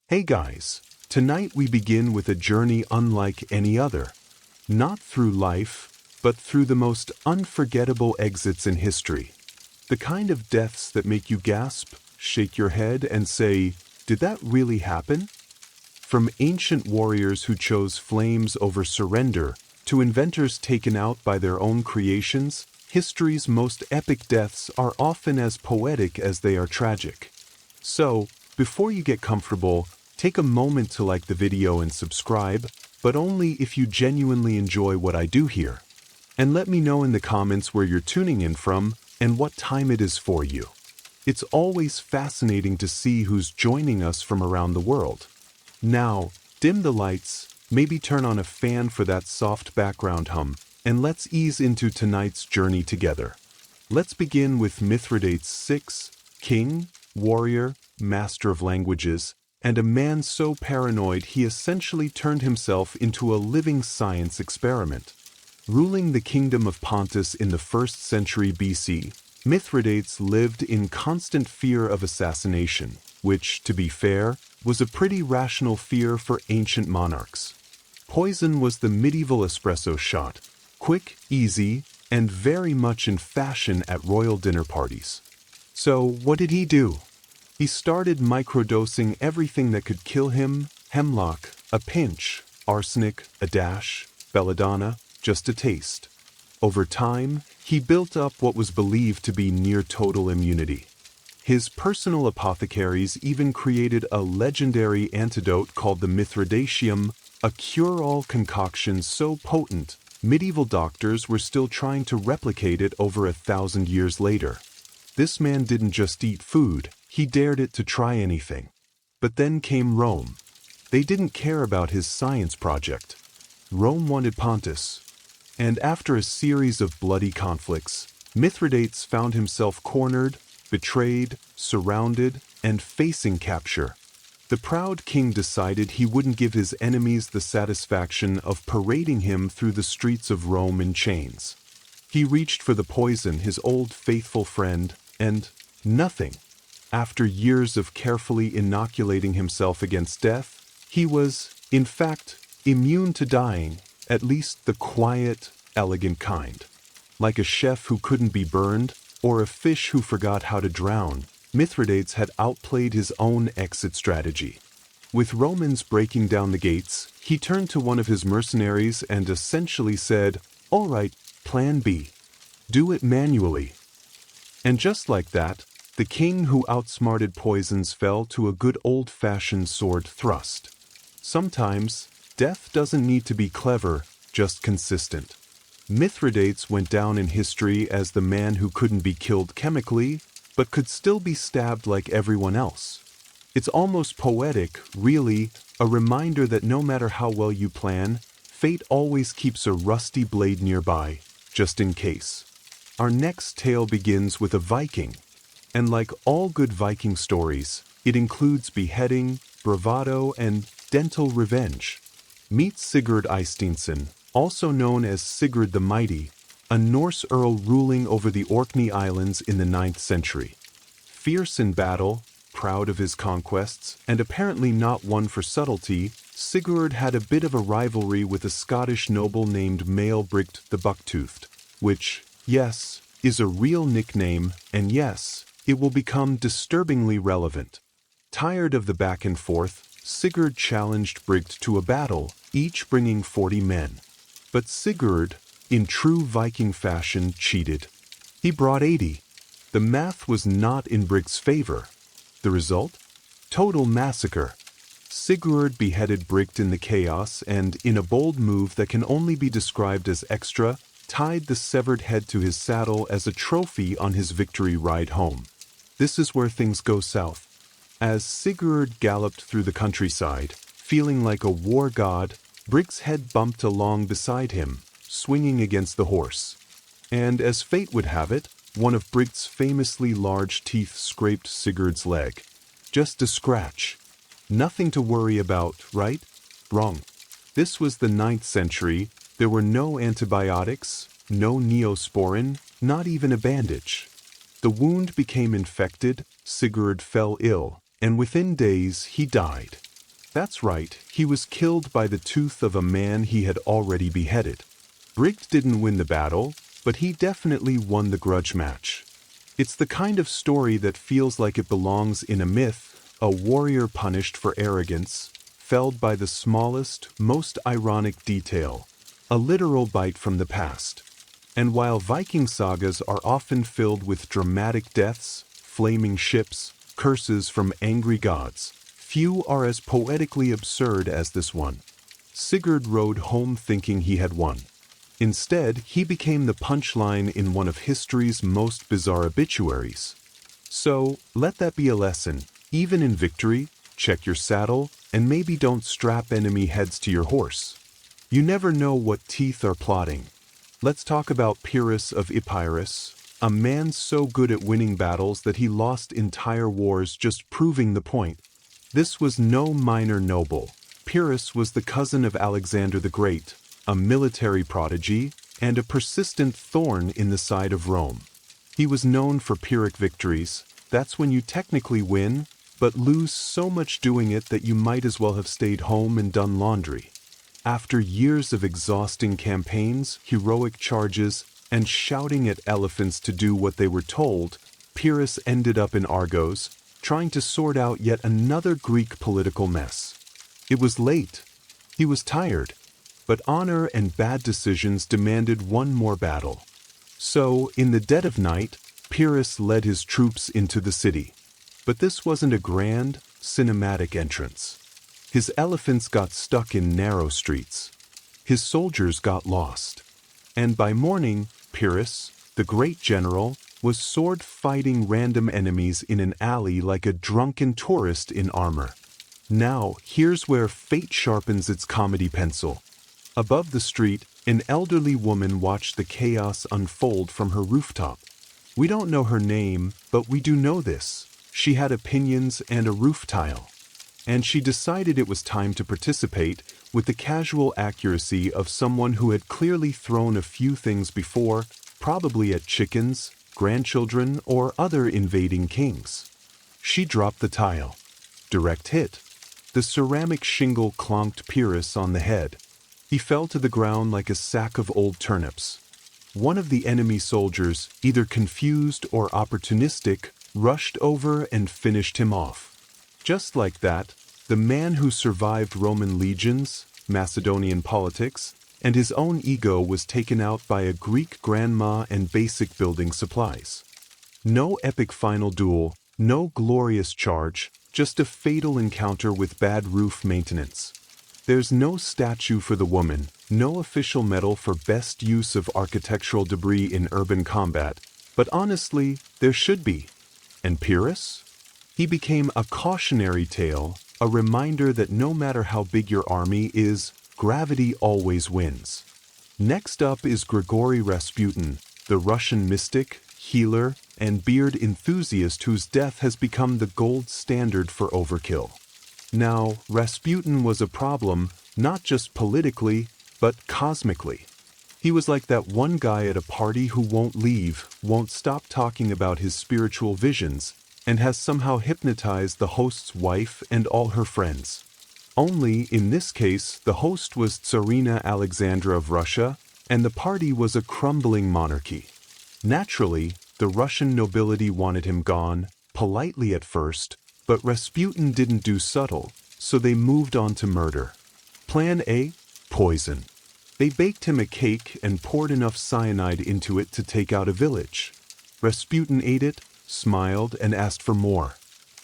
Hey guys, tonight we begin with a journey unlike any other. Not through life, but through the most unforgettable exits in history. The kind of deaths that make you gasp, shake your head, and say, "Did that really happen?" From ancient warriors who chose flames over surrender, to inventors taken out by their own creations, history's most epic deaths are often as poetic as they are tragic. So, before you get comfortable, take a moment to like the video and subscribe, but only if you genuinely enjoy what I do here. And let me know in the comments where you're tuning in from and what time it is for you. It's always fascinating to see who's joining us from around the world. Now, dim the lights, maybe turn on a fan for that soft background hum, and let's ease into tonight's journey together. Let's begin with Mithridates VI, king, warrior, master of languages, and a man so paranoid he essentially turned himself into a living science experiment. Ruling the kingdom of Pontus in the 1st century BC, Mithridates lived in constant fear of assassination, which, to be fair, was a pretty rational fear for ancient monarchs. Poison was the medieval espresso shot, quick, easy, and very much in fashion at royal dinner parties. So, what did he do? He started microdosing everything that could kill him: hemlock, a pinch; arsenic, a dash; belladonna, just a taste. Over time, he built up what was believed to be near total immunity. His personal apothecaries even created a legendary antidote called the Mithridatium, a cure-all concoction so potent, medieval doctors were still trying to replicate it over 1,000 years later. This man didn't just eat food, he dared it to try anything. But then came Rome. They didn't care about his science project. Rome wanted Pontus. And after a series of bloody conflicts, Mithridates found himself cornered, betrayed, surrounded, and facing capture. The proud king decided he wouldn't give his enemies the satisfaction of parading him through the streets of Rome in chains. He reached for the poison, his old faithful friend, and nothing. After years of carefully inoculating himself against death, he was, in fact, immune to dying, at least the quiet, elegant kind. Like a chef who couldn't be burned, or a fish who forgot how to drown, Mithridates had outplayed his own exit strategy. With Romans breaking down the gates, he turned to one of his mercenaries and essentially said, "All right, plan B. Do it manually." And just like that, the king who outsmarted poisons fell to a good old-fashioned sword thrust. Sometimes, death doesn't need to be clever, just consistent. Mithridates went down in history as the man who couldn't be killed chemically, but could still be stabbed like everyone else. It's almost poetic, really, a reminder that no matter how well you plan, fate always keeps a rusty blade nearby, just in case. Our next tale begins with a Viking. And like all good Viking stories, it includes beheading, bravado, and dental revenge. Meet Sigurd Eysteinsson, also known as Sigurd the Mighty, a Norse earl ruling over the Orkney Islands in the 9th century. Fierce in battle, proud of his conquests, and apparently not one for subtlety, Sigurd had a bit of a rivalry with a Scottish noble named Maelbrigt the Bucktoothed, which, yes, is a real nickname, and yes, it will become disturbingly relevant. Tired of the back and forth, Sigurd challenged Brigt to a battle, each bringing 40 men. But Sigurd, in true Viking fashion, cheated. He brought 80. The math was not in Brigt's favor. The result? Total massacre. Sigurd beheaded Brigt in the chaos and, in a bold move that can only be described as extra, tied the severed head to his saddle as a trophy on his victory ride home. This is where things go south. As Sigurd galloped through the countryside, feeling like a war god, Brigt's head bumped along beside him, swinging against the horse. And as fate would have it, one of Brigt's famously large teeth scraped Sigurd's leg. Just a scratch. Nothing to worry about, right? Wrong. This was the 9th century. There were no antibiotics, no neosporin, not even a bandage. The wound became infected, Sigurd fell ill, and within days he died. That's right, he was killed by the tooth of a man he had already beheaded. Brigd didn't win the battle, but he definitely won the grudge match. It's the kind of story that feels like it belongs in a myth, a warrior punished for arrogance, felled by the smallest, most ironic detail, a literal bite from the past. And while Viking sagas are often filled with dramatic deaths, flaming ships, curses from angry gods, few are as poetically absurd as this one. Sigurd rode home thinking he had won. Instead, he became the punchline in one of history's most bizarre obituaries. So, let that be a lesson. Even in victory, check your saddle, and maybe don't strap enemy heads to your horse. You never know what teeth are plotting. Let's talk about Pyrrhus of Epirus, a man so good at winning battles that he lost entire wars just proving the point. This was no minor noble. Pyrrhus was the cousin of Alexander the Great, a military prodigy, and a persistent thorn in the side of Rome. He was known for Pyrrhic victories. That's when you technically win, but lose so much doing it that you might as well have stayed home and done laundry. After years of exhausting campaigns, heroic charges, and shouting at elephants to do what they were told, Pyrrhus ended up in Argos, trying to sort out yet another Greek political mess. It was late. He was tired. But honor and bad decisions demanded one more battle. So, in the dead of night, Pyrrhus led his troops into the city. But this wasn't a grand, cinematic entrance. His elephants got stuck in narrow streets. His soldiers got lost. And by morning, Pyrrhus, the great general, was sword-fighting random enemies in an alley like a drunken tourist in armor. Now, here's where fate sharpens its comedy pencil. Above the street, an elderly woman watched the chaos unfold from her rooftop. We don't know her name, but we do know this. She had opinions and a roof tile. And she decided it was time to participate with the casual accuracy of someone who had clearly thrown a few things before, probably at chickens, grandchildren, or other invading kings. She dropped the tile. Direct hit. The ceramic shingle clonked Pyrrhus on the head. He fell to the ground like a sack of old turnips. One of the enemy soldiers, either confused or opportunistic, rushed over and finished him off. Just like that, the man who survived Roman legions, Macedonian politics, and his own ego was taken out by a Greek grandma and basic building supplies. No epic final duel, no glorious charge, just a fatal encounter with bad roof maintenance. There's no statue for the woman, no official medal for best use of architectural debris in urban combat, but honestly, there should be. And Pyrrhus? He became a cautionary tale, a reminder that no matter how big your army is, gravity always wins. Next up is Grigory Rasputin, the Russian mystic, healer, and beard enthusiast whose death has become the gold standard for overkill. Now, Rasputin was a problem, not just politically, but cosmically. He was like that one guy at a party who won't leave, won't stop talking about his spiritual visions, and has somehow hypnotized the host's wife and all her friends. Only, in this case, the host was Tsarina Alexandra of Russia, and the party was a crumbling monarchy. Naturally, the Russian nobility wanted him gone, politely at first, but Rasputin didn't do subtle, so they moved on to murder. Plan A? Poison. They baked him a cake and poured enough cyanide into it to take out a village. Rasputin ate it, smiled, and asked for more.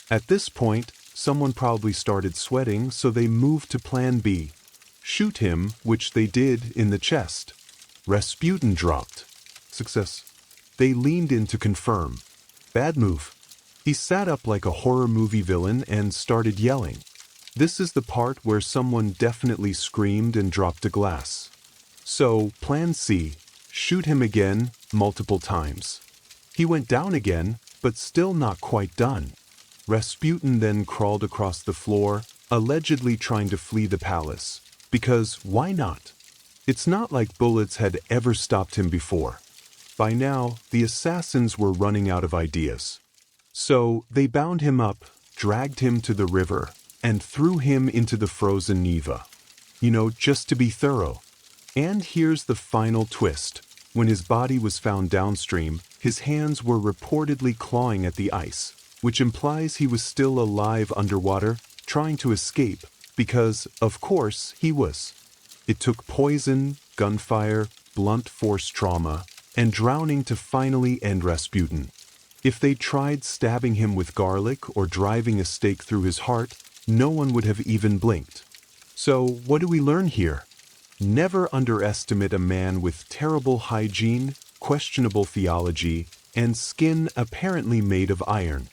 At this point, someone probably started sweating, so they moved to Plan B. Shoot him, which they did, in the chest. Rasputin dropped. Success. They leaned in to confirm. Bad move. He sat up like a horror movie villain and started yelling. This is the part where someone definitely screamed and dropped a glass. So, Plan C, shoot him again, multiple times. He went down again, but still not quite done. Rasputin then crawled across the floor, allegedly trying to flee the palace. Because why not? It's not like bullets had ever stopped him before. By now, the assassins were running out of ideas. So, they bound him up, dragged him to the river, and threw him into the frozen Neva. Just to be thorough. And here's the final twist. When his body was found downstream, his hands were reportedly clawing at the ice, which implies he was still alive underwater, trying to escape, because, of course, he was. It took poison, gunfire, blunt force trauma, and drowning to finally end Rasputin. If they tried stabbing him with garlic or driving a stake through his heart, no one would have even blinked. So, what do we learn here? Never underestimate a man with terrible hygiene, questionable theology, and skin apparently made of iron.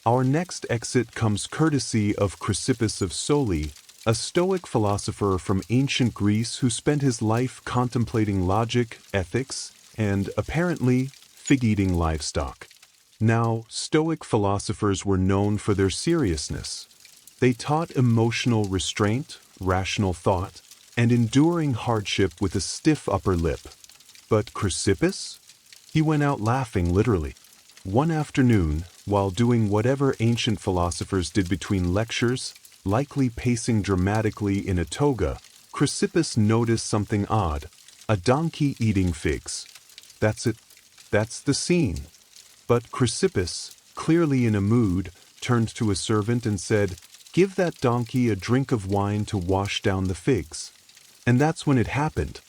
Our next exit comes courtesy of Chrysippus of Soli, a Stoic philosopher from ancient Greece who spent his life contemplating logic, ethics, and, apparently, fig-eating livestock. Now, Stoic philosophers were known for their seriousness. They taught emotional restraint, rational thought, and enduring hardship with a stiff upper lip. But Chrysippus? He went out laughing, literally. One afternoon, while doing whatever ancient philosophers did between lectures, likely pacing dramatically in a toga, Chrysippus noticed something odd: a donkey eating figs. That's it. That's the scene. But Chrysippus, clearly in a mood, turned to a servant and said, "Give that donkey a drink of wine to wash down the figs." And that's when it happened.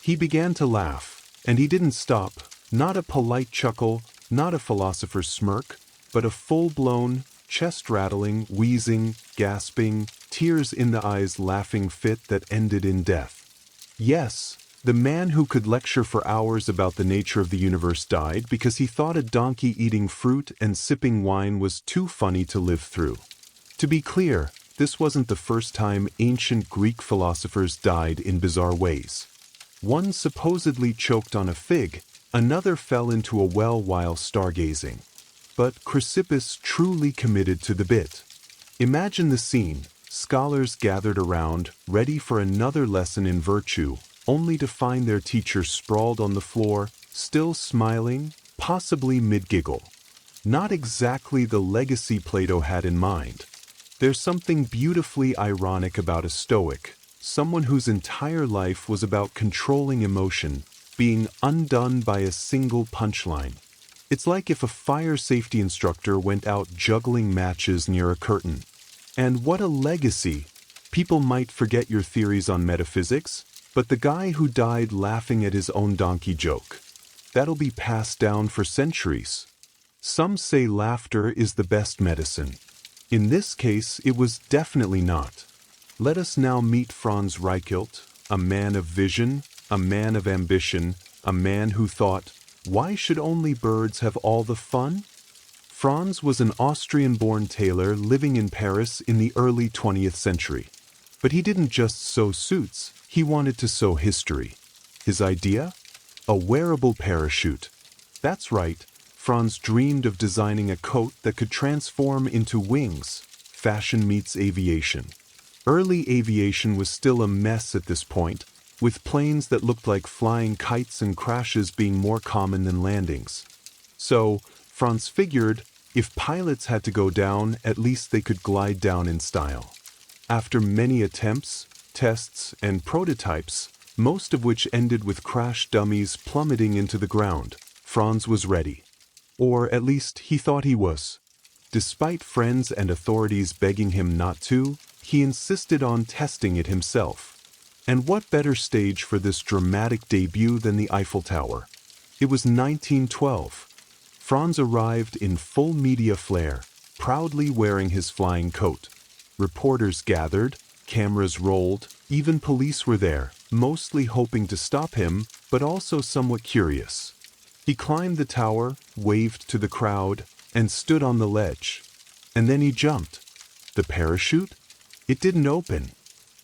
He began to laugh, and he didn't stop, not a polite chuckle, not a philosopher's smirk, but a full-blown, chest-rattling, wheezing, gasping, tears-in-the-eyes laughing fit that ended in death. Yes, the man who could lecture for hours about the nature of the universe died because he thought a donkey eating fruit and sipping wine was too funny to live through. To be clear, this wasn't the first time ancient Greek philosophers died in bizarre ways. One supposedly choked on a fig, another fell into a well while stargazing. But Chrysippus truly committed to the bit. Imagine the scene: scholars gathered around, ready for another lesson in virtue, only to find their teacher sprawled on the floor, still smiling, possibly mid-giggle. Not exactly the legacy Plato had in mind. There's something beautifully ironic about a Stoic, someone whose entire life was about controlling emotion, being undone by a single punchline. It's like if a fire safety instructor went out juggling matches near a curtain. And what a legacy! People might forget your theories on metaphysics, but the guy who died laughing at his own donkey joke, that'll be passed down for centuries. Some say laughter is the best medicine. In this case, it was definitely not. Let us now meet Franz Reichelt, a man of vision, a man of ambition, a man who thought, why should only birds have all the fun? Franz was an Austrian-born tailor living in Paris in the early 20th century. But he didn't just sew suits, he wanted to sew history. His idea? A wearable parachute. That's right, Franz dreamed of designing a coat that could transform into wings. Fashion meets aviation. Early aviation was still a mess at this point, with planes that looked like flying kites and crashes being more common than landings. So, Franz figured, if pilots had to go down, at least they could glide down in style. After many attempts, tests, and prototypes, most of which ended with crash dummies plummeting into the ground, Franz was ready. Or at least he thought he was. Despite friends and authorities begging him not to, he insisted on testing it himself. And what better stage for this dramatic debut than the Eiffel Tower? It was 1912. Franz arrived in full media flair, proudly wearing his flying coat. Reporters gathered, cameras rolled, even police were there, mostly hoping to stop him, but also somewhat curious. He climbed the tower, waved to the crowd, and stood on the ledge. And then he jumped. The parachute? It didn't open.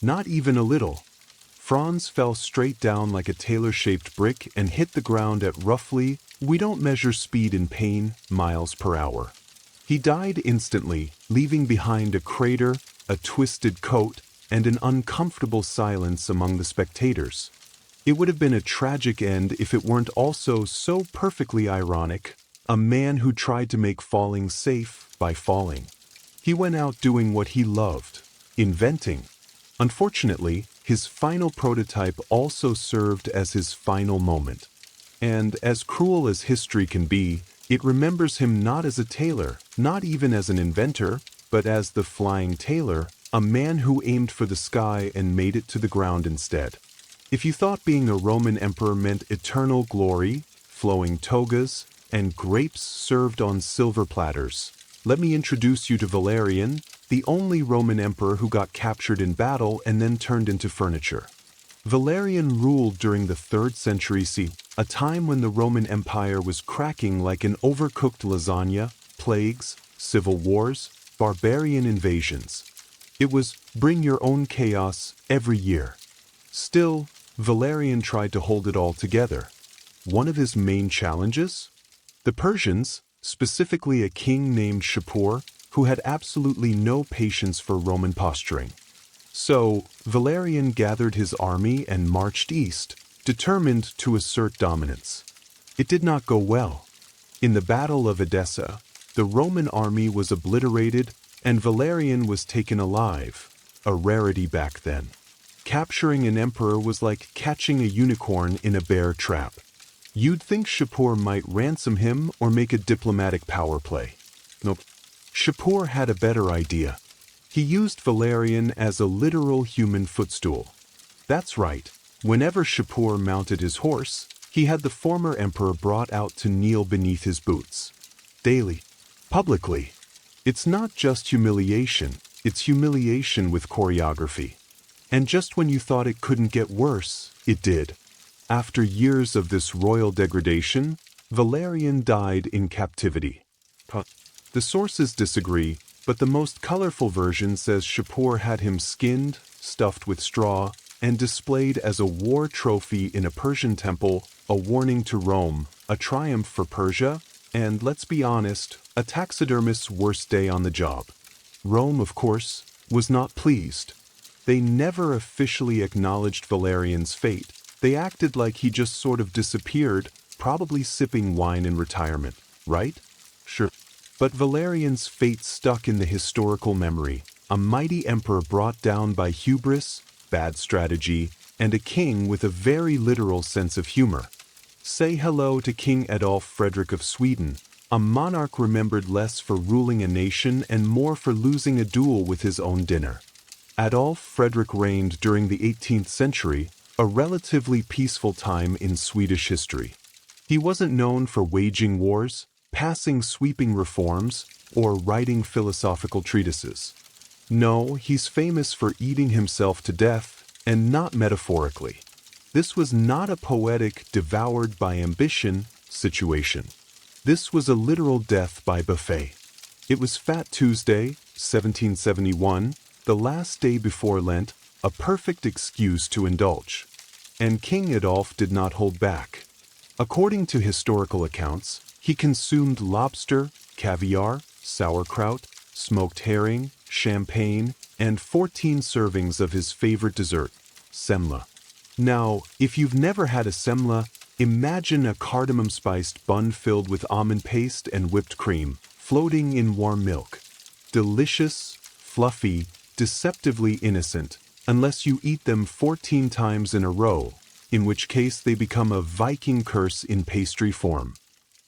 Not even a little. Franz fell straight down like a tailor-shaped brick and hit the ground at roughly, we don't measure speed in pain, miles per hour. He died instantly, leaving behind a crater, a twisted coat, and an uncomfortable silence among the spectators. It would have been a tragic end if it weren't also so perfectly ironic, a man who tried to make falling safe by falling. He went out doing what he loved, inventing. Unfortunately, his final prototype also served as his final moment. And as cruel as history can be, it remembers him not as a tailor, not even as an inventor, but as the flying tailor, a man who aimed for the sky and made it to the ground instead. If you thought being a Roman emperor meant eternal glory, flowing togas, and grapes served on silver platters, let me introduce you to Valerian, the only Roman emperor who got captured in battle and then turned into furniture. Valerian ruled during the 3rd century CE, a time when the Roman Empire was cracking like an overcooked lasagna, plagues, civil wars, barbarian invasions. It was bring your own chaos every year. Still, Valerian tried to hold it all together. One of his main challenges? The Persians, specifically a king named Shapur, who had absolutely no patience for Roman posturing. So, Valerian gathered his army and marched east, determined to assert dominance. It did not go well. In the Battle of Edessa, the Roman army was obliterated and Valerian was taken alive, a rarity back then. Capturing an emperor was like catching a unicorn in a bear trap. You'd think Shapur might ransom him or make a diplomatic power play. Nope. Shapur had a better idea. He used Valerian as a literal human footstool. That's right, whenever Shapur mounted his horse, he had the former emperor brought out to kneel beneath his boots. Daily. Publicly. It's not just humiliation, it's humiliation with choreography. And just when you thought it couldn't get worse, it did. After years of this royal degradation, Valerian died in captivity. The sources disagree, but the most colorful version says Shapur had him skinned, stuffed with straw, and displayed as a war trophy in a Persian temple, a warning to Rome, a triumph for Persia, and, let's be honest, a taxidermist's worst day on the job. Rome, of course, was not pleased. They never officially acknowledged Valerian's fate. They acted like he just sort of disappeared, probably sipping wine in retirement, right? Sure. But Valerian's fate stuck in the historical memory, a mighty emperor brought down by hubris, bad strategy, and a king with a very literal sense of humor. Say hello to King Adolf Frederick of Sweden, a monarch remembered less for ruling a nation and more for losing a duel with his own dinner. Adolf Frederick reigned during the 18th century, a relatively peaceful time in Swedish history. He wasn't known for waging wars, passing sweeping reforms, or writing philosophical treatises. No, he's famous for eating himself to death, and not metaphorically. This was not a poetic, devoured by ambition situation. This was a literal death by buffet. It was Fat Tuesday, 1771, the last day before Lent, a perfect excuse to indulge. And King Adolf did not hold back. According to historical accounts, he consumed lobster, caviar, sauerkraut, smoked herring, champagne, and 14 servings of his favorite dessert, semla. Now, if you've never had a semla, imagine a cardamom-spiced bun filled with almond paste and whipped cream, floating in warm milk. Delicious, fluffy, deceptively innocent, unless you eat them 14 times in a row, in which case they become a Viking curse in pastry form.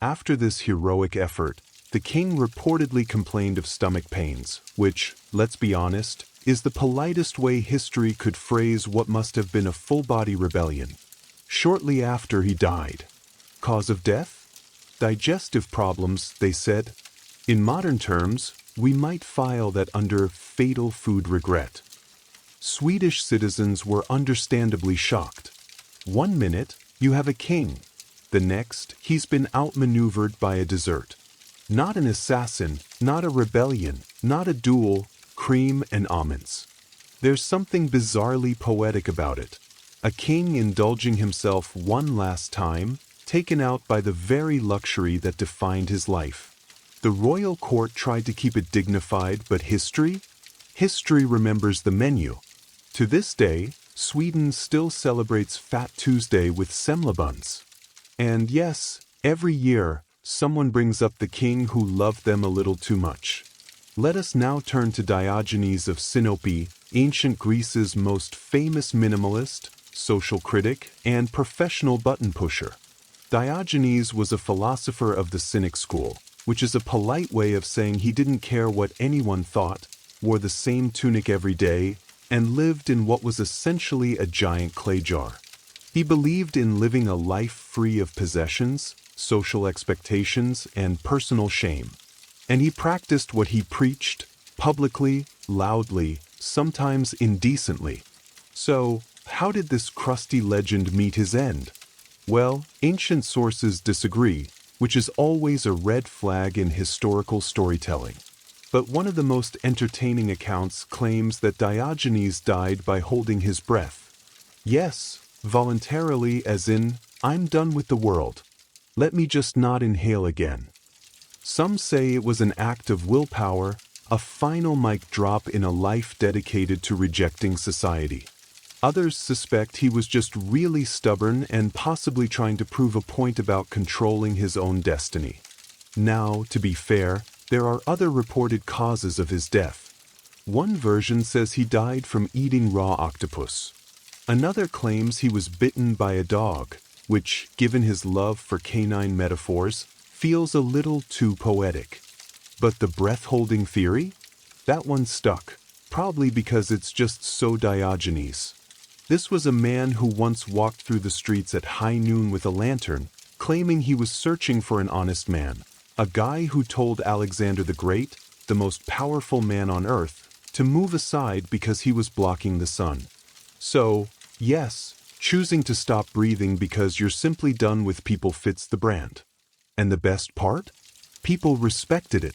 After this heroic effort, the king reportedly complained of stomach pains, which, let's be honest, is the politest way history could phrase what must have been a full-body rebellion. Shortly after he died. Cause of death? Digestive problems, they said. In modern terms, we might file that under fatal food regret. Swedish citizens were understandably shocked. 1 minute, you have a king. The next, he's been outmaneuvered by a dessert. Not an assassin, not a rebellion, not a duel, cream and almonds. There's something bizarrely poetic about it. A king indulging himself one last time, taken out by the very luxury that defined his life. The royal court tried to keep it dignified, but history? History remembers the menu. To this day, Sweden still celebrates Fat Tuesday with semla buns. And yes, every year, someone brings up the king who loved them a little too much. Let us now turn to Diogenes of Sinope, ancient Greece's most famous minimalist, social critic, and professional button pusher. Diogenes was a philosopher of the Cynic school, which is a polite way of saying he didn't care what anyone thought, wore the same tunic every day, and lived in what was essentially a giant clay jar. He believed in living a life free of possessions, social expectations, and personal shame. And he practiced what he preached, publicly, loudly, sometimes indecently. So, how did this crusty legend meet his end? Well, ancient sources disagree, which is always a red flag in historical storytelling. But one of the most entertaining accounts claims that Diogenes died by holding his breath. Yes, voluntarily, as in, I'm done with the world. Let me just not inhale again. Some say it was an act of willpower, a final mic drop in a life dedicated to rejecting society. Others suspect he was just really stubborn and possibly trying to prove a point about controlling his own destiny. Now, to be fair, there are other reported causes of his death. One version says he died from eating raw octopus. Another claims he was bitten by a dog, which, given his love for canine metaphors, feels a little too poetic. But the breath-holding theory? That one stuck, probably because it's just so Diogenes. This was a man who once walked through the streets at high noon with a lantern, claiming he was searching for an honest man, a guy who told Alexander the Great, the most powerful man on earth, to move aside because he was blocking the sun. So, yes, choosing to stop breathing because you're simply done with people fits the brand. And the best part? People respected it.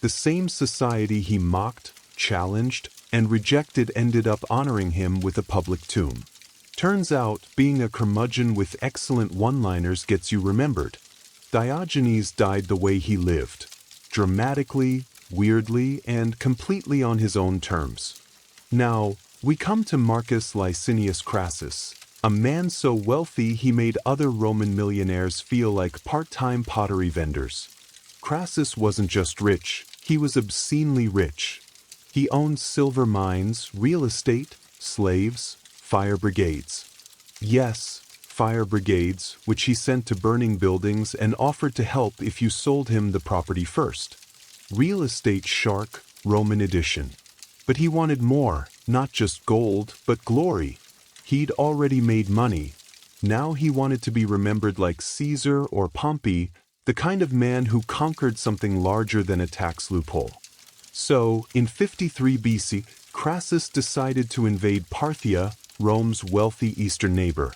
The same society he mocked, challenged, and rejected ended up honoring him with a public tomb. Turns out, being a curmudgeon with excellent one-liners gets you remembered. Diogenes died the way he lived, dramatically, weirdly, and completely on his own terms. Now, we come to Marcus Licinius Crassus, a man so wealthy he made other Roman millionaires feel like part-time pottery vendors. Crassus wasn't just rich, he was obscenely rich. He owned silver mines, real estate, slaves, fire brigades. Yes, fire brigades, which he sent to burning buildings and offered to help if you sold him the property first. Real estate shark, Roman edition. But he wanted more, not just gold, but glory. He'd already made money. Now he wanted to be remembered like Caesar or Pompey, the kind of man who conquered something larger than a tax loophole. So, in 53 BC, Crassus decided to invade Parthia, Rome's wealthy eastern neighbor.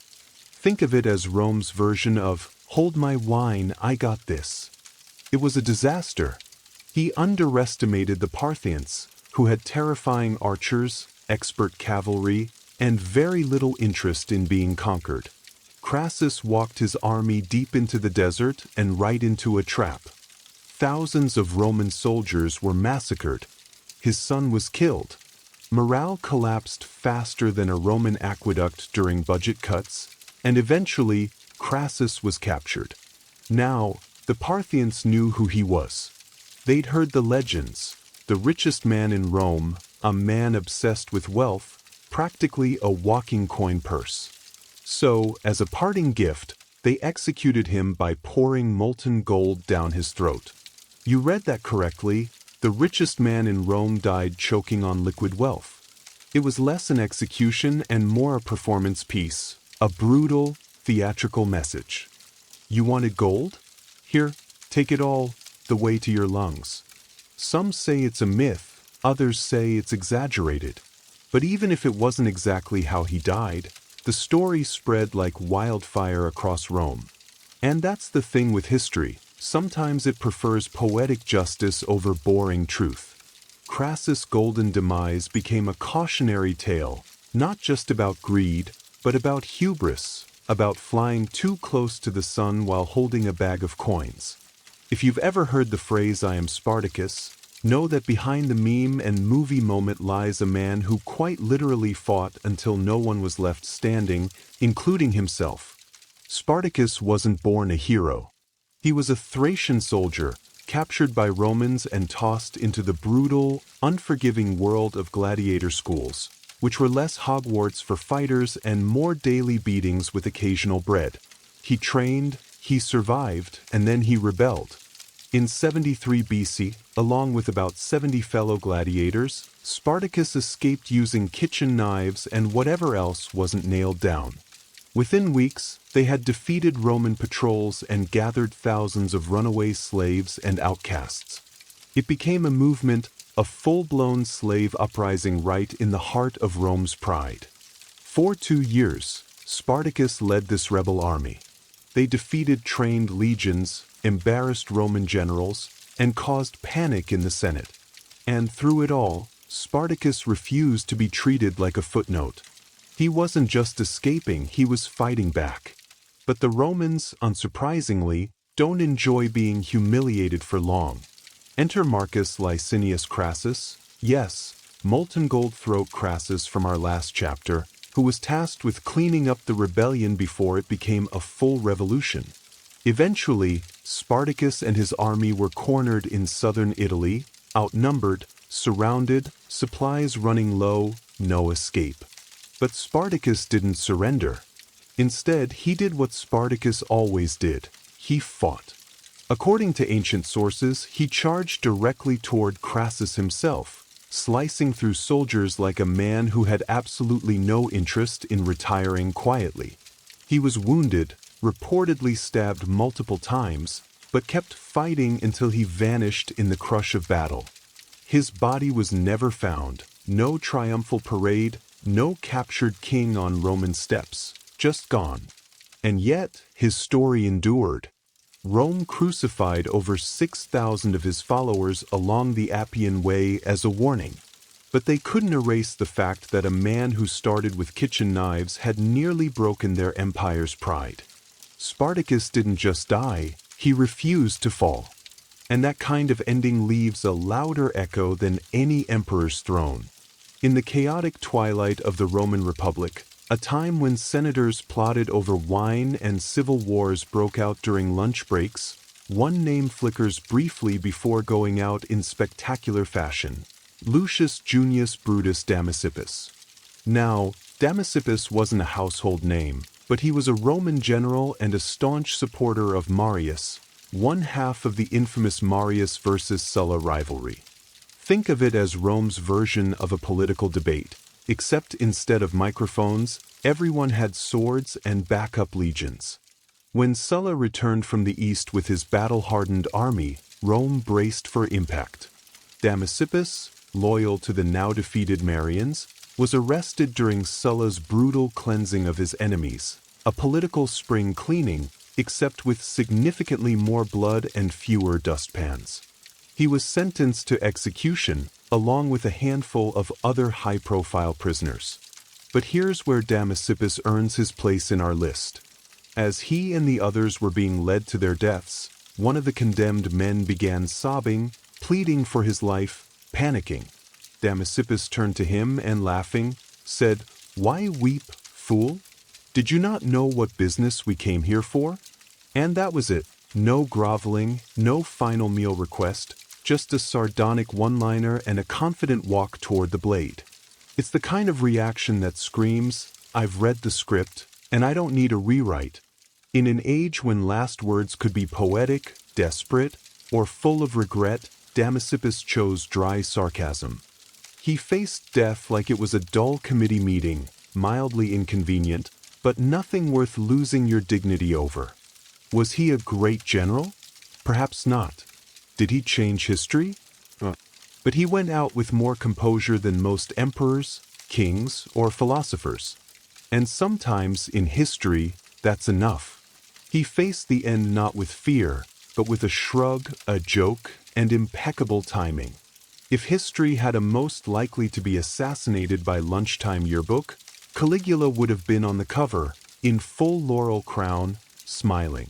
Think of it as Rome's version of, "Hold my wine, I got this." It was a disaster. He underestimated the Parthians, who had terrifying archers, expert cavalry, and very little interest in being conquered. Crassus walked his army deep into the desert and right into a trap. Thousands of Roman soldiers were massacred. His son was killed. Morale collapsed faster than a Roman aqueduct during budget cuts, and eventually Crassus was captured. Now, the Parthians knew who he was. They'd heard the legends, the richest man in Rome, a man obsessed with wealth, practically a walking coin purse. So, as a parting gift, they executed him by pouring molten gold down his throat. You read that correctly. The richest man in Rome died choking on liquid wealth. It was less an execution and more a performance piece, a brutal, theatrical message. You wanted gold? Here, take it all, the way to your lungs. Some say it's a myth, others say it's exaggerated. But even if it wasn't exactly how he died, the story spread like wildfire across Rome. And that's the thing with history. Sometimes it prefers poetic justice over boring truth. Crassus' golden demise became a cautionary tale, not just about greed, but about hubris, about flying too close to the sun while holding a bag of coins. If you've ever heard the phrase "I am Spartacus," know that behind the meme and movie moment lies a man who quite literally fought until no one was left standing, including himself. Spartacus wasn't born a hero. He was a Thracian soldier, captured by Romans and tossed into the brutal, unforgiving world of gladiator schools, which were less Hogwarts for fighters and more daily beatings with occasional bread. He trained, he survived, and then he rebelled. In 73 BC, along with about 70 fellow gladiators, Spartacus escaped using kitchen knives and whatever else wasn't nailed down. Within weeks, they had defeated Roman patrols and gathered thousands of runaway slaves and outcasts. It became a movement, a full-blown slave uprising right in the heart of Rome's pride. For 2 years, Spartacus led this rebel army. They defeated trained legions, embarrassed Roman generals, and caused panic in the Senate. And through it all, Spartacus refused to be treated like a footnote. He wasn't just escaping, he was fighting back. But the Romans, unsurprisingly, don't enjoy being humiliated for long. Enter Marcus Licinius Crassus, yes, molten gold throat Crassus from our last chapter, who was tasked with cleaning up the rebellion before it became a full revolution. Eventually, Spartacus and his army were cornered in southern Italy, outnumbered, surrounded, supplies running low, no escape. But Spartacus didn't surrender. Instead, he did what Spartacus always did. He fought. According to ancient sources, he charged directly toward Crassus himself, slicing through soldiers like a man who had absolutely no interest in retiring quietly. He was wounded, reportedly stabbed multiple times, but kept fighting until he vanished in the crush of battle. His body was never found, no triumphal parade, no captured king on Roman steps, just gone. And yet, his story endured. Rome crucified over 6,000 of his followers along the Appian Way as a warning. But they couldn't erase the fact that a man who started with kitchen knives had nearly broken their empire's pride. Spartacus didn't just die, he refused to fall. And that kind of ending leaves a louder echo than any emperor's throne. In the chaotic twilight of the Roman Republic, a time when senators plotted over wine and civil wars broke out during lunch breaks, one name flickers briefly before going out in spectacular fashion: Lucius Junius Brutus Damasippus. Now, Damasippus wasn't a household name, but he was a Roman general and a staunch supporter of Marius, one half of the infamous Marius versus Sulla rivalry. Think of it as Rome's version of a political debate, except instead of microphones, everyone had swords and backup legions. When Sulla returned from the east with his battle-hardened army, Rome braced for impact. Damasippus, loyal to the now-defeated Marians, was arrested during Sulla's brutal cleansing of his enemies, a political spring cleaning, except with significantly more blood and fewer dustpans. He was sentenced to execution, along with a handful of other high-profile prisoners. But here's where Damasippus earns his place in our list. As he and the others were being led to their deaths, one of the condemned men began sobbing, pleading for his life, panicking. Damasippus turned to him and, laughing, said, "Why weep, fool? Did you not know what business we came here for?" And that was it. No groveling, no final meal request, just a sardonic one-liner and a confident walk toward the blade. It's the kind of reaction that screams, "I've read the script, and I don't need a rewrite." In an age when last words could be poetic, desperate, or full of regret, Damasippus chose dry sarcasm. He faced death like it was a dull committee meeting, mildly inconvenient, but nothing worth losing your dignity over. Was he a great general? Perhaps not. Did he change history? But he went out with more composure than most emperors, kings, or philosophers. And sometimes, in history, that's enough. He faced the end not with fear, but with a shrug, a joke, and impeccable timing. If history had a most likely to be assassinated by lunchtime yearbook, Caligula would have been on the cover, in full laurel crown, smiling.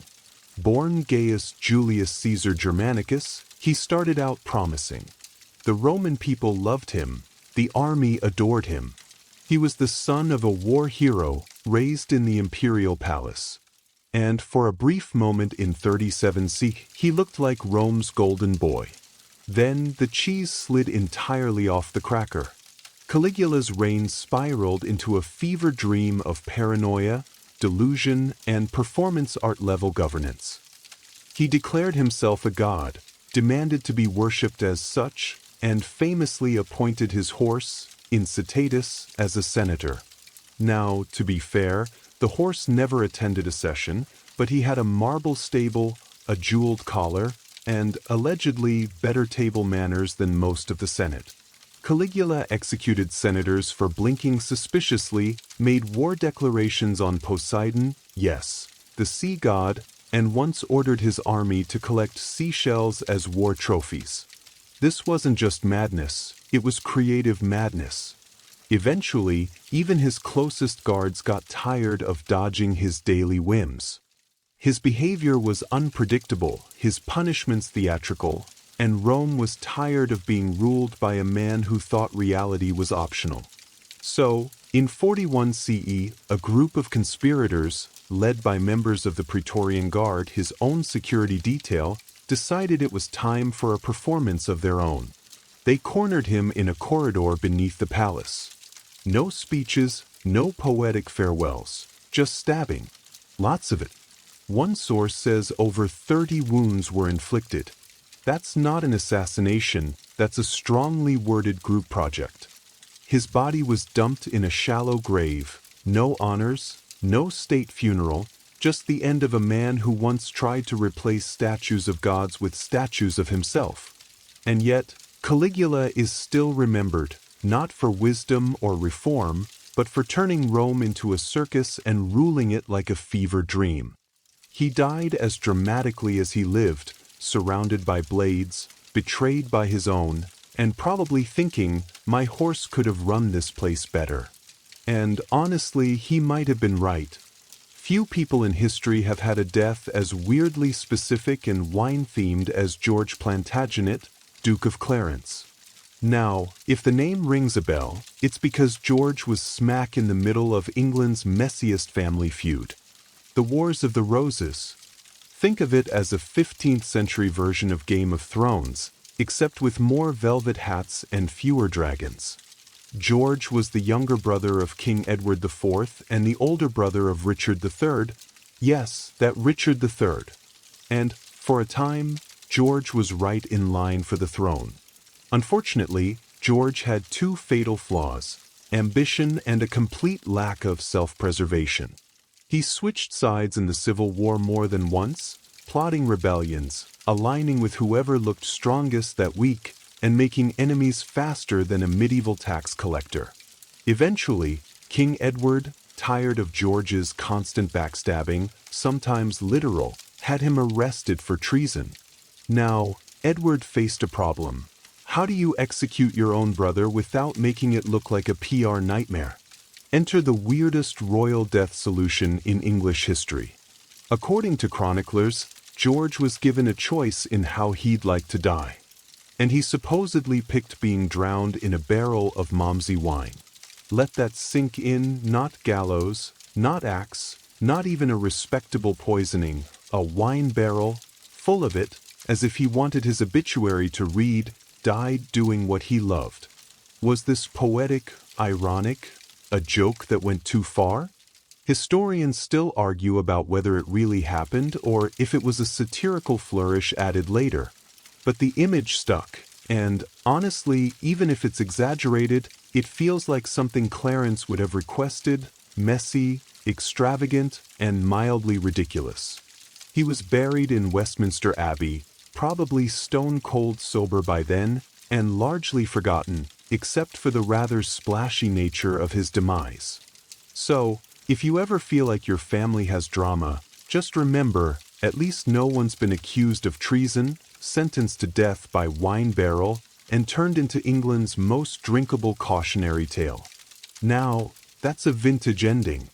Born Gaius Julius Caesar Germanicus, he started out promising. The Roman people loved him, the army adored him. He was the son of a war hero raised in the imperial palace. and for a brief moment in 37 CE, he looked like Rome's golden boy. Then the cheese slid entirely off the cracker. Caligula's reign spiraled into a fever dream of paranoia, delusion, and performance art-level governance. He declared himself a god, demanded to be worshipped as such, and famously appointed his horse, Incitatus, as a senator. Now, to be fair, the horse never attended a session, but he had a marble stable, a jeweled collar, and, allegedly, better table manners than most of the Senate. Caligula executed senators for blinking suspiciously, made war declarations on Poseidon, yes, the sea god, and once ordered his army to collect seashells as war trophies. This wasn't just madness, it was creative madness. Eventually, even his closest guards got tired of dodging his daily whims. His behavior was unpredictable, his punishments theatrical, and Rome was tired of being ruled by a man who thought reality was optional. So, in 41 CE, a group of conspirators, led by members of the Praetorian Guard, his own security detail, decided it was time for a performance of their own. They cornered him in a corridor beneath the palace. No speeches, no poetic farewells, just stabbing. Lots of it. One source says over 30 wounds were inflicted. That's not an assassination, that's a strongly worded group project. His body was dumped in a shallow grave, no honors, no state funeral, just the end of a man who once tried to replace statues of gods with statues of himself. And yet, Caligula is still remembered, not for wisdom or reform, but for turning Rome into a circus and ruling it like a fever dream. He died as dramatically as he lived, surrounded by blades, betrayed by his own, and probably thinking, my horse could have run this place better. And honestly, he might have been right. Few people in history have had a death as weirdly specific and wine-themed as George Plantagenet, Duke of Clarence. Now, if the name rings a bell, it's because George was smack in the middle of England's messiest family feud. The Wars of the Roses. Think of it as a 15th century version of Game of Thrones, except with more velvet hats and fewer dragons. George was the younger brother of King Edward IV and the older brother of Richard III. Yes, that Richard III. And, for a time, George was right in line for the throne. Unfortunately, George had two fatal flaws: ambition and a complete lack of self-preservation. He switched sides in the Civil War more than once, plotting rebellions, aligning with whoever looked strongest that week, and making enemies faster than a medieval tax collector. Eventually, King Edward, tired of George's constant backstabbing, sometimes literal, had him arrested for treason. Now, Edward faced a problem. How do you execute your own brother without making it look like a PR nightmare? Enter the weirdest royal death solution in English history. According to chroniclers, George was given a choice in how he'd like to die. And he supposedly picked being drowned in a barrel of Momsey wine. Let that sink in, not gallows, not axe, not even a respectable poisoning, a wine barrel, full of it, as if he wanted his obituary to read, died doing what he loved. Was this poetic, ironic, a joke that went too far? Historians still argue about whether it really happened or if it was a satirical flourish added later. But the image stuck, and, honestly, even if it's exaggerated, it feels like something Clarence would have requested: messy, extravagant, and mildly ridiculous. He was buried in Westminster Abbey, probably stone-cold sober by then, and largely forgotten, except for the rather splashy nature of his demise. So, if you ever feel like your family has drama, just remember, at least no one's been accused of treason, sentenced to death by wine barrel, and turned into England's most drinkable cautionary tale. Now, that's a vintage ending.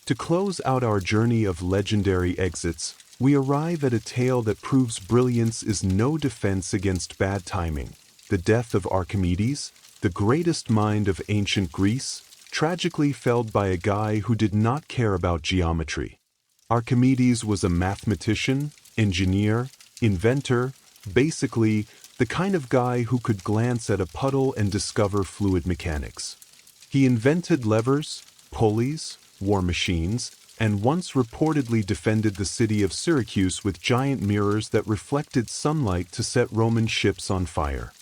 To close out our journey of legendary exits, we arrive at a tale that proves brilliance is no defense against bad timing: the death of Archimedes, the greatest mind of ancient Greece, tragically felled by a guy who did not care about geometry. Archimedes was a mathematician, engineer, inventor, basically the kind of guy who could glance at a puddle and discover fluid mechanics. He invented levers, pulleys, war machines, and once reportedly defended the city of Syracuse with giant mirrors that reflected sunlight to set Roman ships on fire.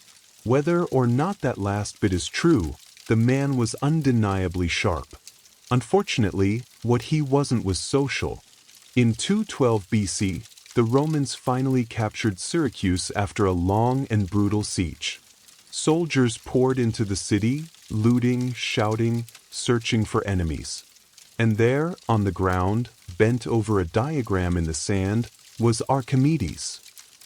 Whether or not that last bit is true, the man was undeniably sharp. Unfortunately, what he wasn't was social. In 212 BC, the Romans finally captured Syracuse after a long and brutal siege. Soldiers poured into the city, looting, shouting, searching for enemies. And there, on the ground, bent over a diagram in the sand, was Archimedes.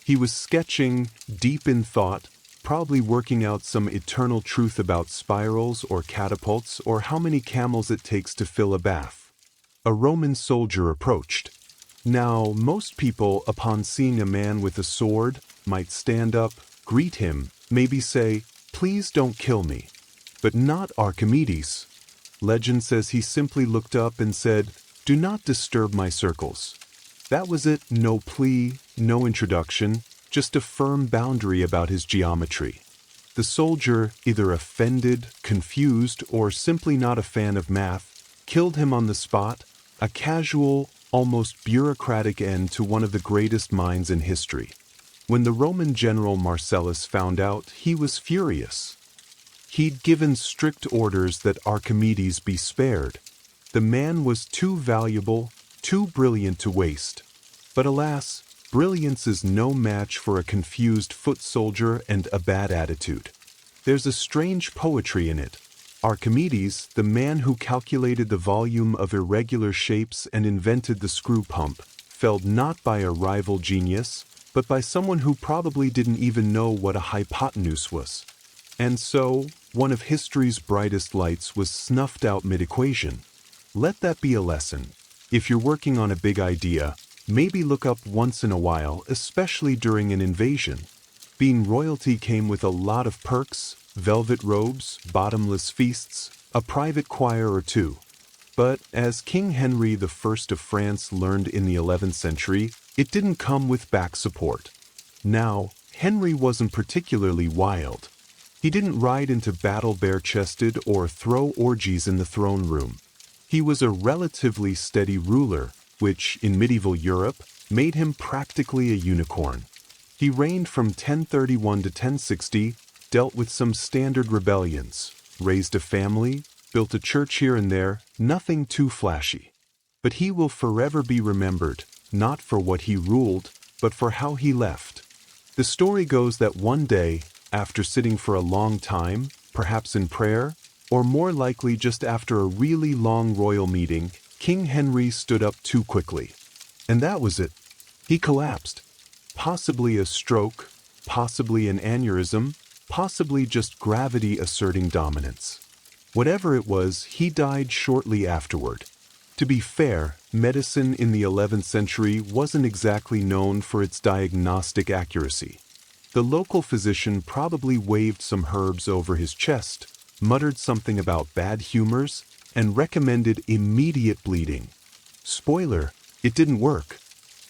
He was sketching, deep in thought, probably working out some eternal truth about spirals or catapults or how many camels it takes to fill a bath. A Roman soldier approached. Now, most people, upon seeing a man with a sword, might stand up, greet him, maybe say, "Please don't kill me." But not Archimedes. Legend says he simply looked up and said, "Do not disturb my circles." That was it, no plea, no introduction, just a firm boundary about his geometry. The soldier, either offended, confused, or simply not a fan of math, killed him on the spot, a casual, almost bureaucratic end to one of the greatest minds in history. When the Roman general Marcellus found out, he was furious. He'd given strict orders that Archimedes be spared. The man was too valuable, too brilliant to waste. But alas, brilliance is no match for a confused foot soldier and a bad attitude. There's a strange poetry in it. Archimedes, the man who calculated the volume of irregular shapes and invented the screw pump, felled not by a rival genius, but by someone who probably didn't even know what a hypotenuse was. And so, one of history's brightest lights was snuffed out mid-equation. Let that be a lesson. If you're working on a big idea, maybe look up once in a while, especially during an invasion. Being royalty came with a lot of perks, velvet robes, bottomless feasts, a private choir or two. But as King Henry I of France learned in the 11th century, it didn't come with back support. Now, Henry wasn't particularly wild. He didn't ride into battle bare-chested or throw orgies in the throne room. He was a relatively steady ruler, which, in medieval Europe, made him practically a unicorn. He reigned from 1031 to 1060, dealt with some standard rebellions, raised a family, built a church here and there, nothing too flashy. But he will forever be remembered, not for what he ruled, but for how he left. The story goes that one day, after sitting for a long time, perhaps in prayer, or more likely just after a really long royal meeting, King Henry stood up too quickly. And that was it. He collapsed. Possibly a stroke, possibly an aneurysm, possibly just gravity asserting dominance. Whatever it was, he died shortly afterward. To be fair, medicine in the 11th century wasn't exactly known for its diagnostic accuracy. The local physician probably waved some herbs over his chest, muttered something about bad humors, and recommended immediate bleeding. Spoiler, it didn't work.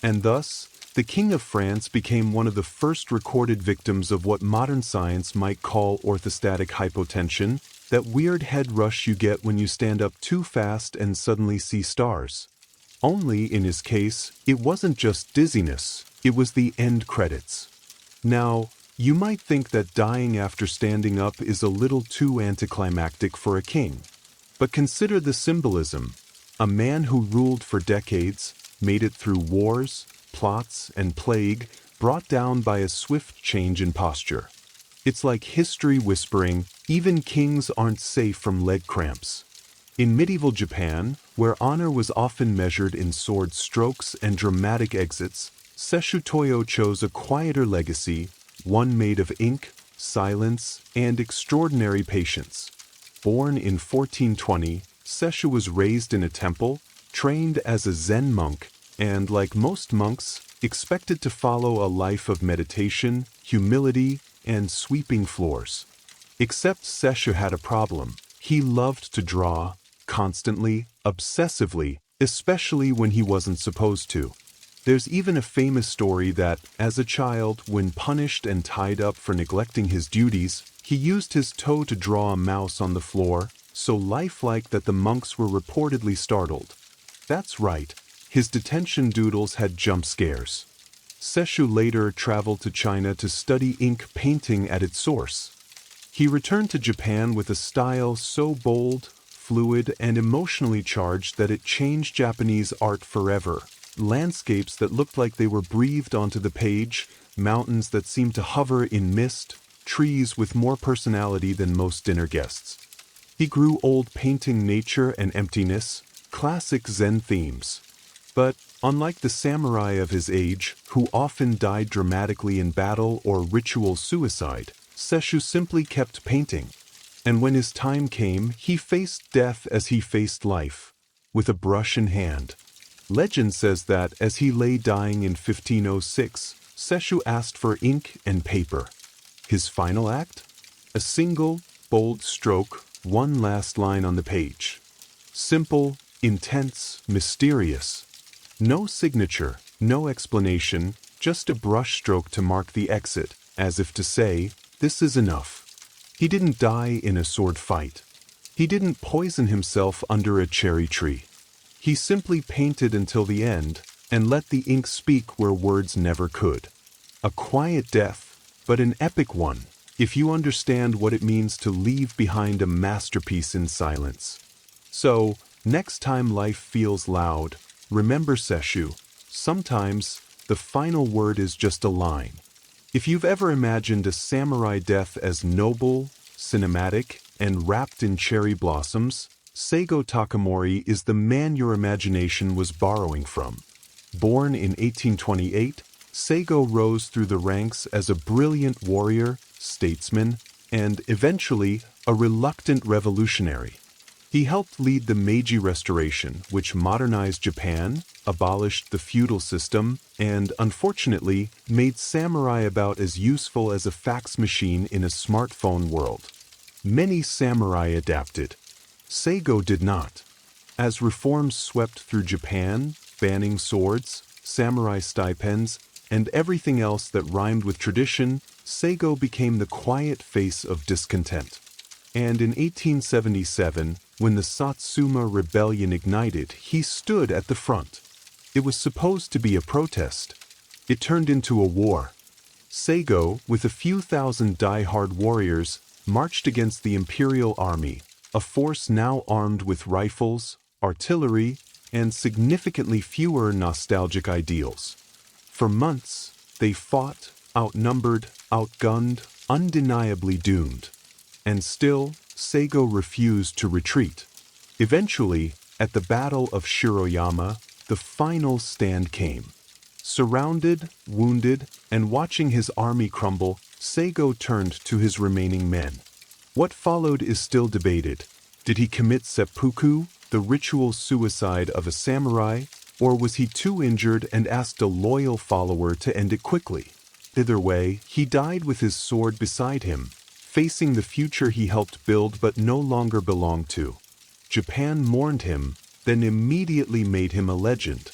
And thus, the King of France became one of the first recorded victims of what modern science might call orthostatic hypotension, that weird head rush you get when you stand up too fast and suddenly see stars. Only, in his case, it wasn't just dizziness, it was the end credits. Now, you might think that dying after standing up is a little too anticlimactic for a king. But consider the symbolism. A man who ruled for decades, made it through wars, plots, and plague, brought down by a swift change in posture. It's like history whispering, even kings aren't safe from leg cramps. In medieval Japan, where honor was often measured in sword strokes and dramatic exits, Sesshu chose a quieter legacy, one made of ink, silence, and extraordinary patience. Born in 1420, Sesshu was raised in a temple, trained as a Zen monk, and, like most monks, expected to follow a life of meditation, humility, and sweeping floors. Except Sesshu had a problem. He loved to draw, constantly, obsessively, especially when he wasn't supposed to. There's even a famous story that, as a child, when punished and tied up for neglecting his duties, he used his toe to draw a mouse on the floor, so lifelike that the monks were reportedly startled. That's right, his detention doodles had jump scares. Sesshu later traveled to China to study ink painting at its source. He returned to Japan with a style so bold, fluid, and emotionally charged that it changed Japanese art forever. Landscapes that looked like they were breathed onto the page, mountains that seemed to hover in mist, trees with more personality than most dinner guests. He grew old painting nature and emptiness, classic Zen themes. But, unlike the samurai of his age, who often died dramatically in battle or ritual suicide, Sesshu simply kept painting. And when his time came, he faced death as he faced life, with a brush in hand. Legend says that, as he lay dying in 1506, Sesshu asked for ink and paper. His final act? A single, bold stroke, one last line on the page. Simple, intense, mysterious. No signature, no explanation, just a brushstroke to mark the exit, as if to say, this is enough. He didn't die in a sword fight. He didn't poison himself under a cherry tree. He simply painted until the end, and let the ink speak where words never could. A quiet death, but an epic one, if you understand what it means to leave behind a masterpiece in silence. So, next time life feels loud, remember Sesshu, sometimes the final word is just a line. If you've ever imagined a samurai death as noble, cinematic, and wrapped in cherry blossoms, Seigo Takamori is the man your imagination was borrowing from. Born in 1828, Seigo rose through the ranks as a brilliant warrior, statesman, and, eventually, a reluctant revolutionary. He helped lead the Meiji Restoration, which modernized Japan, abolished the feudal system, and, unfortunately, made samurai about as useful as a fax machine in a smartphone world. Many samurai adapted. Seigo did not. As reforms swept through Japan, banning swords, samurai stipends, and everything else that rhymed with tradition, Seigo became the quiet face of discontent. And in 1877, when the Satsuma Rebellion ignited, he stood at the front. It was supposed to be a protest. It turned into a war. Seigo, with a few thousand die-hard warriors, marched against the imperial army, a force now armed with rifles, artillery, and significantly fewer nostalgic ideals. For months, they fought, outnumbered, outgunned, undeniably doomed. And still, Seigo refused to retreat. Eventually, at the Battle of Shiroyama, the final stand came. Surrounded, wounded, and watching his army crumble, Seigo turned to his remaining men. What followed is still debated. Did he commit seppuku, the ritual suicide of a samurai, or was he too injured and asked a loyal follower to end it quickly? Either way, he died with his sword beside him, facing the future he helped build but no longer belonged to. Japan mourned him, then immediately made him a legend.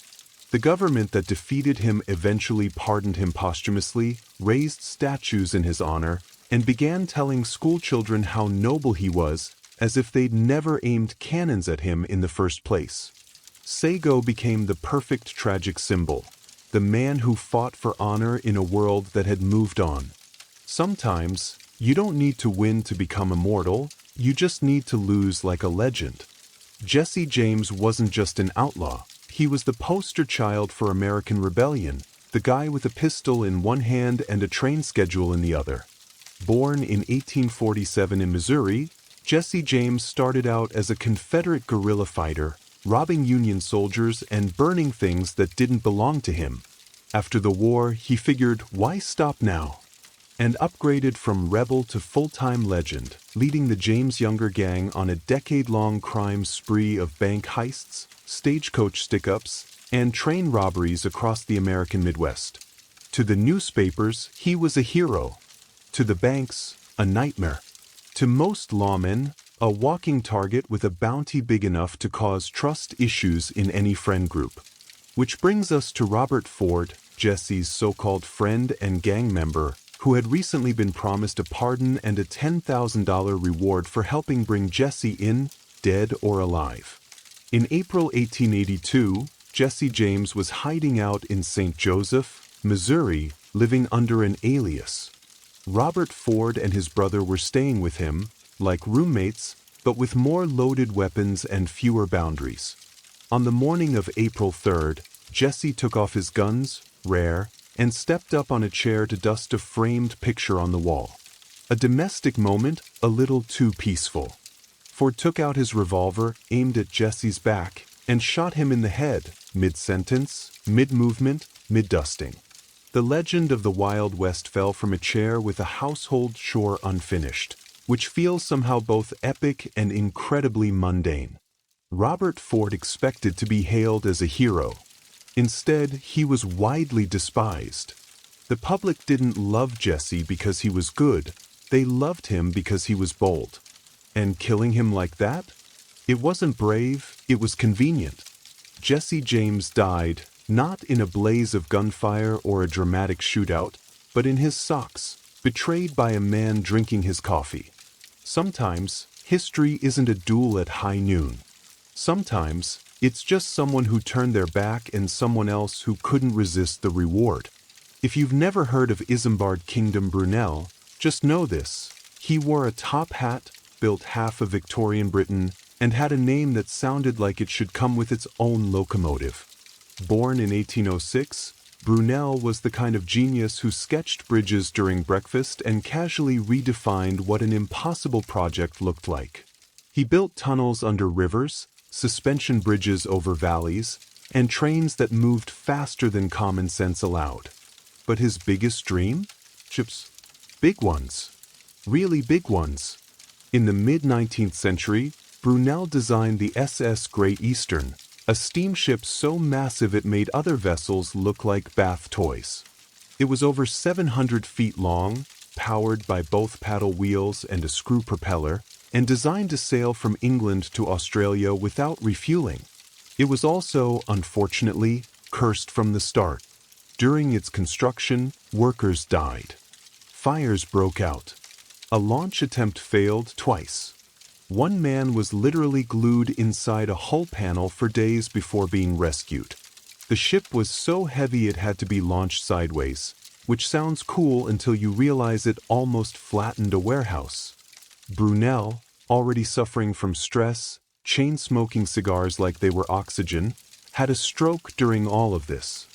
The government that defeated him eventually pardoned him posthumously, raised statues in his honor, and began telling schoolchildren how noble he was, as if they'd never aimed cannons at him in the first place. Seigo became the perfect tragic symbol, the man who fought for honor in a world that had moved on. Sometimes, you don't need to win to become immortal, you just need to lose like a legend. Jesse James wasn't just an outlaw, he was the poster child for American rebellion, the guy with a pistol in one hand and a train schedule in the other. Born in 1847 in Missouri, Jesse James started out as a Confederate guerrilla fighter, robbing Union soldiers and burning things that didn't belong to him. After the war, he figured, why stop now? And upgraded from rebel to full-time legend, leading the James Younger Gang on a decade-long crime spree of bank heists, stagecoach stick-ups, and train robberies across the American Midwest. To the newspapers, he was a hero. To the banks, a nightmare. To most lawmen, a walking target with a bounty big enough to cause trust issues in any friend group. Which brings us to Robert Ford, Jesse's so-called friend and gang member, who had recently been promised a pardon and a $10,000 reward for helping bring Jesse in, dead or alive. In April 1882, Jesse James was hiding out in St. Joseph, Missouri, living under an alias. Robert Ford and his brother were staying with him, like roommates, but with more loaded weapons and fewer boundaries. On the morning of April 3rd, Jesse took off his guns, rare, and stepped up on a chair to dust a framed picture on the wall. A domestic moment, a little too peaceful. Ford took out his revolver, aimed at Jesse's back, and shot him in the head, mid-sentence, mid-movement, mid-dusting. The legend of the Wild West fell from a chair with a household chore unfinished, which feels somehow both epic and incredibly mundane. Robert Ford expected to be hailed as a hero. Instead, he was widely despised. The public didn't love Jesse because he was good, they loved him because he was bold. And killing him like that? It wasn't brave, it was convenient. Jesse James died, not in a blaze of gunfire or a dramatic shootout, but in his socks, betrayed by a man drinking his coffee. Sometimes, history isn't a duel at high noon. Sometimes, it's just someone who turned their back and someone else who couldn't resist the reward. If you've never heard of Isambard Kingdom Brunel, just know this. He wore a top hat, built half of Victorian Britain, and had a name that sounded like it should come with its own locomotive. Born in 1806, Brunel was the kind of genius who sketched bridges during breakfast and casually redefined what an impossible project looked like. He built tunnels under rivers, suspension bridges over valleys, and trains that moved faster than common sense allowed. But his biggest dream? Ships. Big ones. Really big ones. In the mid-19th century, Brunel designed the SS Great Eastern, a steamship so massive it made other vessels look like bath toys. It was over 700 feet long, powered by both paddle wheels and a screw propeller, and designed to sail from England to Australia without refueling. It was also, unfortunately, cursed from the start. During its construction, workers died. Fires broke out. A launch attempt failed twice. One man was literally glued inside a hull panel for days before being rescued. The ship was so heavy it had to be launched sideways, which sounds cool until you realize it almost flattened a warehouse. Brunel, already suffering from stress, chain-smoking cigars like they were oxygen, had a stroke during all of this.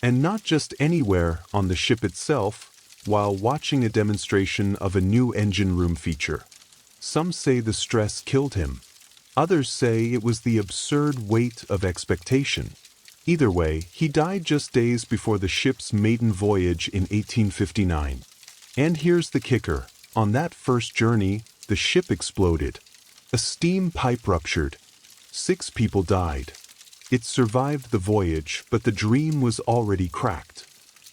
And not just anywhere on the ship itself, while watching a demonstration of a new engine room feature. Some say the stress killed him. Others say it was the absurd weight of expectation. Either way, he died just days before the ship's maiden voyage in 1859. And here's the kicker. On that first journey, the ship exploded. A steam pipe ruptured. 6 people died. It survived the voyage, but the dream was already cracked.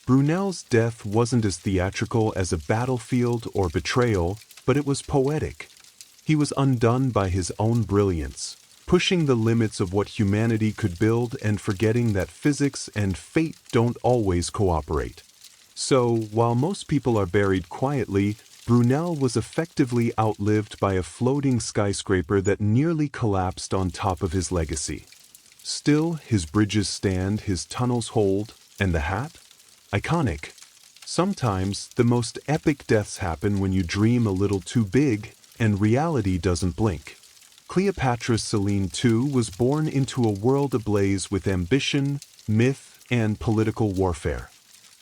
Brunel's death wasn't as theatrical as a battlefield or betrayal, but it was poetic. He was undone by his own brilliance, pushing the limits of what humanity could build and forgetting that physics and fate don't always cooperate. So, while most people are buried quietly, Brunel was effectively outlived by a floating skyscraper that nearly collapsed on top of his legacy. Still, his bridges stand, his tunnels hold, and the hat? Iconic. Sometimes, the most epic deaths happen when you dream a little too big, and reality doesn't blink. Cleopatra Selene II was born into a world ablaze with ambition, myth, and political warfare.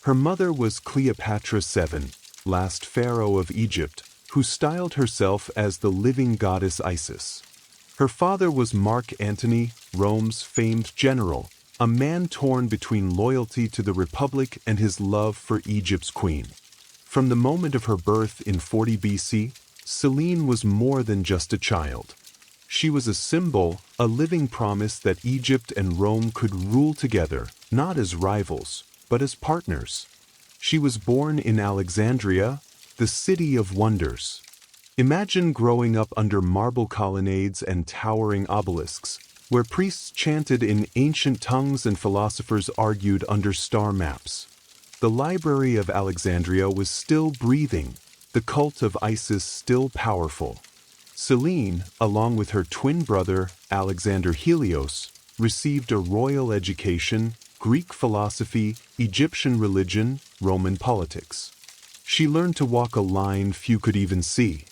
Her mother was Cleopatra VII, last pharaoh of Egypt, who styled herself as the living goddess Isis. Her father was Mark Antony, Rome's famed general, a man torn between loyalty to the Republic and his love for Egypt's queen. From the moment of her birth in 40 BC, Selene was more than just a child. She was a symbol, a living promise that Egypt and Rome could rule together, not as rivals, but as partners. She was born in Alexandria, the city of wonders. Imagine growing up under marble colonnades and towering obelisks, where priests chanted in ancient tongues and philosophers argued under star maps. The Library of Alexandria was still breathing, the cult of Isis still powerful. Selene, along with her twin brother, Alexander Helios, received a royal education, Greek philosophy, Egyptian religion, Roman politics. She learned to walk a line few could even see.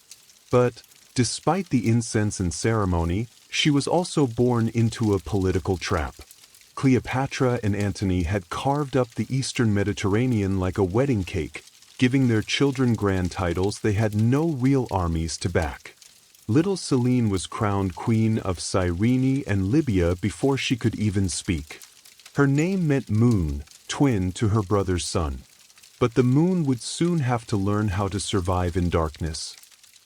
But, despite the incense and ceremony, she was also born into a political trap. Cleopatra and Antony had carved up the Eastern Mediterranean like a wedding cake, giving their children grand titles they had no real armies to back. Little Selene was crowned queen of Cyrene and Libya before she could even speak. Her name meant moon, twin to her brother's sun. But the moon would soon have to learn how to survive in darkness.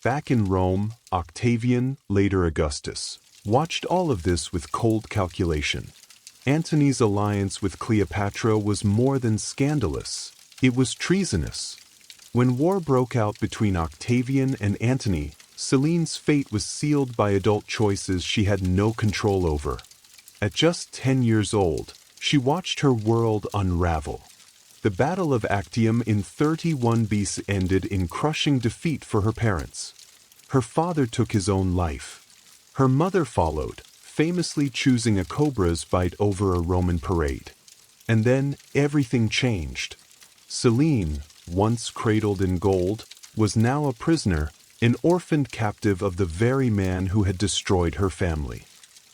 Back in Rome, Octavian, later Augustus, watched all of this with cold calculation. Antony's alliance with Cleopatra was more than scandalous. It was treasonous. When war broke out between Octavian and Antony, Selene's fate was sealed by adult choices she had no control over. At just 10 years old, she watched her world unravel. The Battle of Actium in 31 BC ended in crushing defeat for her parents. Her father took his own life. Her mother followed, famously choosing a cobra's bite over a Roman parade. And then everything changed. Selene, once cradled in gold, was now a prisoner, an orphaned captive of the very man who had destroyed her family.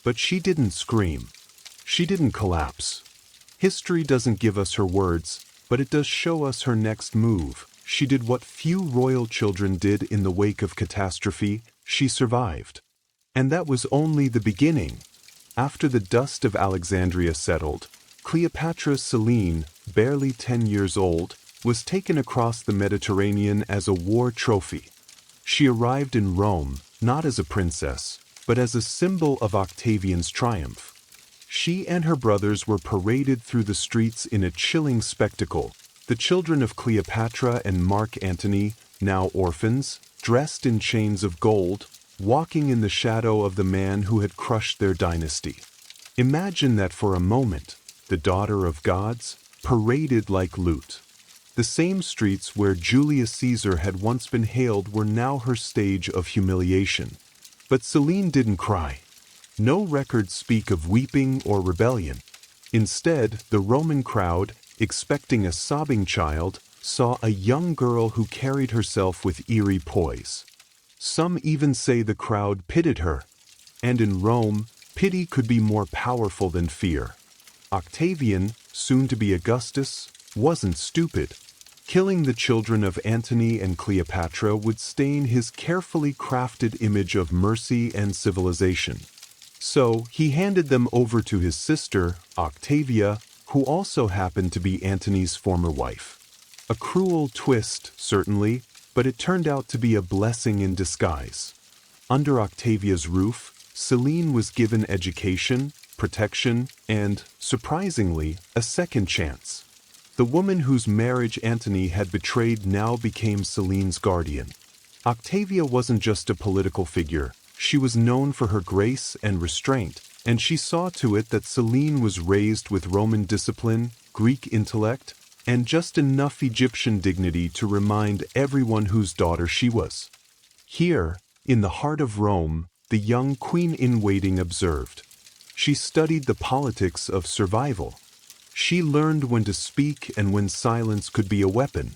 But she didn't scream. She didn't collapse. History doesn't give us her words, but it does show us her next move. She did what few royal children did in the wake of catastrophe. She survived. And that was only the beginning. After the dust of Alexandria settled, Cleopatra Selene, barely 10 years old, was taken across the Mediterranean as a war trophy. She arrived in Rome, not as a princess, but as a symbol of Octavian's triumph. She and her brothers were paraded through the streets in a chilling spectacle. The children of Cleopatra and Mark Antony, now orphans, dressed in chains of gold, walking in the shadow of the man who had crushed their dynasty. Imagine that for a moment, the daughter of gods, paraded like loot. The same streets where Julius Caesar had once been hailed were now her stage of humiliation. But Selene didn't cry. No records speak of weeping or rebellion. Instead, the Roman crowd, expecting a sobbing child, saw a young girl who carried herself with eerie poise. Some even say the crowd pitied her. And in Rome, pity could be more powerful than fear. Octavian, soon to be Augustus, wasn't stupid. Killing the children of Antony and Cleopatra would stain his carefully crafted image of mercy and civilization. So he handed them over to his sister, Octavia, who also happened to be Antony's former wife. A cruel twist, certainly, but it turned out to be a blessing in disguise. Under Octavia's roof, Selene was given education, protection, and, surprisingly, a second chance. The woman whose marriage Antony had betrayed now became Selene's guardian. Octavia wasn't just a political figure. She was known for her grace and restraint, and she saw to it that Selene was raised with Roman discipline, Greek intellect, and just enough Egyptian dignity to remind everyone whose daughter she was. Here, in the heart of Rome, the young queen-in-waiting observed. She studied the politics of survival. She learned when to speak and when silence could be a weapon.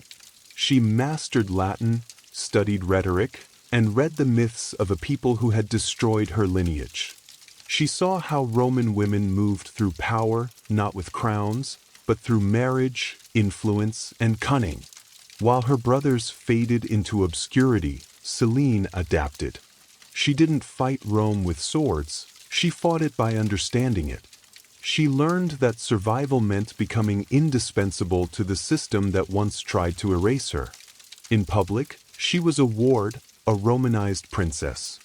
She mastered Latin, studied rhetoric, and read the myths of a people who had destroyed her lineage. She saw how Roman women moved through power, not with crowns, but through marriage, influence, and cunning. While her brothers faded into obscurity, Selene adapted. She didn't fight Rome with swords, she fought it by understanding it. She learned that survival meant becoming indispensable to the system that once tried to erase her. In public, she was a ward, a Romanized princess.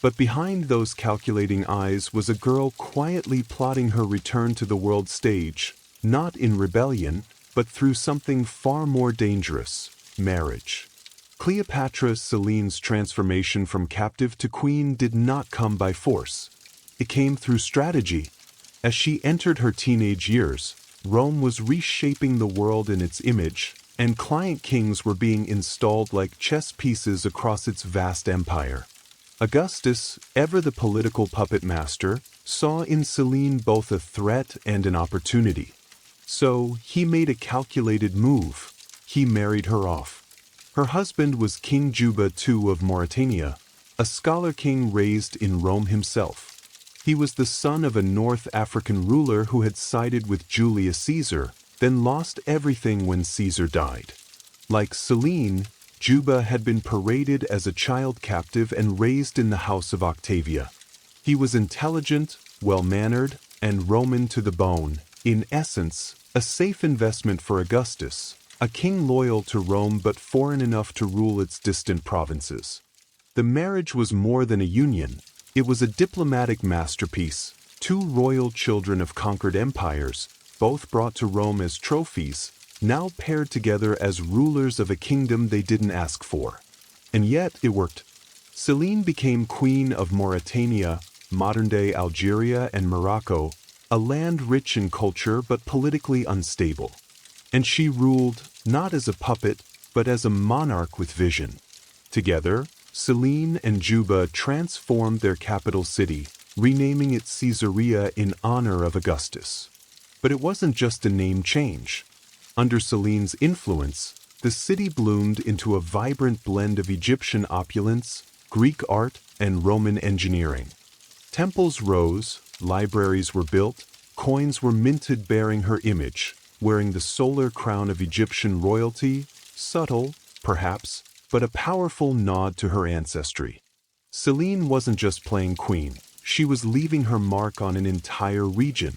But behind those calculating eyes was a girl quietly plotting her return to the world stage, not in rebellion, but through something far more dangerous: marriage. Cleopatra Selene's transformation from captive to queen did not come by force. It came through strategy. As she entered her teenage years, Rome was reshaping the world in its image, and client kings were being installed like chess pieces across its vast empire. Augustus, ever the political puppet master, saw in Selene both a threat and an opportunity. So he made a calculated move. He married her off. Her husband was King Juba II of Mauritania, a scholar king raised in Rome himself. He was the son of a North African ruler who had sided with Julius Caesar, then lost everything when Caesar died. Like Selene, Juba had been paraded as a child captive and raised in the house of Octavia. He was intelligent, well-mannered, and Roman to the bone, in essence, a safe investment for Augustus, a king loyal to Rome but foreign enough to rule its distant provinces. The marriage was more than a union. It was a diplomatic masterpiece, two royal children of conquered empires, both brought to Rome as trophies, now paired together as rulers of a kingdom they didn't ask for. And yet it worked. Selene became queen of Mauritania, modern-day Algeria and Morocco, a land rich in culture but politically unstable. And she ruled, not as a puppet, but as a monarch with vision. Together, Selene and Juba transformed their capital city, renaming it Caesarea in honor of Augustus. But it wasn't just a name change. Under Selene's influence, the city bloomed into a vibrant blend of Egyptian opulence, Greek art, and Roman engineering. Temples rose, libraries were built, coins were minted bearing her image, wearing the solar crown of Egyptian royalty, subtle, perhaps, but a powerful nod to her ancestry. Selene wasn't just playing queen, she was leaving her mark on an entire region.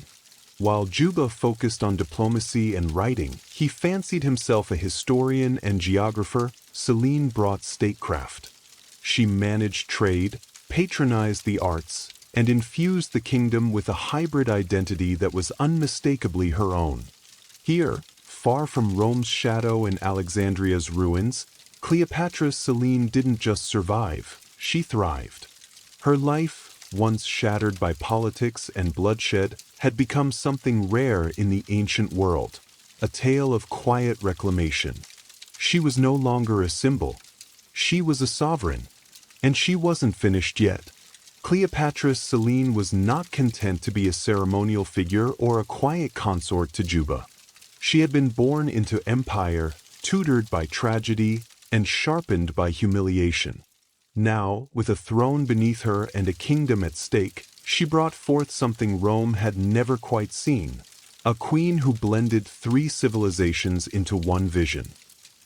While Juba focused on diplomacy and writing, he fancied himself a historian and geographer. Selene brought statecraft. She managed trade, patronized the arts, and infused the kingdom with a hybrid identity that was unmistakably her own. Here, far from Rome's shadow and Alexandria's ruins, Cleopatra Selene didn't just survive, she thrived. Her life, once shattered by politics and bloodshed, had become something rare in the ancient world, a tale of quiet reclamation. She was no longer a symbol. She was a sovereign. And she wasn't finished yet. Cleopatra Selene was not content to be a ceremonial figure or a quiet consort to Juba. She had been born into empire, tutored by tragedy, and sharpened by humiliation. Now, with a throne beneath her and a kingdom at stake, she brought forth something Rome had never quite seen, a queen who blended three civilizations into one vision.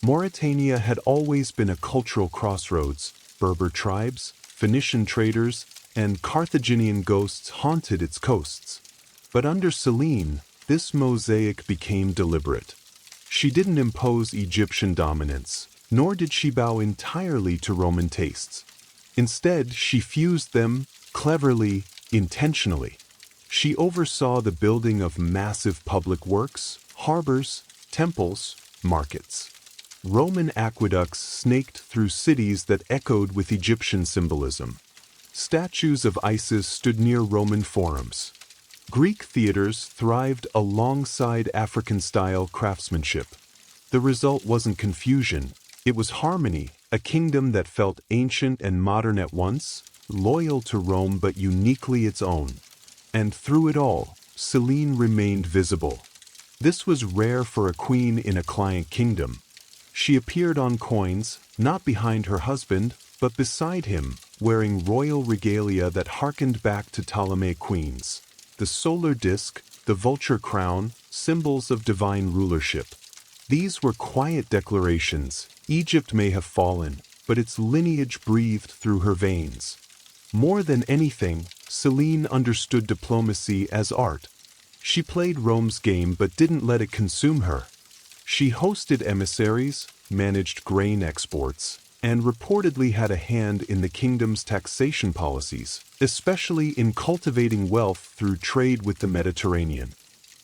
Mauritania had always been a cultural crossroads. Berber tribes, Phoenician traders, and Carthaginian ghosts haunted its coasts. But under Selene, this mosaic became deliberate. She didn't impose Egyptian dominance, nor did she bow entirely to Roman tastes. Instead, she fused them, cleverly, intentionally. She oversaw the building of massive public works, harbors, temples, markets. Roman aqueducts snaked through cities that echoed with Egyptian symbolism. Statues of Isis stood near Roman forums. Greek theaters thrived alongside African-style craftsmanship. The result wasn't confusion, it was harmony, a kingdom that felt ancient and modern at once, loyal to Rome but uniquely its own. And through it all, Selene remained visible. This was rare for a queen in a client kingdom. She appeared on coins, not behind her husband, but beside him, wearing royal regalia that harkened back to Ptolemaic queens. The solar disk, the vulture crown, symbols of divine rulership. These were quiet declarations. Egypt may have fallen, but its lineage breathed through her veins. More than anything, Selene understood diplomacy as art. She played Rome's game but didn't let it consume her. She hosted emissaries, managed grain exports, and reportedly had a hand in the kingdom's taxation policies, especially in cultivating wealth through trade with the Mediterranean.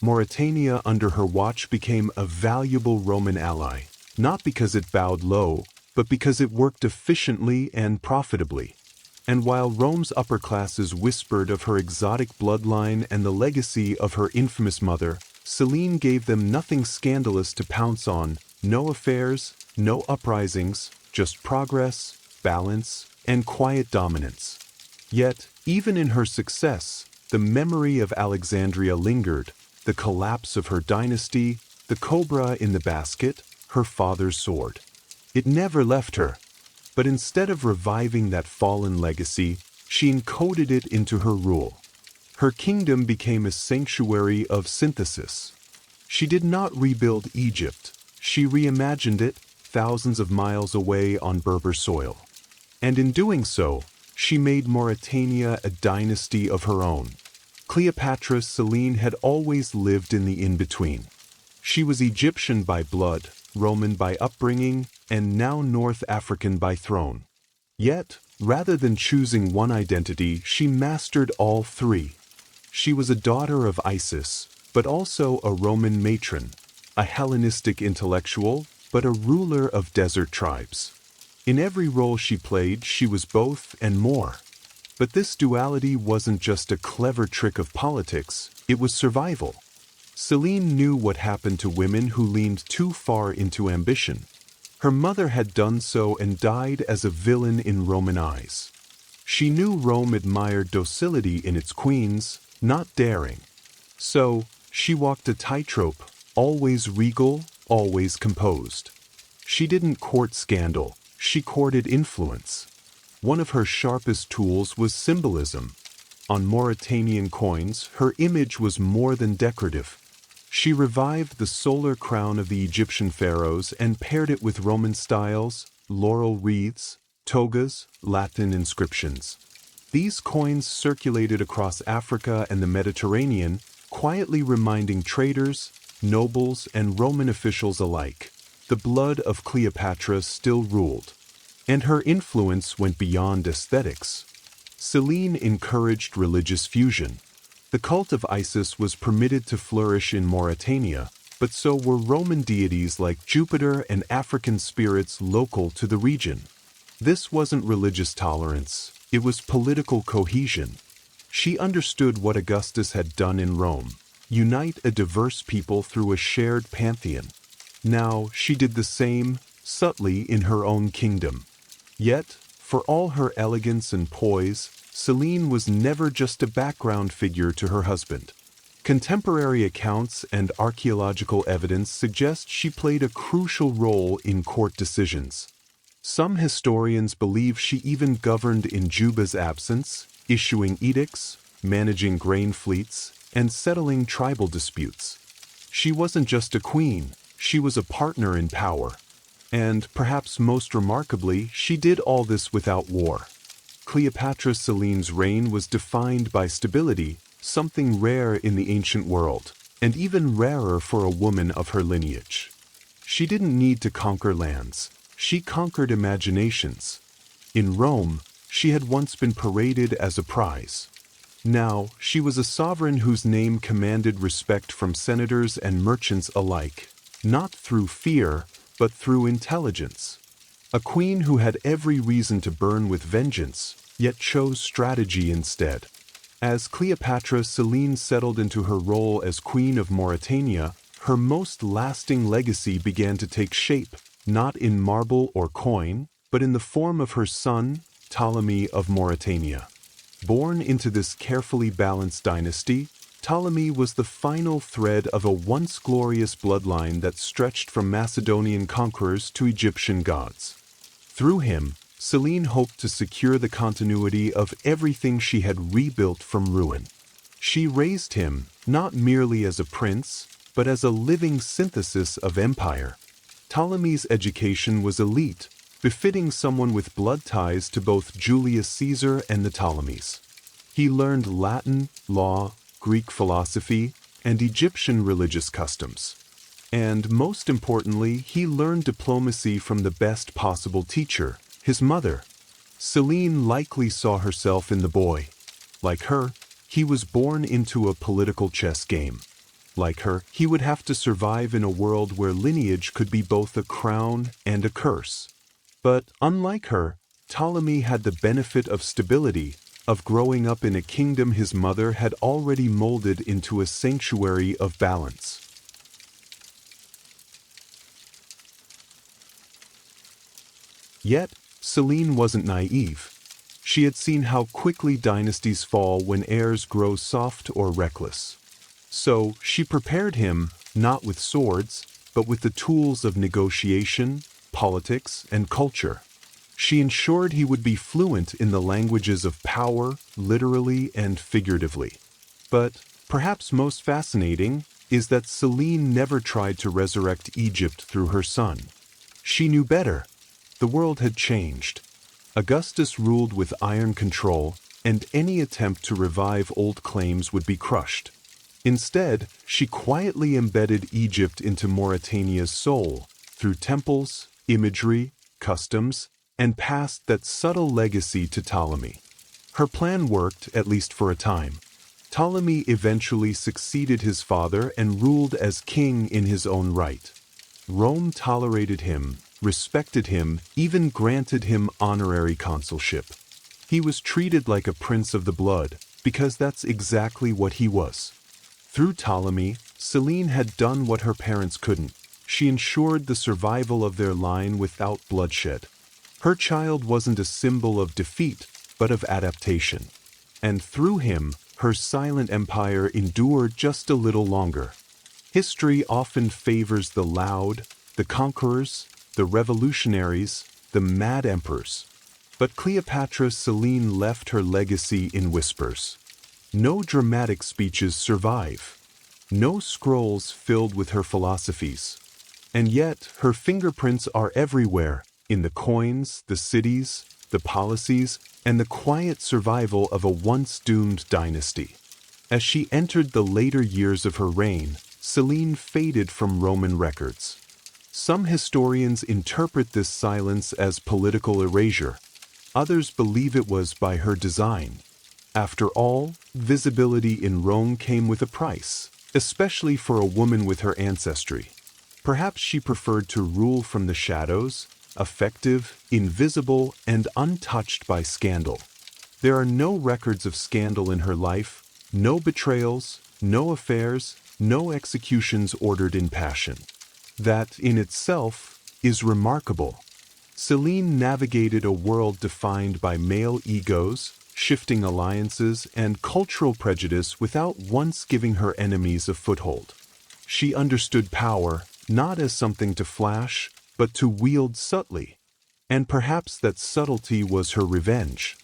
Mauritania under her watch became a valuable Roman ally, not because it bowed low, but because it worked efficiently and profitably. And while Rome's upper classes whispered of her exotic bloodline and the legacy of her infamous mother, Selene gave them nothing scandalous to pounce on: no affairs, no uprisings, just progress, balance, and quiet dominance. Yet, even in her success, the memory of Alexandria lingered: the collapse of her dynasty, the cobra in the basket, her father's sword. It never left her. But instead of reviving that fallen legacy, she encoded it into her rule. Her kingdom became a sanctuary of synthesis. She did not rebuild Egypt. She reimagined it thousands of miles away on Berber soil. And in doing so, she made Mauritania a dynasty of her own. Cleopatra Selene had always lived in the in-between. She was Egyptian by blood, Roman by upbringing, and now North African by throne. Yet, rather than choosing one identity, she mastered all three. She was a daughter of Isis, but also a Roman matron, a Hellenistic intellectual, but a ruler of desert tribes. In every role she played, she was both and more. But this duality wasn't just a clever trick of politics, it was survival. Selene knew what happened to women who leaned too far into ambition. Her mother had done so and died as a villain in Roman eyes. She knew Rome admired docility in its queens, not daring. So, she walked a tightrope, always regal, always composed. She didn't court scandal, she courted influence. One of her sharpest tools was symbolism. On Mauritanian coins, her image was more than decorative. She revived the solar crown of the Egyptian pharaohs and paired it with Roman styles, laurel wreaths, togas, Latin inscriptions. These coins circulated across Africa and the Mediterranean, quietly reminding traders, nobles, and Roman officials alike: the blood of Cleopatra still ruled. And her influence went beyond aesthetics. Selene encouraged religious fusion. The cult of Isis was permitted to flourish in Mauritania, but so were Roman deities like Jupiter and African spirits local to the region. This wasn't religious tolerance, it was political cohesion. She understood what Augustus had done in Rome: unite a diverse people through a shared pantheon. Now she did the same, subtly, in her own kingdom. Yet, for all her elegance and poise, Selene was never just a background figure to her husband. Contemporary accounts and archaeological evidence suggest she played a crucial role in court decisions. Some historians believe she even governed in Juba's absence, issuing edicts, managing grain fleets, and settling tribal disputes. She wasn't just a queen, she was a partner in power. And, perhaps most remarkably, she did all this without war. Cleopatra Selene's reign was defined by stability, something rare in the ancient world, and even rarer for a woman of her lineage. She didn't need to conquer lands, she conquered imaginations. In Rome, she had once been paraded as a prize. Now, she was a sovereign whose name commanded respect from senators and merchants alike, not through fear, but through intelligence. A queen who had every reason to burn with vengeance, yet chose strategy instead. As Cleopatra Selene settled into her role as Queen of Mauritania, her most lasting legacy began to take shape, not in marble or coin, but in the form of her son, Ptolemy of Mauritania. Born into this carefully balanced dynasty, Ptolemy was the final thread of a once glorious bloodline that stretched from Macedonian conquerors to Egyptian gods. Through him, Selene hoped to secure the continuity of everything she had rebuilt from ruin. She raised him, not merely as a prince, but as a living synthesis of empire. Ptolemy's education was elite, befitting someone with blood ties to both Julius Caesar and the Ptolemies. He learned Latin, law, Greek philosophy, and Egyptian religious customs. And most importantly, he learned diplomacy from the best possible teacher, his mother. Selene likely saw herself in the boy. Like her, he was born into a political chess game. Like her, he would have to survive in a world where lineage could be both a crown and a curse. But unlike her, Ptolemy had the benefit of stability, of growing up in a kingdom his mother had already molded into a sanctuary of balance. Yet, Selene wasn't naive. She had seen how quickly dynasties fall when heirs grow soft or reckless. So, she prepared him, not with swords, but with the tools of negotiation, politics, and culture. She ensured he would be fluent in the languages of power, literally and figuratively. But, perhaps most fascinating, is that Selene never tried to resurrect Egypt through her son. She knew better. The world had changed. Augustus ruled with iron control, and any attempt to revive old claims would be crushed. Instead, she quietly embedded Egypt into Mauritania's soul, through temples, imagery, customs, and passed that subtle legacy to Ptolemy. Her plan worked, at least for a time. Ptolemy eventually succeeded his father and ruled as king in his own right. Rome tolerated him, respected him, even granted him honorary consulship. He was treated like a prince of the blood, because that's exactly what he was. Through Ptolemy, Selene had done what her parents couldn't. She ensured the survival of their line without bloodshed. Her child wasn't a symbol of defeat, but of adaptation. And through him, her silent empire endured just a little longer. History often favors the loud, the conquerors, the revolutionaries, the mad emperors. But Cleopatra Selene left her legacy in whispers. No dramatic speeches survive. No scrolls filled with her philosophies. And yet, her fingerprints are everywhere, in the coins, the cities, the policies, and the quiet survival of a once-doomed dynasty. As she entered the later years of her reign, Selene faded from Roman records. Some historians interpret this silence as political erasure. Others believe it was by her design. After all, visibility in Rome came with a price, especially for a woman with her ancestry. Perhaps she preferred to rule from the shadows, effective, invisible, and untouched by scandal. There are no records of scandal in her life, no betrayals, no affairs, no executions ordered in passion. That, in itself, is remarkable. Selene navigated a world defined by male egos, shifting alliances, and cultural prejudice without once giving her enemies a foothold. She understood power, not as something to flash, but to wield subtly. And perhaps that subtlety was her revenge.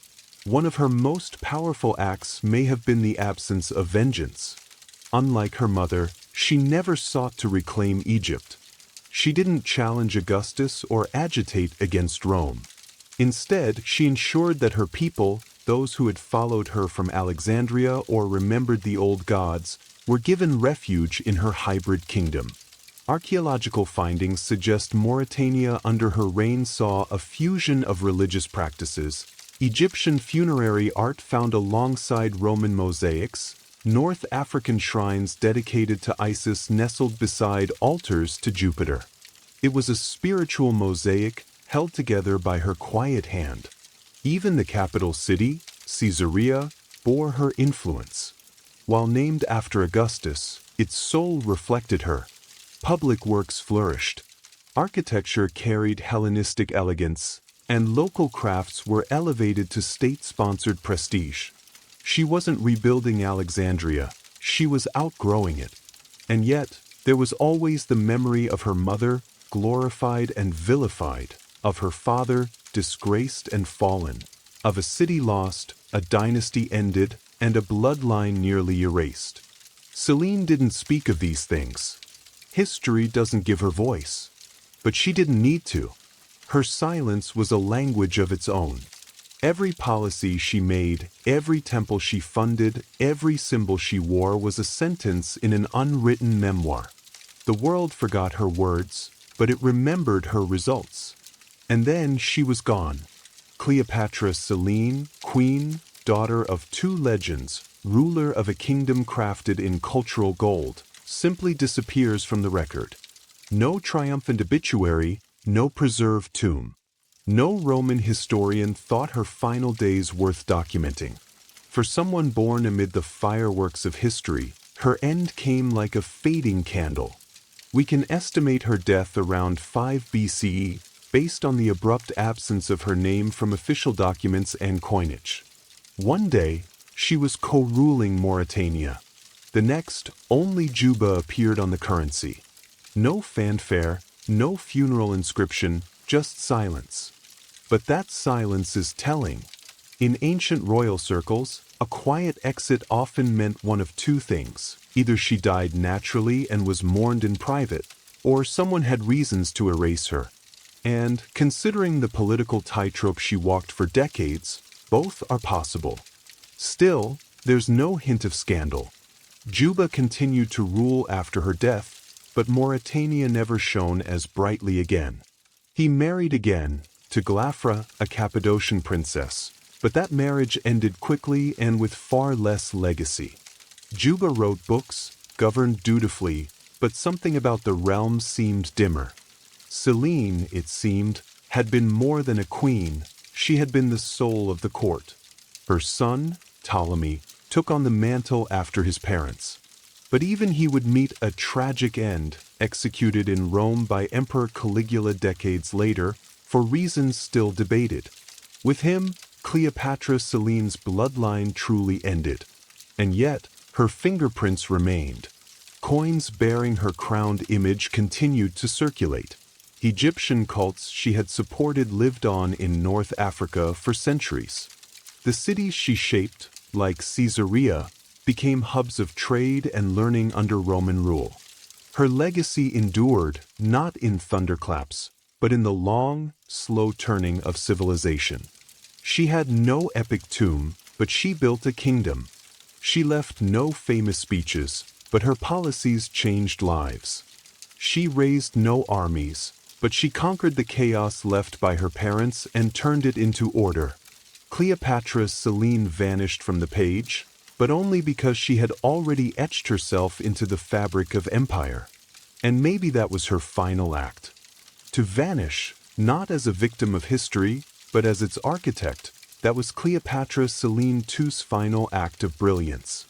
One of her most powerful acts may have been the absence of vengeance. Unlike her mother, she never sought to reclaim Egypt. She didn't challenge Augustus or agitate against Rome. Instead, she ensured that her people, those who had followed her from Alexandria or remembered the old gods, were given refuge in her hybrid kingdom. Archaeological findings suggest Mauritania under her reign saw a fusion of religious practices, Egyptian funerary art found alongside Roman mosaics, North African shrines dedicated to Isis nestled beside altars to Jupiter. It was a spiritual mosaic held together by her quiet hand. Even the capital city, Caesarea, bore her influence. While named after Augustus, its soul reflected her. Public works flourished. Architecture carried Hellenistic elegance, and local crafts were elevated to state-sponsored prestige. She wasn't rebuilding Alexandria, she was outgrowing it. And yet, there was always the memory of her mother, glorified and vilified, of her father, disgraced and fallen, of a city lost, a dynasty ended, and a bloodline nearly erased. Selene didn't speak of these things. History doesn't give her voice. But she didn't need to. Her silence was a language of its own. Every policy she made, every temple she funded, every symbol she wore was a sentence in an unwritten memoir. The world forgot her words, but it remembered her results. And then she was gone. Cleopatra Selene, queen, daughter of two legends, ruler of a kingdom crafted in cultural gold, simply disappears from the record. No triumphant obituary, no preserved tomb. No Roman historian thought her final days worth documenting. For someone born amid the fireworks of history, her end came like a fading candle. We can estimate her death around 5 BCE, based on the abrupt absence of her name from official documents and coinage. One day, she was co-ruling Mauritania. The next, only Juba appeared on the currency. No fanfare, no funeral inscription, just silence. But that silence is telling. In ancient royal circles, a quiet exit often meant one of two things. Either she died naturally and was mourned in private, or someone had reasons to erase her. And, considering the political tightrope she walked for decades, both are possible. Still, there's no hint of scandal. Juba continued to rule after her death, but Mauritania never shone as brightly again. He married again, to Glafra, a Cappadocian princess, but that marriage ended quickly and with far less legacy. Juba wrote books, governed dutifully, but something about the realm seemed dimmer. Selene, it seemed, had been more than a queen, she had been the soul of the court. Her son, Ptolemy, took on the mantle after his parents. But even he would meet a tragic end, executed in Rome by Emperor Caligula decades later, for reasons still debated. With him, Cleopatra Selene's bloodline truly ended. And yet, her fingerprints remained. Coins bearing her crowned image continued to circulate. Egyptian cults she had supported lived on in North Africa for centuries. The cities she shaped, like Caesarea, became hubs of trade and learning under Roman rule. Her legacy endured, not in thunderclaps, but in the long, slow turning of civilization. She had no epic tomb, but she built a kingdom. She left no famous speeches, but her policies changed lives. She raised no armies, but she conquered the chaos left by her parents and turned it into order. Cleopatra Selene vanished from the page, but only because she had already etched herself into the fabric of empire. And maybe that was her final act. To vanish, not as a victim of history, but as its architect, that was Cleopatra Selene II's final act of brilliance.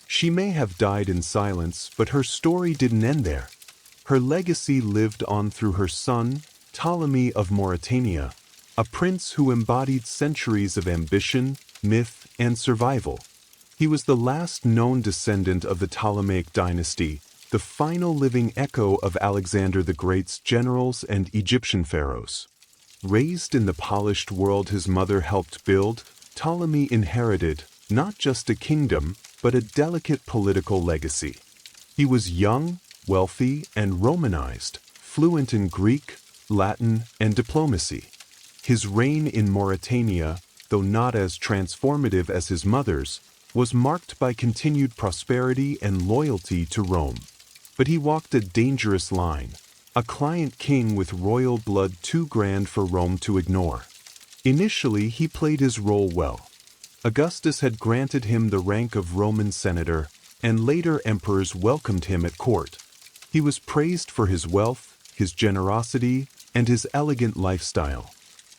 She may have died in silence, but her story didn't end there. Her legacy lived on through her son, Ptolemy of Mauritania, a prince who embodied centuries of ambition, myth, and survival. He was the last known descendant of the Ptolemaic dynasty, the final living echo of Alexander the Great's generals and Egyptian pharaohs. Raised in the polished world his mother helped build, Ptolemy inherited not just a kingdom, but a delicate political legacy. He was young, wealthy, and Romanized, fluent in Greek, Latin, and diplomacy. His reign in Mauritania, though not as transformative as his mother's, was marked by continued prosperity and loyalty to Rome. But he walked a dangerous line, a client king with royal blood too grand for Rome to ignore. Initially, he played his role well. Augustus had granted him the rank of Roman senator, and later emperors welcomed him at court. He was praised for his wealth, his generosity, and his elegant lifestyle.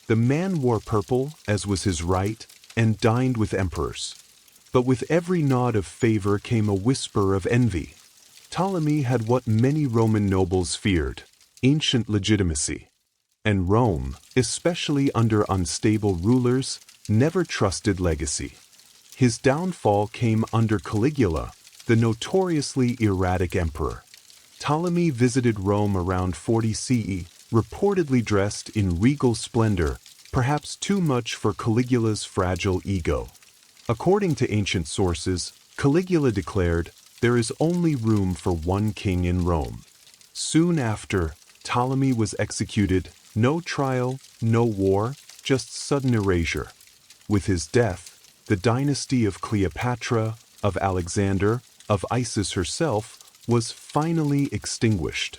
The man wore purple, as was his right, and dined with emperors. But with every nod of favor came a whisper of envy. Ptolemy had what many Roman nobles feared: ancient legitimacy. And Rome, especially under unstable rulers, never trusted legacy. His downfall came under Caligula, the notoriously erratic emperor. Ptolemy visited Rome around 40 CE, reportedly dressed in regal splendor, perhaps too much for Caligula's fragile ego. According to ancient sources, Caligula declared, "There is only room for one king in Rome." Soon after, Ptolemy was executed, no trial, no war, just sudden erasure. With his death, the dynasty of Cleopatra, of Alexander, of Isis herself, was finally extinguished.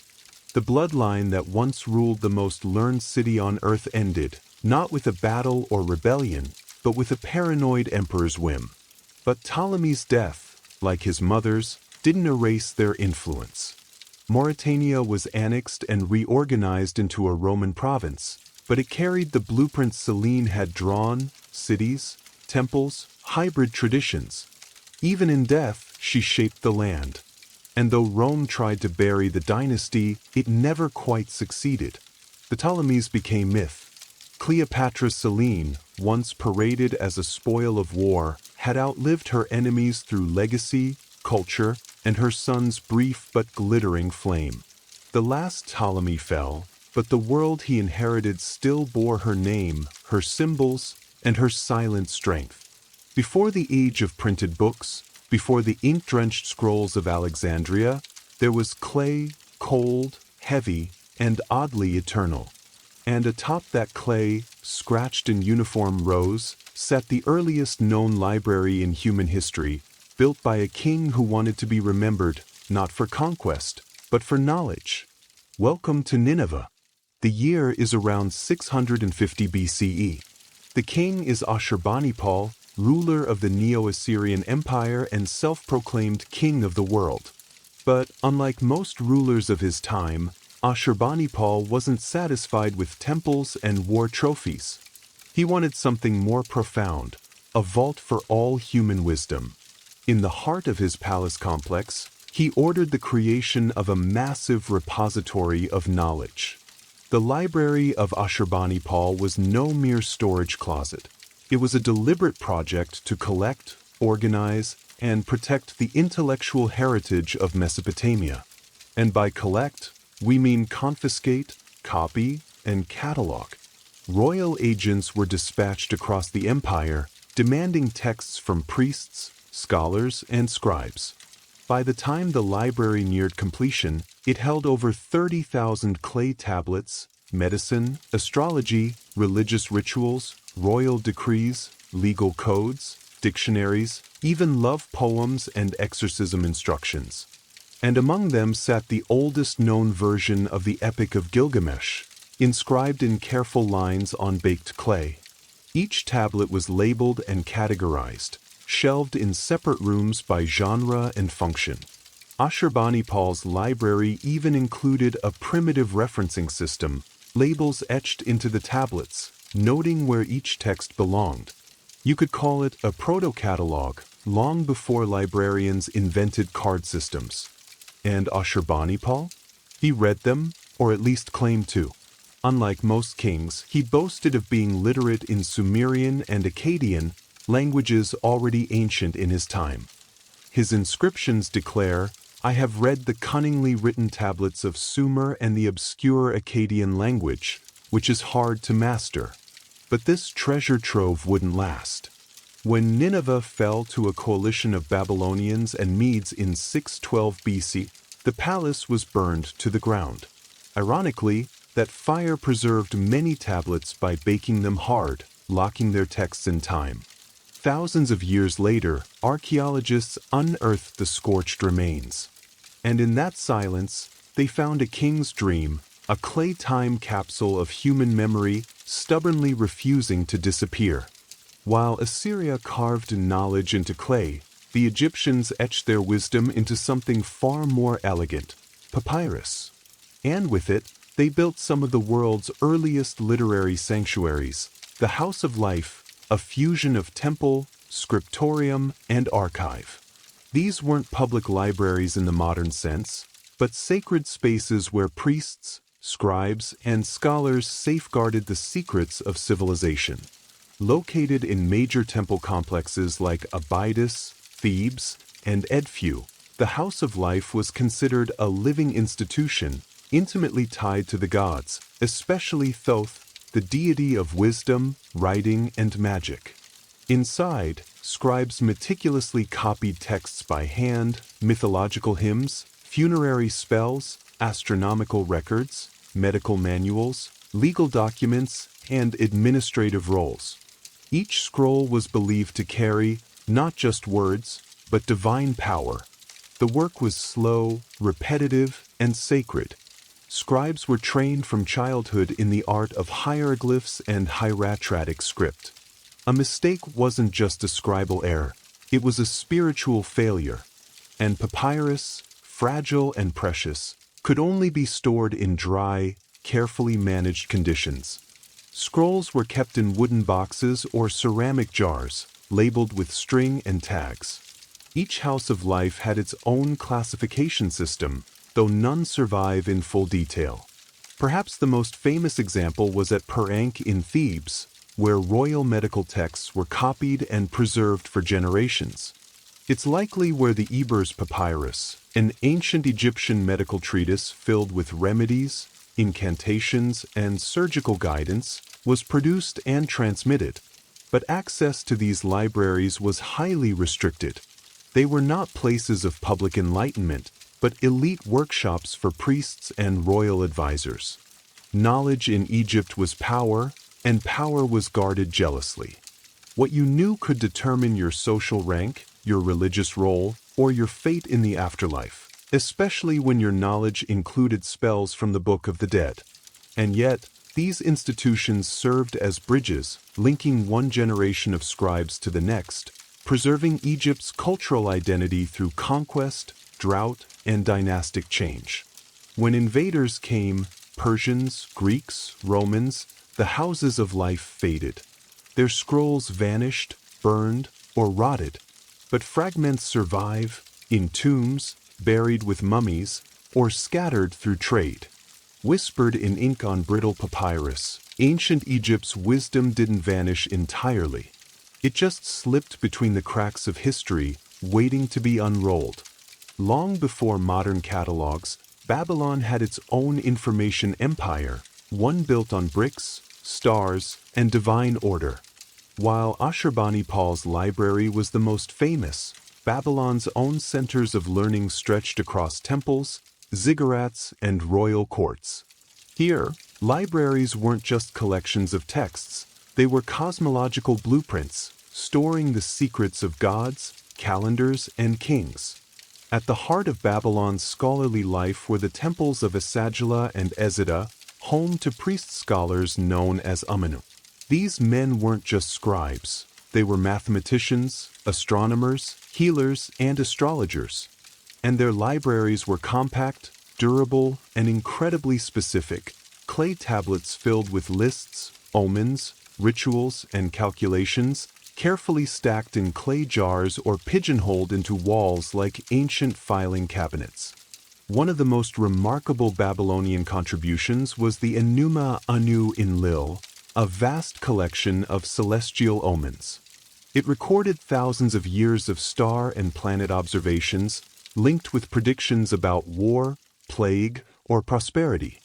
The bloodline that once ruled the most learned city on earth ended, not with a battle or rebellion, but with a paranoid emperor's whim. But Ptolemy's death, like his mother's, didn't erase their influence. Mauritania was annexed and reorganized into a Roman province, but it carried the blueprints Selene had drawn: cities, temples, hybrid traditions. Even in death, she shaped the land. And though Rome tried to bury the dynasty, it never quite succeeded. The Ptolemies became myth. Cleopatra's Selene, once paraded as a spoil of war, had outlived her enemies through legacy, culture, and her son's brief but glittering flame. The last Ptolemy fell, but the world he inherited still bore her name, her symbols, and her silent strength. Before the age of printed books, before the ink-drenched scrolls of Alexandria, there was clay, cold, heavy, and oddly eternal. And atop that clay, scratched in uniform rows, sat the earliest known library in human history, built by a king who wanted to be remembered, not for conquest, but for knowledge. Welcome to Nineveh. The year is around 650 BCE. The king is Ashurbanipal, ruler of the Neo-Assyrian Empire and self-proclaimed king of the world. But unlike most rulers of his time, Ashurbanipal wasn't satisfied with temples and war trophies. He wanted something more profound, a vault for all human wisdom. In the heart of his palace complex, he ordered the creation of a massive repository of knowledge. The library of Ashurbanipal was no mere storage closet. It was a deliberate project to collect, organize, and protect the intellectual heritage of Mesopotamia. And by collect, we mean confiscate, copy, and catalog. Royal agents were dispatched across the empire, demanding texts from priests, scholars, and scribes. By the time the library neared completion, it held over 30,000 clay tablets, medicine, astrology, religious rituals, royal decrees, legal codes, dictionaries, even love poems and exorcism instructions. And among them sat the oldest known version of the Epic of Gilgamesh, inscribed in careful lines on baked clay. Each tablet was labeled and categorized, shelved in separate rooms by genre and function. Ashurbanipal's library even included a primitive referencing system, labels etched into the tablets, noting where each text belonged. You could call it a proto-catalog, long before librarians invented card systems. And Ashurbanipal? He read them, or at least claimed to. Unlike most kings, he boasted of being literate in Sumerian and Akkadian, languages already ancient in his time. His inscriptions declare, "I have read the cunningly written tablets of Sumer and the obscure Akkadian language, which is hard to master." But this treasure trove wouldn't last. When Nineveh fell to a coalition of Babylonians and Medes in 612 BC, the palace was burned to the ground. Ironically, that fire preserved many tablets by baking them hard, locking their texts in time. Thousands of years later, archaeologists unearthed the scorched remains. And in that silence, they found a king's dream, a clay time capsule of human memory, stubbornly refusing to disappear. While Assyria carved knowledge into clay, the Egyptians etched their wisdom into something far more elegant, papyrus. And with it, they built some of the world's earliest literary sanctuaries, the House of Life, a fusion of temple, scriptorium, and archive. These weren't public libraries in the modern sense, but sacred spaces where priests, scribes, and scholars safeguarded the secrets of civilization. Located in major temple complexes like Abydos, Thebes, and Edfu, the House of Life was considered a living institution, intimately tied to the gods, especially Thoth, the deity of wisdom, writing, and magic. Inside, scribes meticulously copied texts by hand, mythological hymns, funerary spells, astronomical records, medical manuals, legal documents, and administrative roles. Each scroll was believed to carry not just words, but divine power. The work was slow, repetitive, and sacred. Scribes were trained from childhood in the art of hieroglyphs and hieratic script. A mistake wasn't just a scribal error, it was a spiritual failure. And papyrus, fragile and precious, could only be stored in dry, carefully managed conditions. Scrolls were kept in wooden boxes or ceramic jars, labeled with string and tags. Each house of life had its own classification system, though none survive in full detail. Perhaps the most famous example was at Per-Ankh in Thebes, where royal medical texts were copied and preserved for generations. It's likely where the Ebers Papyrus, an ancient Egyptian medical treatise filled with remedies, incantations, and surgical guidance, was produced and transmitted. But access to these libraries was highly restricted. They were not places of public enlightenment, but elite workshops for priests and royal advisors. Knowledge in Egypt was power, and power was guarded jealously. What you knew could determine your social rank, your religious role, or your fate in the afterlife, especially when your knowledge included spells from the Book of the Dead. And yet, these institutions served as bridges, linking one generation of scribes to the next, preserving Egypt's cultural identity through conquest, drought, and dynastic change. When invaders came, Persians, Greeks, Romans, the houses of life faded. Their scrolls vanished, burned, or rotted, but fragments survive, in tombs, buried with mummies, or scattered through trade. Whispered in ink on brittle papyrus, ancient Egypt's wisdom didn't vanish entirely. It just slipped between the cracks of history, waiting to be unrolled. Long before modern catalogs, Babylon had its own information empire, one built on bricks, stars, and divine order. While Ashurbanipal's library was the most famous, Babylon's own centers of learning stretched across temples, ziggurats, and royal courts. Here, libraries weren't just collections of texts, they were cosmological blueprints, storing the secrets of gods, calendars, and kings. At the heart of Babylon's scholarly life were the temples of Esagila and Ezida, home to priest-scholars known as Amanu. These men weren't just scribes, they were mathematicians, astronomers, healers, and astrologers. And their libraries were compact, durable, and incredibly specific, clay tablets filled with lists, omens, rituals, and calculations, carefully stacked in clay jars or pigeonholed into walls like ancient filing cabinets. One of the most remarkable Babylonian contributions was the Enuma Anu Enlil, a vast collection of celestial omens. It recorded thousands of years of star and planet observations, linked with predictions about war, plague, or prosperity.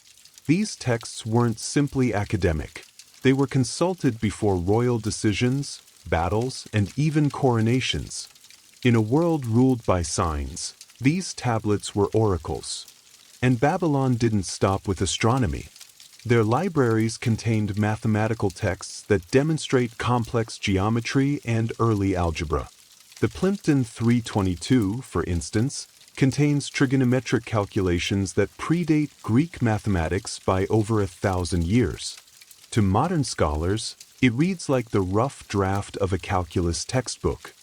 These texts weren't simply academic. They were consulted before royal decisions, battles, and even coronations. In a world ruled by signs, these tablets were oracles. And Babylon didn't stop with astronomy. Their libraries contained mathematical texts that demonstrate complex geometry and early algebra. The Plimpton 322, for instance, contains trigonometric calculations that predate Greek mathematics by over 1,000 years. To modern scholars, it reads like the rough draft of a calculus textbook.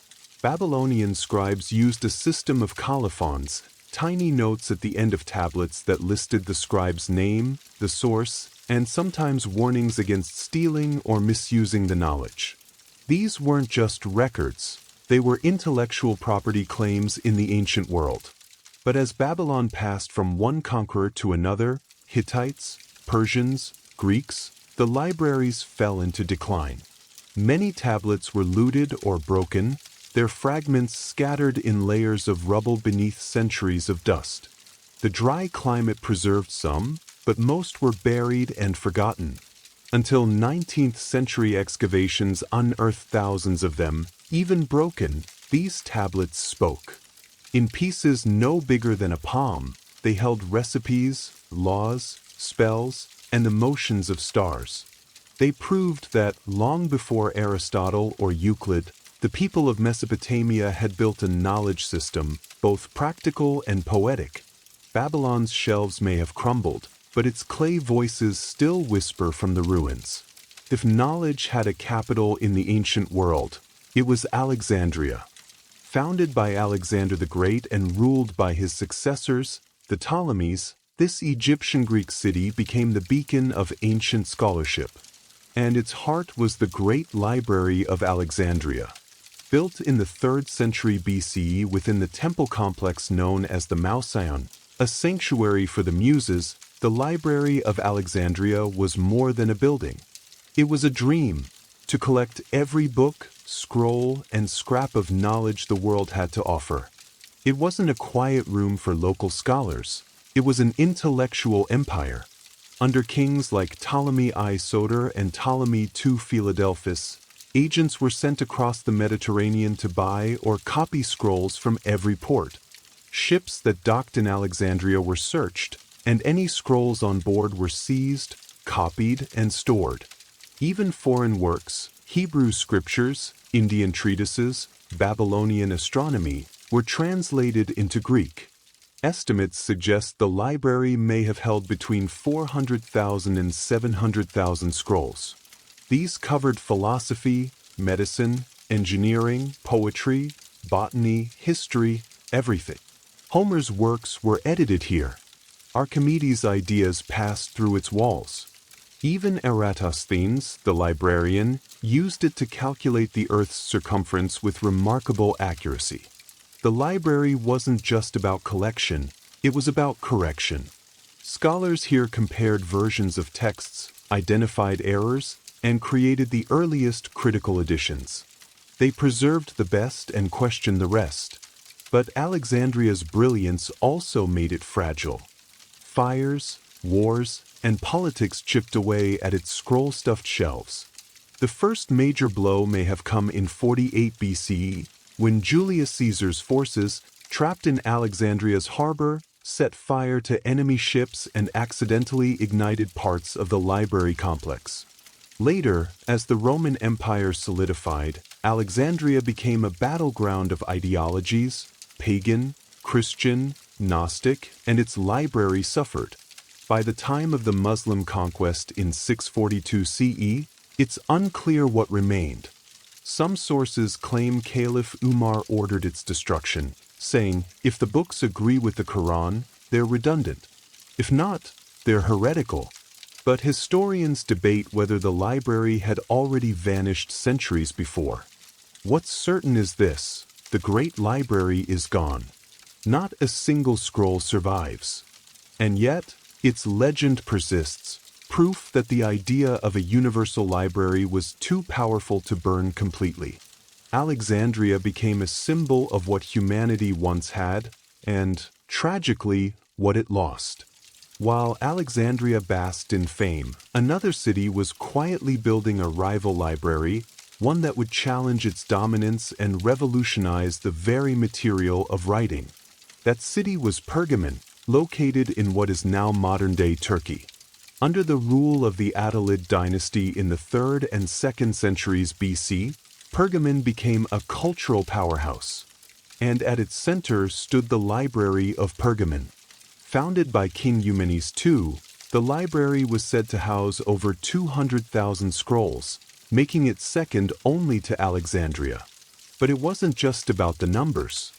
Babylonian scribes used a system of colophons, tiny notes at the end of tablets that listed the scribe's name, the source, and sometimes warnings against stealing or misusing the knowledge. These weren't just records, they were intellectual property claims in the ancient world. But as Babylon passed from one conqueror to another, Hittites, Persians, Greeks, the libraries fell into decline. Many tablets were looted or broken, their fragments scattered in layers of rubble beneath centuries of dust. The dry climate preserved some, but most were buried and forgotten. Until 19th century excavations unearthed thousands of them, even broken, these tablets spoke. In pieces no bigger than a palm, they held recipes, laws, spells, and the motions of stars. They proved that, long before Aristotle or Euclid, the people of Mesopotamia had built a knowledge system, both practical and poetic. Babylon's shelves may have crumbled, but its clay voices still whisper from the ruins. If knowledge had a capital in the ancient world, it was Alexandria. Founded by Alexander the Great and ruled by his successors, the Ptolemies, this Egyptian Greek city became the beacon of ancient scholarship. and its heart was the Great Library of Alexandria. Built in the 3rd century BCE within the temple complex known as the Mausoleum, a sanctuary for the Muses, the Library of Alexandria was more than a building. It was a dream, to collect every book, scroll, and scrap of knowledge the world had to offer. It wasn't a quiet room for local scholars. It was an intellectual empire. Under kings like Ptolemy I Soter and Ptolemy II Philadelphus, agents were sent across the Mediterranean to buy or copy scrolls from every port. Ships that docked in Alexandria were searched, and any scrolls on board were seized, copied, and stored. Even foreign works, Hebrew scriptures, Indian treatises, Babylonian astronomy, were translated into Greek. Estimates suggest the library may have held between 400,000 and 700,000 scrolls. These covered philosophy, medicine, engineering, poetry, botany, history, everything. Homer's works were edited here. Archimedes' ideas passed through its walls. Even Eratosthenes, the librarian, used it to calculate the Earth's circumference with remarkable accuracy. The library wasn't just about collection, it was about correction. Scholars here compared versions of texts, identified errors, and created the earliest critical editions. They preserved the best and questioned the rest. But Alexandria's brilliance also made it fragile. Fires, wars, and politics chipped away at its scroll-stuffed shelves. The first major blow may have come in 48 BCE, when Julius Caesar's forces, trapped in Alexandria's harbor, set fire to enemy ships and accidentally ignited parts of the library complex. Later, as the Roman Empire solidified, Alexandria became a battleground of ideologies, pagan, Christian, Gnostic, and its library suffered. By the time of the Muslim conquest in 642 CE, it's unclear what remained. Some sources claim Caliph Umar ordered its destruction, saying, if the books agree with the Quran, they're redundant. If not, they're heretical. But historians debate whether the library had already vanished centuries before. What's certain is this: the Great Library is gone. Not a single scroll survives. And yet, its legend persists, proof that the idea of a universal library was too powerful to burn completely. Alexandria became a symbol of what humanity once had, and, tragically, what it lost. While Alexandria basked in fame, another city was quietly building a rival library, one that would challenge its dominance and revolutionize the very material of writing. That city was Pergamon, located in what is now modern-day Turkey. Under the rule of the Attalid dynasty in the 3rd and 2nd centuries BC, Pergamon became a cultural powerhouse. And at its center stood the Library of Pergamon. Founded by King Eumenes II, the library was said to house over 200,000 scrolls, making it second only to Alexandria. But it wasn't just about the numbers.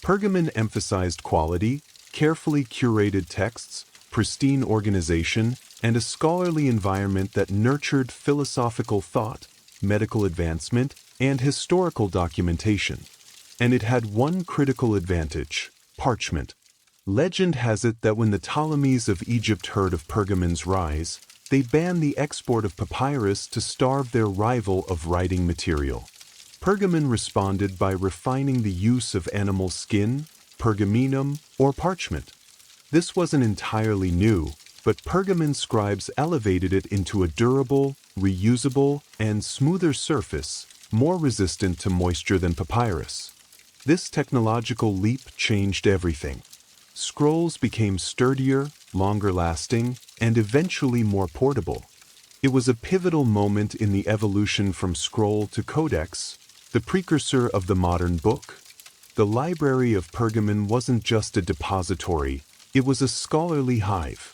Pergamon emphasized quality, carefully curated texts, pristine organization, and a scholarly environment that nurtured philosophical thought, medical advancement, and historical documentation. And it had one critical advantage: parchment. Legend has it that when the Ptolemies of Egypt heard of Pergamon's rise, they banned the export of papyrus to starve their rival of writing material. Pergamon responded by refining the use of animal skin, pergaminum, or parchment. This wasn't entirely new, but Pergamon scribes elevated it into a durable, reusable, and smoother surface, more resistant to moisture than papyrus. This technological leap changed everything. Scrolls became sturdier, longer-lasting, and eventually more portable. It was a pivotal moment in the evolution from scroll to codex, the precursor of the modern book. The Library of Pergamon wasn't just a depository, it was a scholarly hive.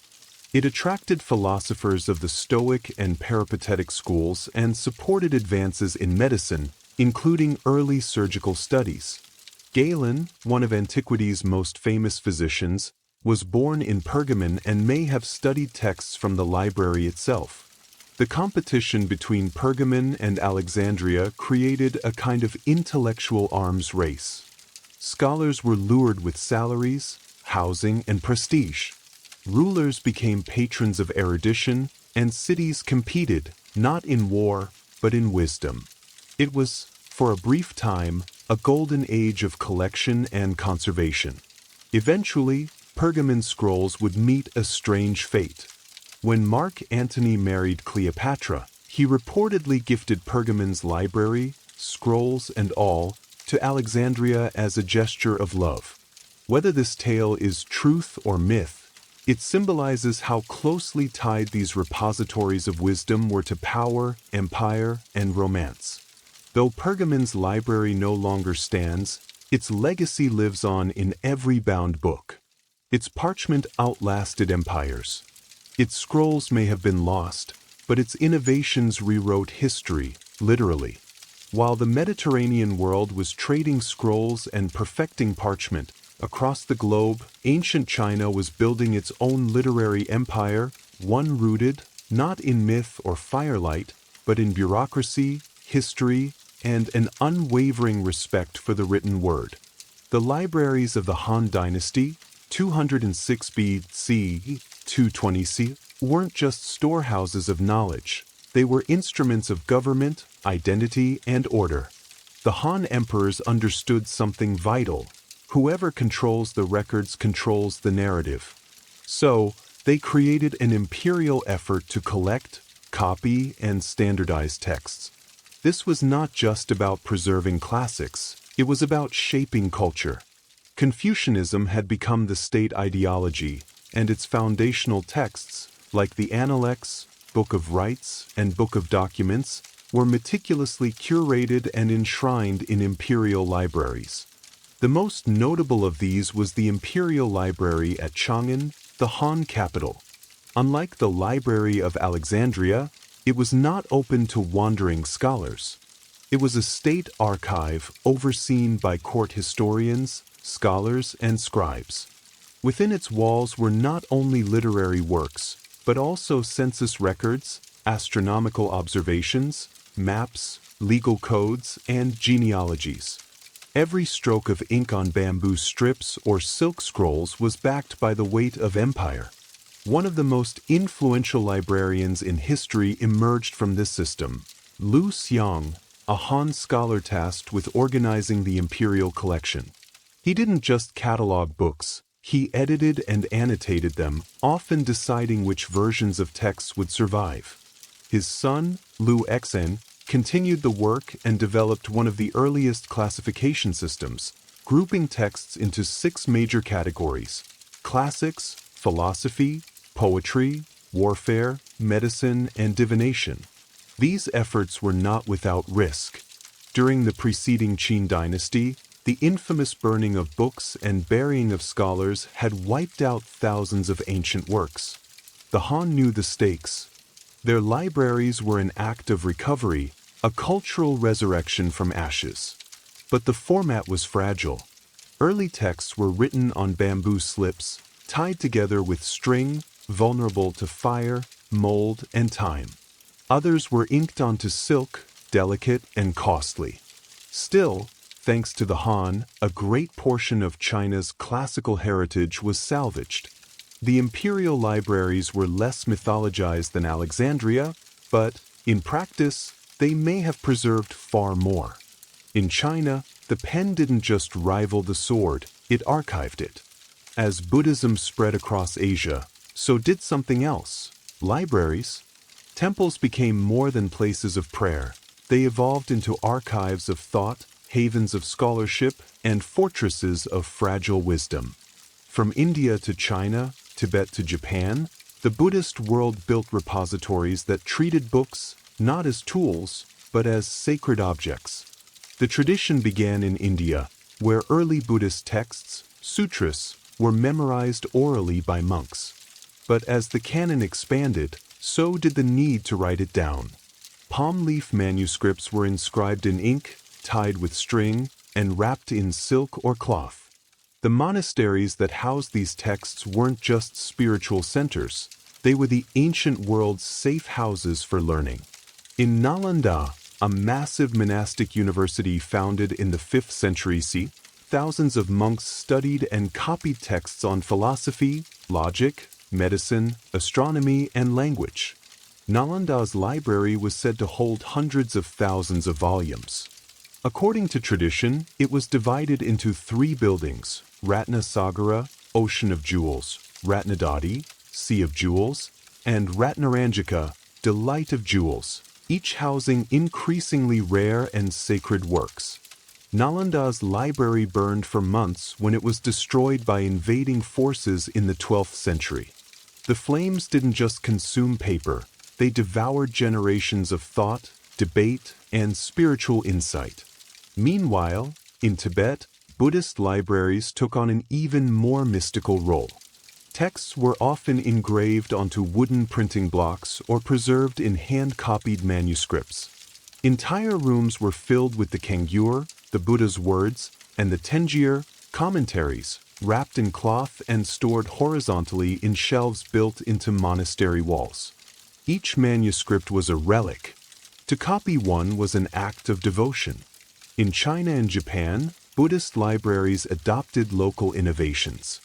It attracted philosophers of the Stoic and Peripatetic schools and supported advances in medicine, including early surgical studies. Galen, one of antiquity's most famous physicians, was born in Pergamon and may have studied texts from the library itself. The competition between Pergamon and Alexandria created a kind of intellectual arms race. Scholars were lured with salaries, housing, and prestige. Rulers became patrons of erudition, and cities competed, not in war, but in wisdom. It was, for a brief time, a golden age of collection and conservation. Eventually, Pergamon scrolls would meet a strange fate. When Mark Antony married Cleopatra, he reportedly gifted Pergamon's library, scrolls and all, to Alexandria as a gesture of love. Whether this tale is truth or myth, it symbolizes how closely tied these repositories of wisdom were to power, empire, and romance. Though Pergamon's library no longer stands, its legacy lives on in every bound book. Its parchment outlasted empires. Its scrolls may have been lost, but its innovations rewrote history, literally. While the Mediterranean world was trading scrolls and perfecting parchment, across the globe, ancient China was building its own literary empire, one rooted, not in myth or firelight, but in bureaucracy, history, and an unwavering respect for the written word. The libraries of the Han Dynasty, 206 BC, 220 C, weren't just storehouses of knowledge. They were instruments of government, identity, and order. The Han emperors understood something vital. Whoever controls the records controls the narrative. So, they created an imperial effort to collect, copy, and standardize texts. This was not just about preserving classics, it was about shaping culture. Confucianism had become the state ideology, and its foundational texts, like the Analects, Book of Rites, and Book of Documents, were meticulously curated and enshrined in imperial libraries. The most notable of these was the Imperial Library at Chang'an, the Han capital. Unlike the Library of Alexandria, it was not open to wandering scholars. It was a state archive overseen by court historians, scholars, and scribes. Within its walls were not only literary works, but also census records, astronomical observations, maps, legal codes, and genealogies. Every stroke of ink on bamboo strips or silk scrolls was backed by the weight of empire. One of the most influential librarians in history emerged from this system, Lu Xiang, a Han scholar tasked with organizing the imperial collection. He didn't just catalog books, he edited and annotated them, often deciding which versions of texts would survive. His son, Lu Xen, continued the work and developed one of the earliest classification systems, grouping texts into 6 major categories: classics, philosophy, poetry, warfare, medicine, and divination. These efforts were not without risk. During the preceding Qin dynasty, the infamous burning of books and burying of scholars had wiped out thousands of ancient works. The Han knew the stakes. Their libraries were an act of recovery, a cultural resurrection from ashes. But the format was fragile. Early texts were written on bamboo slips, tied together with string, vulnerable to fire, mold, and time. Others were inked onto silk, delicate and costly. Still, thanks to the Han, a great portion of China's classical heritage was salvaged. The imperial libraries were less mythologized than Alexandria, but, in practice, they may have preserved far more. In China, the pen didn't just rival the sword, it archived it. As Buddhism spread across Asia, so did something else: libraries. Temples became more than places of prayer. They evolved into archives of thought, havens of scholarship, and fortresses of fragile wisdom. From India to China, Tibet to Japan, the Buddhist world built repositories that treated books not as tools, but as sacred objects. The tradition began in India, where early Buddhist texts, sutras, were memorized orally by monks. But as the canon expanded, so did the need to write it down. Palm leaf manuscripts were inscribed in ink, tied with string, and wrapped in silk or cloth. The monasteries that housed these texts weren't just spiritual centers. They were the ancient world's safe houses for learning. In Nalanda, a massive monastic university founded in the 5th century CE, thousands of monks studied and copied texts on philosophy, logic, medicine, astronomy, and language. Nalanda's library was said to hold hundreds of thousands of volumes. According to tradition, it was divided into 3 buildings: Ratnasagara, Ocean of Jewels; Ratnadati, Sea of Jewels; and Ratnaranjika, Delight of Jewels, each housing increasingly rare and sacred works. Nalanda's library burned for months when it was destroyed by invading forces in the 12th century. The flames didn't just consume paper, they devoured generations of thought, debate, and spiritual insight. Meanwhile, in Tibet, Buddhist libraries took on an even more mystical role. Texts were often engraved onto wooden printing blocks or preserved in hand-copied manuscripts. Entire rooms were filled with the Kangyur, the Buddha's words, and the Tenjir, commentaries, wrapped in cloth and stored horizontally in shelves built into monastery walls. Each manuscript was a relic. To copy one was an act of devotion. In China and Japan, Buddhist libraries adopted local innovations.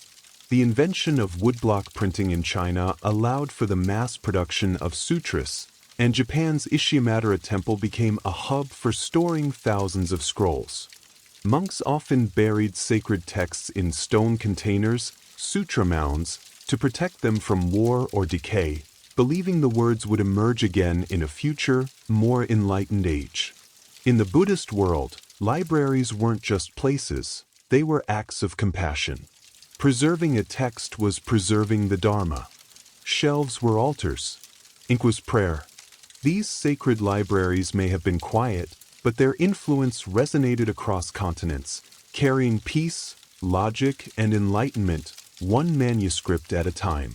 The invention of woodblock printing in China allowed for the mass production of sutras, and Japan's Ishimatara Temple became a hub for storing thousands of scrolls. Monks often buried sacred texts in stone containers, sutra mounds, to protect them from war or decay, believing the words would emerge again in a future, more enlightened age. In the Buddhist world, libraries weren't just places, they were acts of compassion. Preserving a text was preserving the Dharma. Shelves were altars. Ink was prayer. These sacred libraries may have been quiet, but their influence resonated across continents, carrying peace, logic, and enlightenment, one manuscript at a time.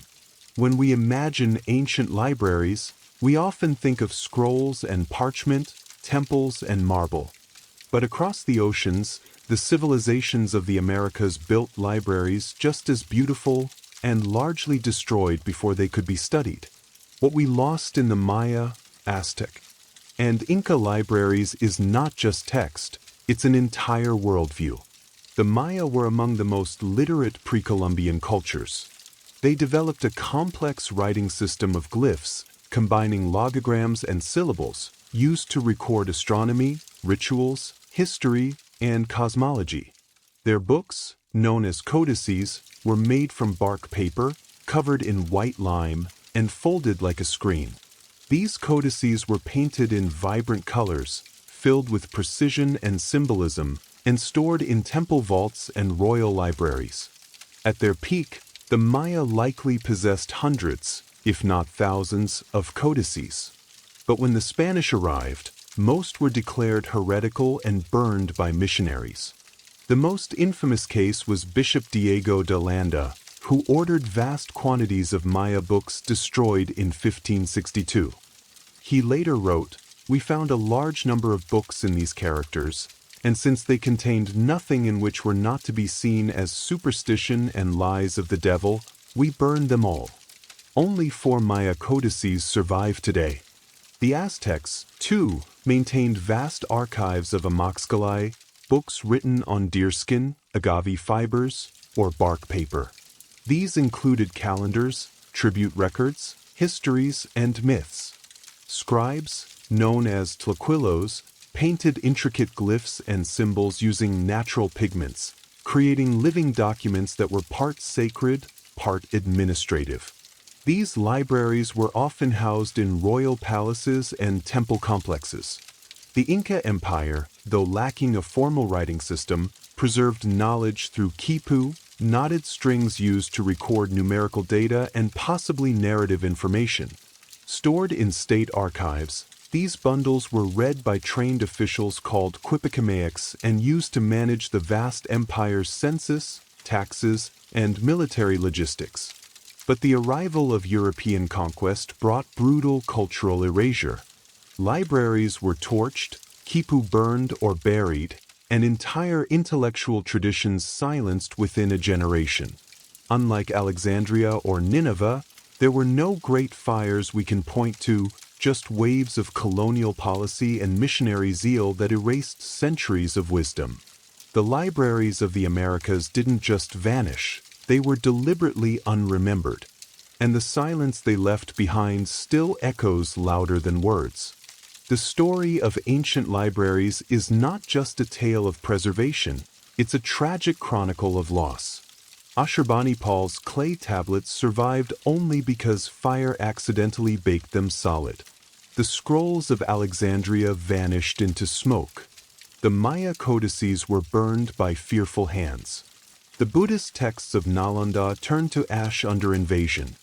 When we imagine ancient libraries, we often think of scrolls and parchment, temples and marble. But across the oceans, the civilizations of the Americas built libraries just as beautiful and largely destroyed before they could be studied. What we lost in the Maya, Aztec, and Inca libraries is not just text, it's an entire worldview. The Maya were among the most literate pre-Columbian cultures. They developed a complex writing system of glyphs, combining logograms and syllables, used to record astronomy, rituals, history, and cosmology. Their books, known as codices, were made from bark paper, covered in white lime, and folded like a screen. These codices were painted in vibrant colors, filled with precision and symbolism, and stored in temple vaults and royal libraries. At their peak, the Maya likely possessed hundreds, if not thousands, of codices. But when the Spanish arrived, most were declared heretical and burned by missionaries. The most infamous case was Bishop Diego de Landa, who ordered vast quantities of Maya books destroyed in 1562. He later wrote, "We found a large number of books in these characters, and since they contained nothing in which were not to be seen as superstition and lies of the devil, we burned them all." Only 4 Maya codices survive today. The Aztecs, too, maintained vast archives of amaxcali, books written on deerskin, agave fibers, or bark paper. These included calendars, tribute records, histories, and myths. Scribes, known as tlaquillos, painted intricate glyphs and symbols using natural pigments, creating living documents that were part sacred, part administrative. These libraries were often housed in royal palaces and temple complexes. The Inca Empire, though lacking a formal writing system, preserved knowledge through quipu, knotted strings used to record numerical data and possibly narrative information. Stored in state archives, these bundles were read by trained officials called quipicameacs and used to manage the vast empire's census, taxes, and military logistics. But the arrival of European conquest brought brutal cultural erasure. Libraries were torched, quipu burned or buried, and entire intellectual traditions silenced within a generation. Unlike Alexandria or Nineveh, There were no great fires we can point to, just waves of colonial policy and missionary zeal that erased centuries of wisdom. The libraries of the Americas didn't just vanish, they were deliberately unremembered. And the silence they left behind still echoes louder than words. The story of ancient libraries is not just a tale of preservation, it's a tragic chronicle of loss. Ashurbanipal's clay tablets survived only because fire accidentally baked them solid. The scrolls of Alexandria vanished into smoke. The Maya codices were burned by fearful hands. The Buddhist texts of Nalanda turned to ash under invasion.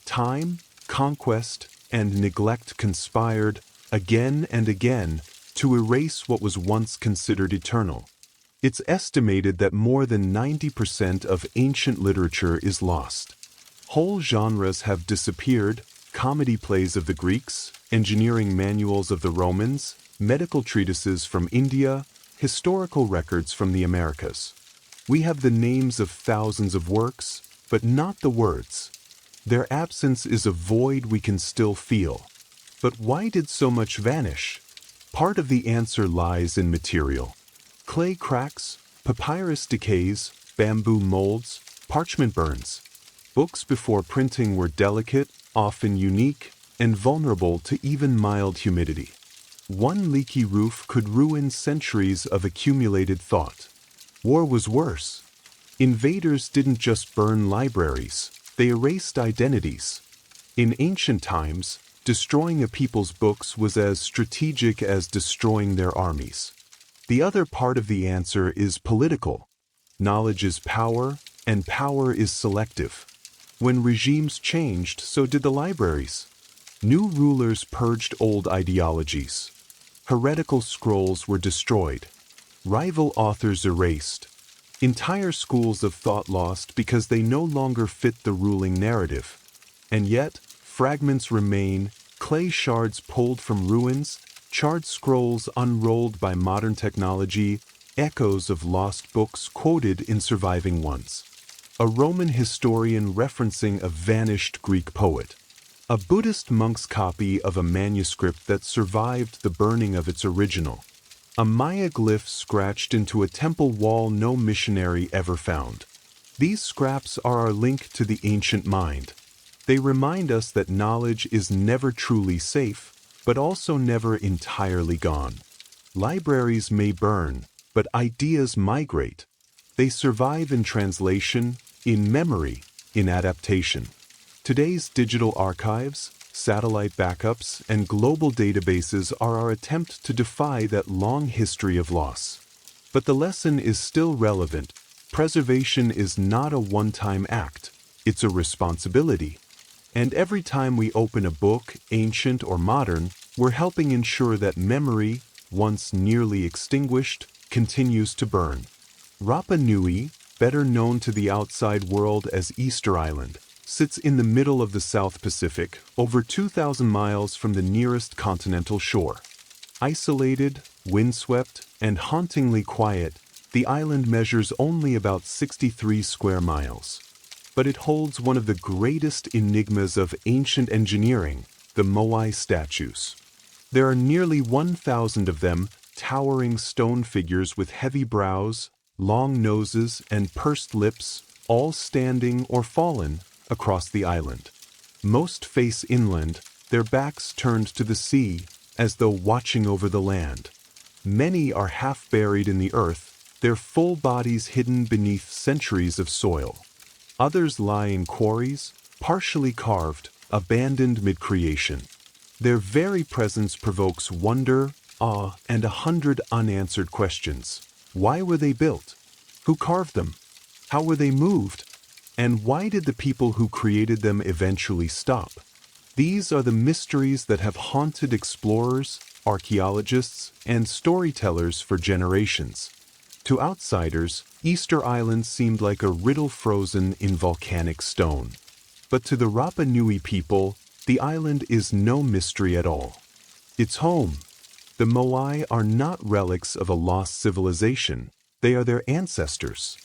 Time, conquest, and neglect conspired, again and again, to erase what was once considered eternal. It's estimated that more than 90% of ancient literature is lost. Whole genres have disappeared: comedy plays of the Greeks, engineering manuals of the Romans, medical treatises from India, historical records from the Americas. We have the names of thousands of works, but not the words. Their absence is a void we can still feel. But why did so much vanish? Part of the answer lies in material. Clay cracks, papyrus decays, bamboo molds, parchment burns. Books before printing were delicate, often unique, and vulnerable to even mild humidity. One leaky roof could ruin centuries of accumulated thought. War was worse. Invaders didn't just burn libraries, they erased identities. In ancient times, destroying a people's books was as strategic as destroying their armies. The other part of the answer is political. Knowledge is power, and power is selective. When regimes changed, so did the libraries. New rulers purged old ideologies. Heretical scrolls were destroyed. Rival authors erased. Entire schools of thought lost because they no longer fit the ruling narrative. And yet, fragments remain: clay shards pulled from ruins, charred scrolls unrolled by modern technology, echoes of lost books quoted in surviving ones. A Roman historian referencing a vanished Greek poet. A Buddhist monk's copy of a manuscript that survived the burning of its original. A Maya glyph scratched into a temple wall no missionary ever found. These scraps are our link to the ancient mind. They remind us that knowledge is never truly safe, but also never entirely gone. Libraries may burn, but ideas migrate. They survive in translation, in memory, in adaptation. Today's digital archives, satellite backups, and global databases are our attempt to defy that long history of loss. But the lesson is still relevant. Preservation is not a one-time act. It's a responsibility. And every time we open a book, ancient or modern, we're helping ensure that memory, once nearly extinguished, continues to burn. Rapa Nui, better known to the outside world as Easter Island, sits in the middle of the South Pacific, over 2,000 miles from the nearest continental shore. Isolated, windswept, and hauntingly quiet, the island measures only about 63 square miles. But it holds one of the greatest enigmas of ancient engineering, the Moai statues. There are nearly 1,000 of them, towering stone figures with heavy brows, long noses, and pursed lips, all standing or fallen across the island. Most face inland, their backs turned to the sea, as though watching over the land. Many are half buried in the earth, their full bodies hidden beneath centuries of soil. Others lie in quarries, partially carved, abandoned mid-creation. Their very presence provokes wonder, awe, and 100 unanswered questions. Why were they built? Who carved them? How were they moved? And why did the people who created them eventually stop? These are the mysteries that have haunted explorers, archaeologists, and storytellers for generations. To outsiders, Easter Island seemed like a riddle frozen in volcanic stone. But to the Rapa Nui people, the island is no mystery at all. It's home. The Moai are not relics of a lost civilization, they are their ancestors.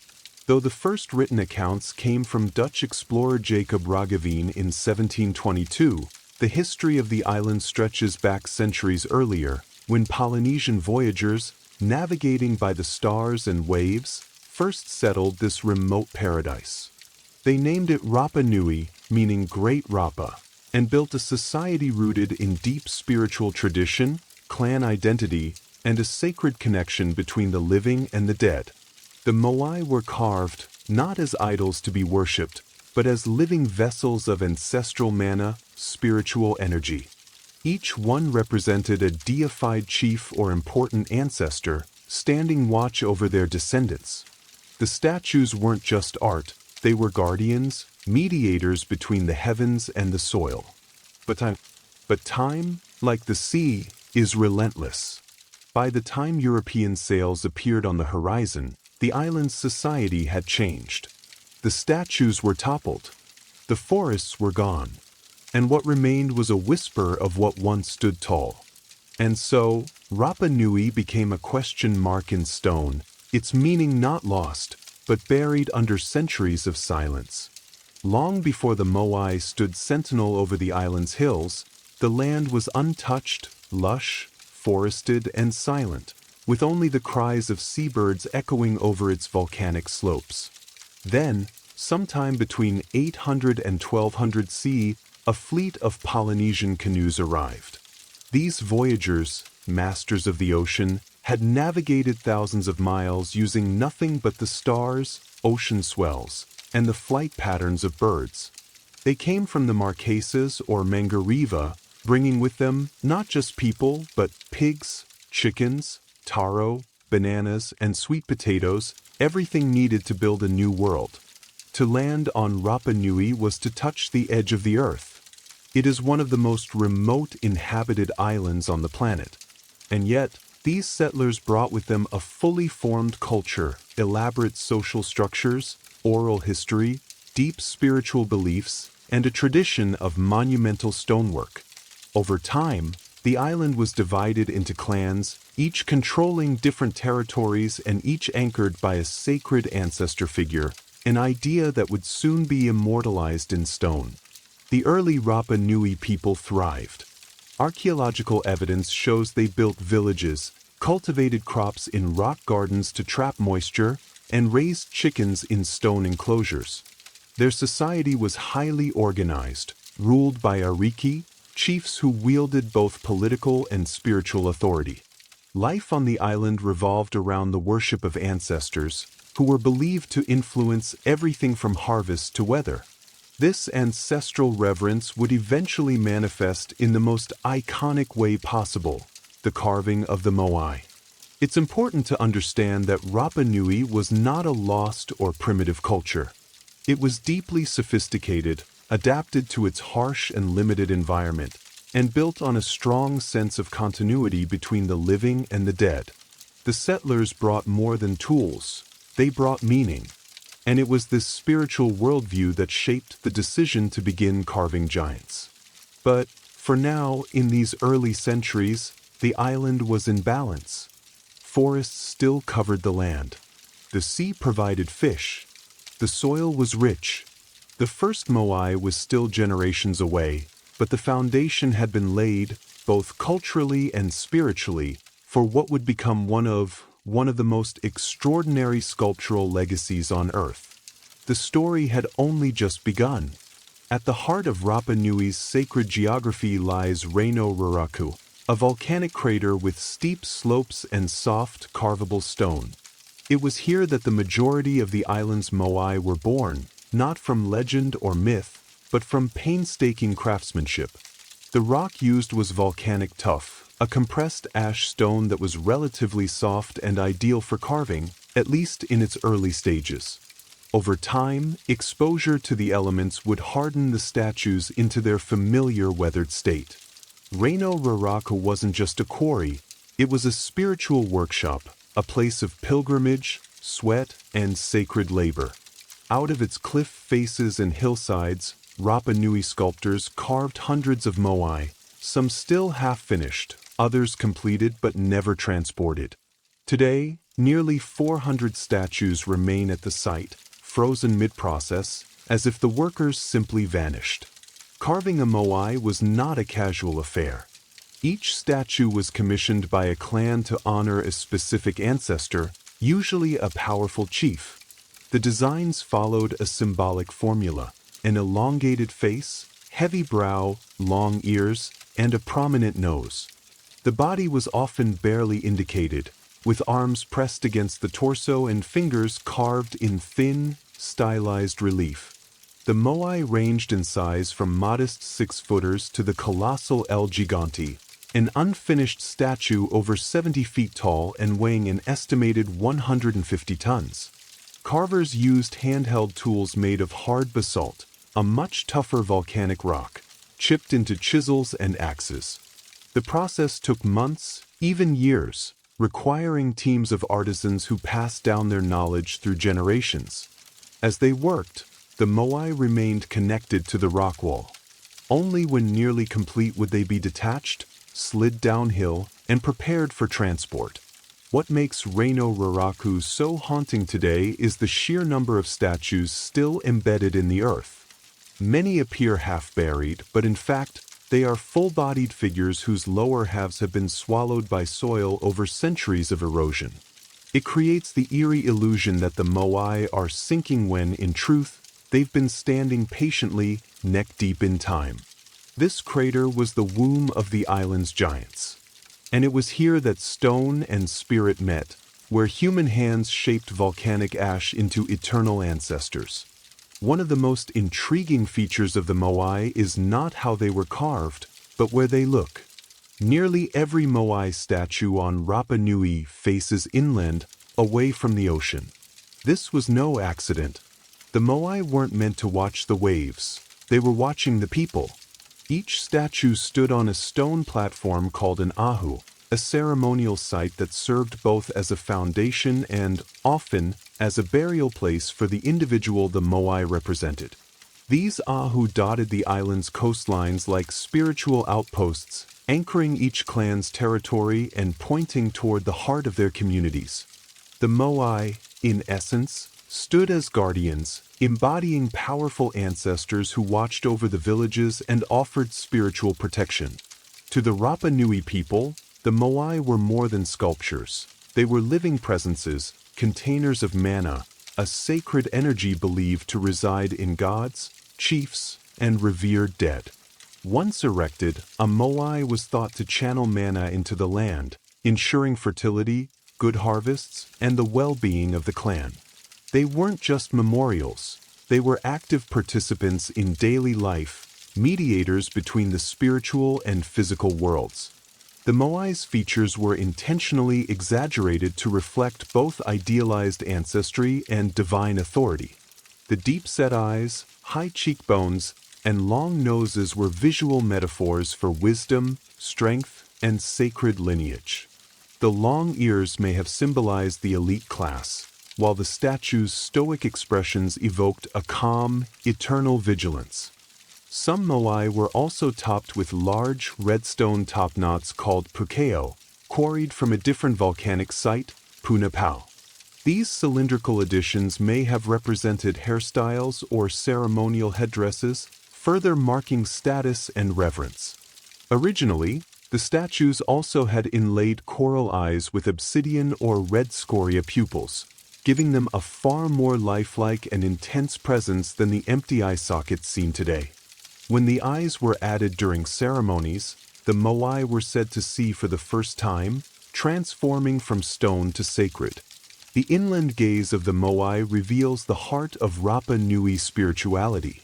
Though the first written accounts came from Dutch explorer Jacob Roggeveen in 1722, the history of the island stretches back centuries earlier, when Polynesian voyagers, navigating by the stars and waves, first settled this remote paradise. They named it Rapa Nui, meaning Great Rapa, and built a society rooted in deep spiritual tradition, clan identity, and a sacred connection between the living and the dead. The moai were carved, not as idols to be worshipped, but as living vessels of ancestral mana, spiritual energy. Each one represented a deified chief or important ancestor, standing watch over their descendants. The statues weren't just art, they were guardians, mediators between the heavens and the soil. But time, like the sea, is relentless. By the time European sails appeared on the horizon, the island's society had changed. The statues were toppled. The forests were gone. And what remained was a whisper of what once stood tall. And so, Rapa Nui became a question mark in stone, its meaning not lost, but buried under centuries of silence. Long before the moai stood sentinel over the island's hills, the land was untouched, lush, forested, and silent, with only the cries of seabirds echoing over its volcanic slopes. Then, sometime between 800 and 1200 CE, a fleet of Polynesian canoes arrived. These voyagers, masters of the ocean, had navigated thousands of miles using nothing but the stars, ocean swells, and the flight patterns of birds. They came from the Marquesas or Mangariva, bringing with them not just people, but pigs, chickens, taro, bananas, and sweet potatoes, everything needed to build a new world. To land on Rapa Nui was to touch the edge of the earth. It is one of the most remote inhabited islands on the planet. And yet, these settlers brought with them a fully formed culture, elaborate social structures, oral history, deep spiritual beliefs, and a tradition of monumental stonework. Over time, the island was divided into clans, each controlling different territories and each anchored by a sacred ancestor figure, an idea that would soon be immortalized in stone. The early Rapa Nui people thrived. Archaeological evidence shows they built villages, cultivated crops in rock gardens to trap moisture, and raised chickens in stone enclosures. Their society was highly organized, ruled by ariki, chiefs who wielded both political and spiritual authority. Life on the island revolved around the worship of ancestors, who were believed to influence everything from harvest to weather. This ancestral reverence would eventually manifest in the most iconic way possible, the carving of the moai. It's important to understand that Rapa Nui was not a lost or primitive culture. It was deeply sophisticated, adapted to its harsh and limited environment, and built on a strong sense of continuity between the living and the dead. The settlers brought more than tools, they brought meaning. And it was this spiritual worldview that shaped the decision to begin carving giants. But, for now, in these early centuries, the island was in balance. Forests still covered the land. The sea provided fish. The soil was rich. The first moai was still generations away, but the foundation had been laid, both culturally and spiritually, for what would become one of the most extraordinary sculptural legacies on Earth. The story had only just begun. At the heart of Rapa Nui's sacred geography lies Reino Raraku, a volcanic crater with steep slopes and soft, carvable stone. It was here that the majority of the island's moai were born, not from legend or myth, but from painstaking craftsmanship. The rock used was volcanic tuff, a compressed ash stone that was relatively soft and ideal for carving, at least in its early stages. Over time, exposure to the elements would harden the statues into their familiar weathered state. Reino Raraku wasn't just a quarry, it was a spiritual workshop, a place of pilgrimage, sweat, and sacred labor. Out of its cliff faces and hillsides, Rapa Nui sculptors carved hundreds of moai, some still half-finished, others completed but never transported. Today, Nearly 400 statues remain at the site, frozen mid-process, as if the workers simply vanished. Carving a moai was not a casual affair. Each statue was commissioned by a clan to honor a specific ancestor, usually a powerful chief. The designs followed a symbolic formula: an elongated face, heavy brow, long ears, and a prominent nose. The body was often barely indicated, with arms pressed against the torso and fingers carved in thin, stylized relief. The moai ranged in size from modest 6-footers to the colossal El Gigante, an unfinished statue over 70 feet tall and weighing an estimated 150 tons. Carvers used handheld tools made of hard basalt, a much tougher volcanic rock, chipped into chisels and axes. The process took months, even years, requiring teams of artisans who passed down their knowledge through generations. As they worked, the moai remained connected to the rock wall. Only when nearly complete would they be detached, slid downhill, and prepared for transport. What makes Reino Raraku so haunting today is the sheer number of statues still embedded in the earth. Many appear half-buried, but in fact, they are full-bodied figures whose lower halves have been swallowed by soil over centuries of erosion. It creates the eerie illusion that the moai are sinking when, in truth, they've been standing patiently, neck-deep in time. This crater was the womb of the island's giants. And it was here that stone and spirit met, where human hands shaped volcanic ash into eternal ancestors. One of the most intriguing features of the moai is not how they were carved, but where they look. Nearly every moai statue on Rapa Nui faces inland, away from the ocean. This was no accident. The moai weren't meant to watch the waves. They were watching the people. Each statue stood on a stone platform called an ahu, a ceremonial site that served both as a foundation and, often, as a burial place for the individual the moai represented. These ahu dotted the island's coastlines like spiritual outposts, anchoring each clan's territory and pointing toward the heart of their communities. The moai, in essence, stood as guardians, embodying powerful ancestors who watched over the villages and offered spiritual protection. To the Rapa Nui people, the moai were more than sculptures. They were living presences, containers of mana, a sacred energy believed to reside in gods, chiefs, and revered dead. Once erected, a moai was thought to channel mana into the land, ensuring fertility, good harvests, and the well-being of the clan. They weren't just memorials. They were active participants in daily life, mediators between the spiritual and physical worlds. The moai's features were intentionally exaggerated to reflect both idealized ancestry and divine authority. The deep-set eyes, high cheekbones, and long noses were visual metaphors for wisdom, strength, and sacred lineage. The long ears may have symbolized the elite class, while the statue's stoic expressions evoked a calm, eternal vigilance. Some moai were also topped with large, redstone topknots called pukeo, quarried from a different volcanic site, Punapau. These cylindrical additions may have represented hairstyles or ceremonial headdresses, further marking status and reverence. Originally, the statues also had inlaid coral eyes with obsidian or red scoria pupils, giving them a far more lifelike and intense presence than the empty eye sockets seen today. When the eyes were added during ceremonies, the moai were said to see for the first time, transforming from stone to sacred. The inland gaze of the moai reveals the heart of Rapa Nui spirituality.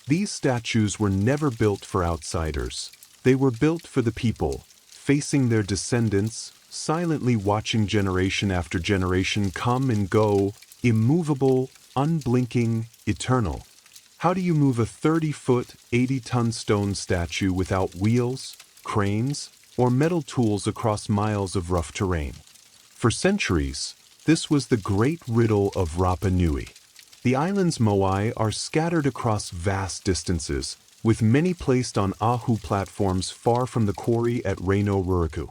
These statues were never built for outsiders. They were built for the people, facing their descendants, silently watching generation after generation come and go, immovable, unblinking, eternal. How do you move a 30-foot, 80-ton stone statue without wheels, cranes, or metal tools across miles of rough terrain? For centuries, this was the great riddle of Rapa Nui. The island's moai are scattered across vast distances, with many placed on ahu platforms far from the quarry at Reino Raraku.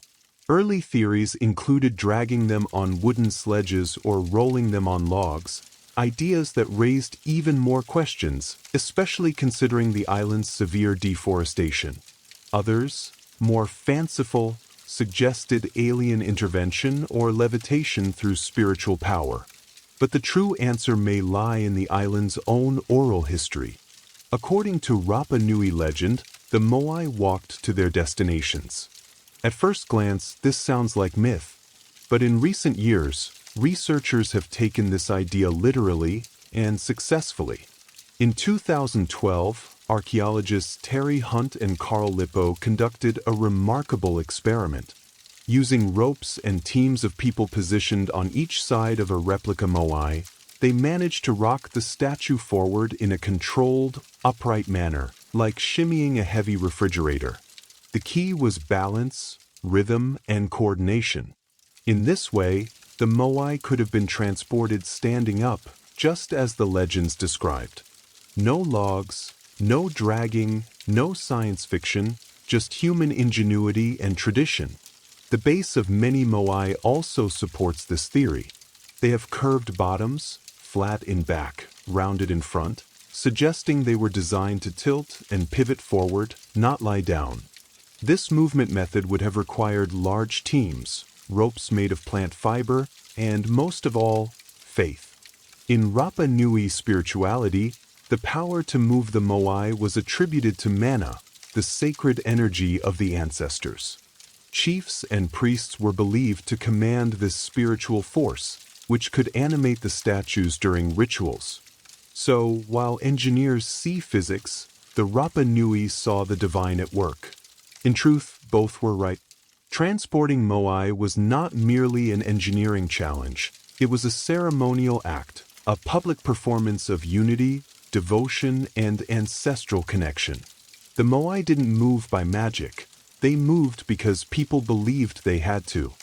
Early theories included dragging them on wooden sledges or rolling them on logs, ideas that raised even more questions, especially considering the island's severe deforestation. Others, more fanciful, suggested alien intervention or levitation through spiritual power. But the true answer may lie in the island's own oral history. According to Rapa Nui legend, the Moai walked to their destinations. At first glance, this sounds like myth, but in recent years, researchers have taken this idea literally and successfully. In 2012, archaeologists Terry Hunt and Carl Lippo conducted a remarkable experiment. Using ropes and teams of people positioned on each side of a replica moai, they managed to rock the statue forward in a controlled, upright manner, like shimmying a heavy refrigerator. The key was balance, rhythm, and coordination. In this way, the moai could have been transported standing up, just as the legends described. No logs, no dragging, no science fiction, just human ingenuity and tradition. The base of many moai also supports this theory. They have curved bottoms, flat in back, rounded in front, suggesting they were designed to tilt and pivot forward, not lie down. This movement method would have required large teams, ropes made of plant fiber, and most of all, faith. In Rapa Nui spirituality, the power to move the moai was attributed to mana, the sacred energy of the ancestors. Chiefs and priests were believed to command this spiritual force, which could animate the statues during rituals. So, while engineers see physics, the Rapa Nui saw the divine at work. In truth, both were right. Transporting moai was not merely an engineering challenge, it was a ceremonial act, a public performance of unity, devotion, and ancestral connection. The moai didn't move by magic. They moved because people believed they had to.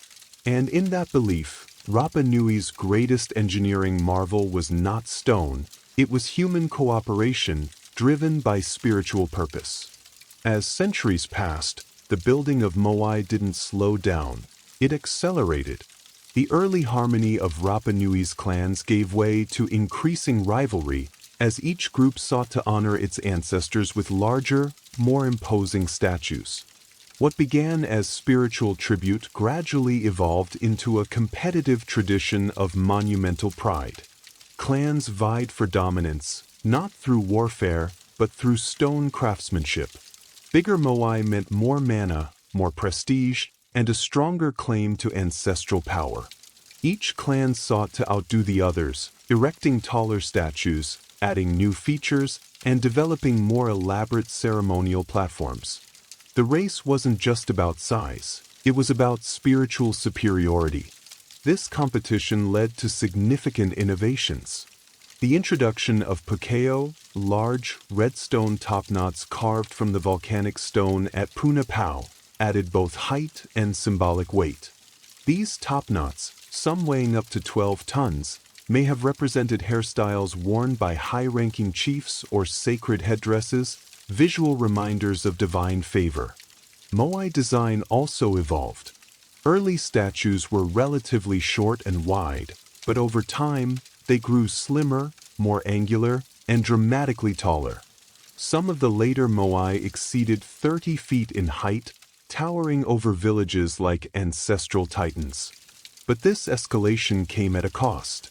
And in that belief, Rapa Nui's greatest engineering marvel was not stone, it was human cooperation driven by spiritual purpose. As centuries passed, the building of moai didn't slow down, it accelerated. The early harmony of Rapa Nui's clans gave way to increasing rivalry as each group sought to honor its ancestors with larger, more imposing statues. What began as spiritual tribute gradually evolved into a competitive tradition of monumental pride. Clans vied for dominance, not through warfare, but through stone craftsmanship. Bigger moai meant more mana, more prestige, and a stronger claim to ancestral power. Each clan sought to outdo the others, erecting taller statues, adding new features, and developing more elaborate ceremonial platforms. The race wasn't just about size, it was about spiritual superiority. This competition led to significant innovations. The introduction of pukeo, large, red stone topknots carved from the volcanic stone at Punapau, added both height and symbolic weight. These topknots, some weighing up to 12 tons, may have represented hairstyles worn by high-ranking chiefs or sacred headdresses, visual reminders of divine favor. Moai design also evolved. Early statues were relatively short and wide, but over time, they grew slimmer, more angular, and dramatically taller. Some of the later moai exceeded 30 feet in height, towering over villages like ancestral titans. But this escalation came at a cost.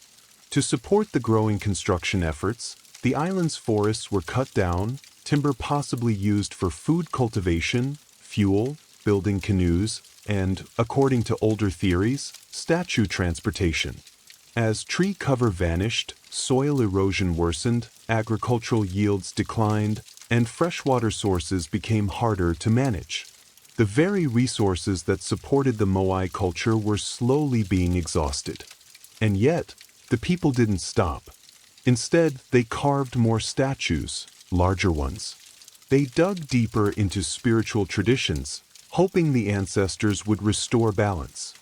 To support the growing construction efforts, the island's forests were cut down, timber possibly used for food cultivation, fuel, building canoes, and, according to older theories, statue transportation. As tree cover vanished, soil erosion worsened, agricultural yields declined, and freshwater sources became harder to manage. The very resources that supported the moai culture were slowly being exhausted. And yet, the people didn't stop. Instead, they carved more statues, larger ones. They dug deeper into spiritual traditions, hoping the ancestors would restore balance.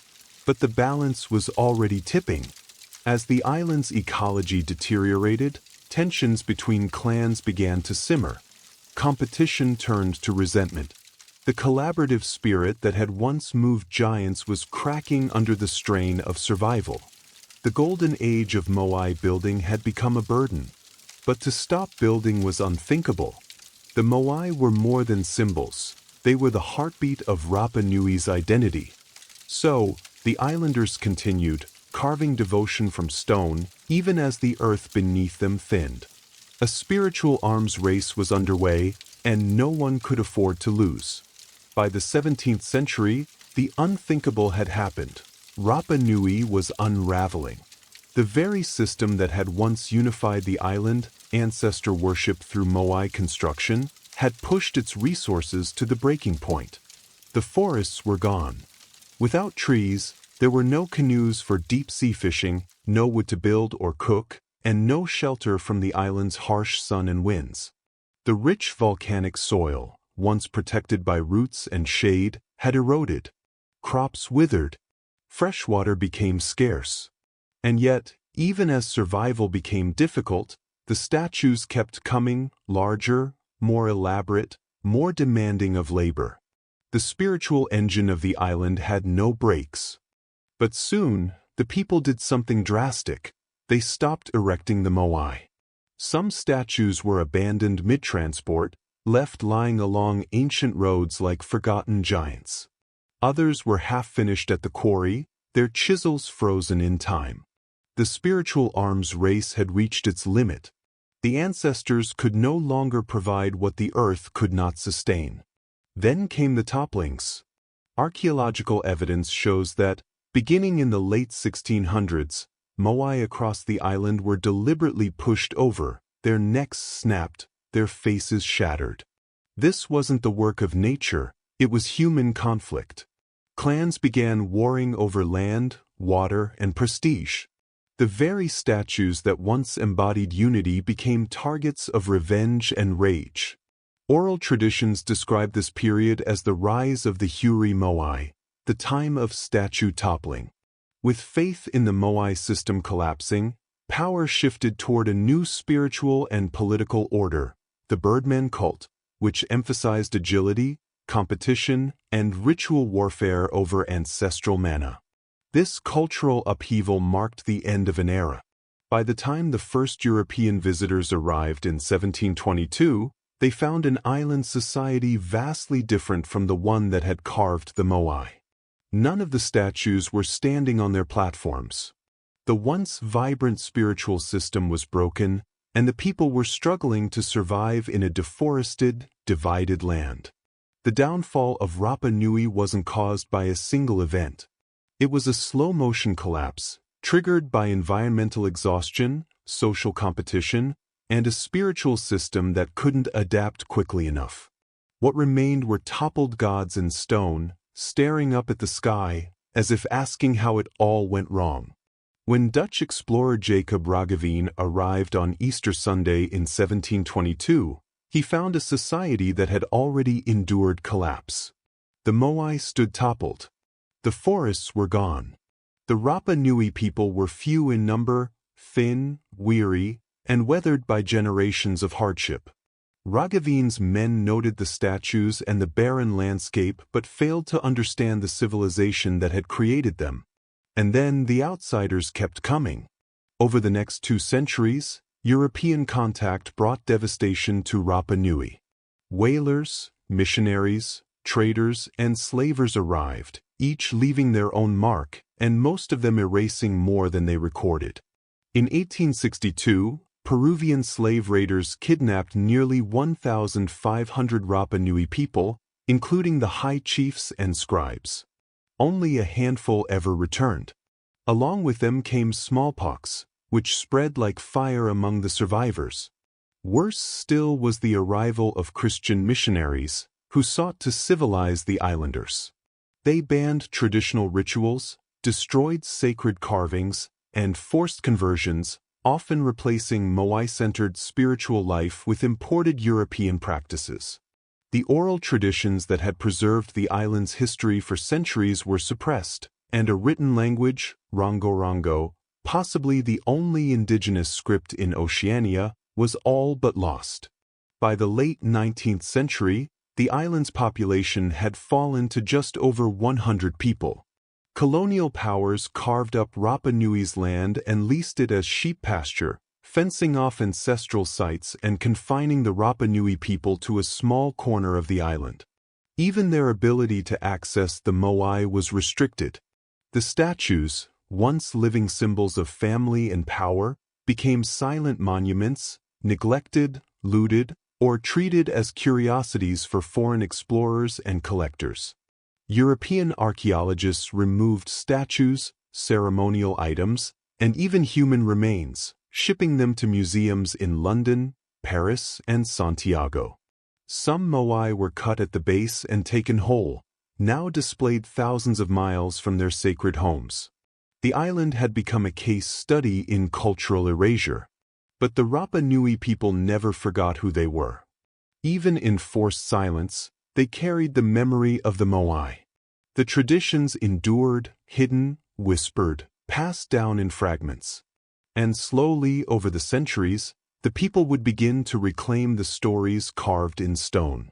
But the balance was already tipping. As the island's ecology deteriorated, tensions between clans began to simmer. Competition turned to resentment. The collaborative spirit that had once moved giants was cracking under the strain of survival. The golden age of Moai building had become a burden. But to stop building was unthinkable. The Moai were more than symbols. They were the heartbeat of Rapa Nui's identity. So, the islanders continued, carving devotion from stone, even as the earth beneath them thinned. A spiritual arms race was underway, and no one could afford to lose. By the 17th century, the unthinkable had happened. Rapa Nui was unraveling. The very system that had once unified the island, ancestor worship through Moai construction, had pushed its resources to the breaking point. The forests were gone. Without trees, there were no canoes for deep-sea fishing, no wood to build or cook, and no shelter from the island's harsh sun and winds. The rich volcanic soil, once protected by roots and shade, had eroded. Crops withered. Fresh water became scarce. And yet, even as survival became difficult, the statues kept coming, larger, more elaborate, more demanding of labor. The spiritual engine of the island had no brakes. But soon, the people did something drastic. They stopped erecting the Moai. Some statues were abandoned mid-transport, left lying along ancient roads like forgotten giants. Others were half-finished at the quarry, their chisels frozen in time. The spiritual arms race had reached its limit. The ancestors could no longer provide what the earth could not sustain. Then came the topplings. Archaeological evidence shows that, beginning in the late 1600s, Moai across the island were deliberately pushed over, their necks snapped, their faces shattered. This wasn't the work of nature, it was human conflict. Clans began warring over land, water, and prestige. The very statues that once embodied unity became targets of revenge and rage. Oral traditions describe this period as the rise of the Huri Moai, the time of statue toppling. With faith in the Moai system collapsing, power shifted toward a new spiritual and political order, the Birdman cult, which emphasized agility, competition, and ritual warfare over ancestral mana. This cultural upheaval marked the end of an era. By the time the first European visitors arrived in 1722, they found an island society vastly different from the one that had carved the Moai. None of the statues were standing on their platforms. The once vibrant spiritual system was broken, and the people were struggling to survive in a deforested, divided land. The downfall of Rapa Nui wasn't caused by a single event. It was a slow-motion collapse, triggered by environmental exhaustion, social competition, and a spiritual system that couldn't adapt quickly enough. What remained were toppled gods in stone, staring up at the sky, as if asking how it all went wrong. When Dutch explorer Jacob Roggeveen arrived on Easter Sunday in 1722, he found a society that had already endured collapse. The Moai stood toppled. The forests were gone. The Rapa Nui people were few in number, thin, weary, and weathered by generations of hardship. Roggeveen's men noted the statues and the barren landscape but failed to understand the civilization that had created them. And then the outsiders kept coming. Over the next 2 centuries, European contact brought devastation to Rapa Nui. Whalers, missionaries, traders, and slavers arrived, each leaving their own mark, and most of them erasing more than they recorded. In 1862, Peruvian slave raiders kidnapped nearly 1,500 Rapa Nui people, including the high chiefs and scribes. Only a handful ever returned. Along with them came smallpox, which spread like fire among the survivors. Worse still was the arrival of Christian missionaries, who sought to civilize the islanders. They banned traditional rituals, destroyed sacred carvings, and forced conversions, often replacing Moai-centered spiritual life with imported European practices. The oral traditions that had preserved the island's history for centuries were suppressed, and a written language, Rongo-Rongo, possibly the only indigenous script in Oceania, was all but lost. By the late 19th century, the island's population had fallen to just over 100 people. Colonial powers carved up Rapa Nui's land and leased it as sheep pasture, fencing off ancestral sites and confining the Rapa Nui people to a small corner of the island. Even their ability to access the moai was restricted. The statues, once living symbols of family and power, became silent monuments, neglected, looted, or treated as curiosities for foreign explorers and collectors. European archaeologists removed statues, ceremonial items, and even human remains, shipping them to museums in London, Paris, and Santiago. Some moai were cut at the base and taken whole, now displayed thousands of miles from their sacred homes. The island had become a case study in cultural erasure. But the Rapa Nui people never forgot who they were. Even in forced silence, they carried the memory of the moai. The traditions endured, hidden, whispered, passed down in fragments. And slowly, over the centuries, the people would begin to reclaim the stories carved in stone.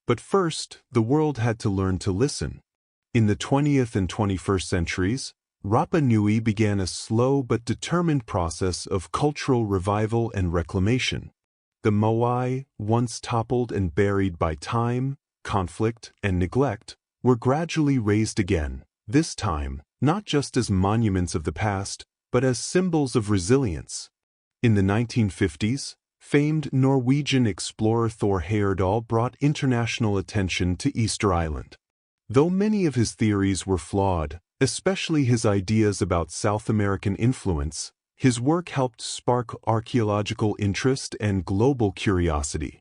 But first, the world had to learn to listen. In the 20th and 21st centuries, Rapa Nui began a slow but determined process of cultural revival and reclamation. The moai, once toppled and buried by time, conflict, and neglect, were gradually raised again, this time, not just as monuments of the past, but as symbols of resilience. In the 1950s, famed Norwegian explorer Thor Heyerdahl brought international attention to Easter Island. Though many of his theories were flawed, especially his ideas about South American influence, his work helped spark archaeological interest and global curiosity.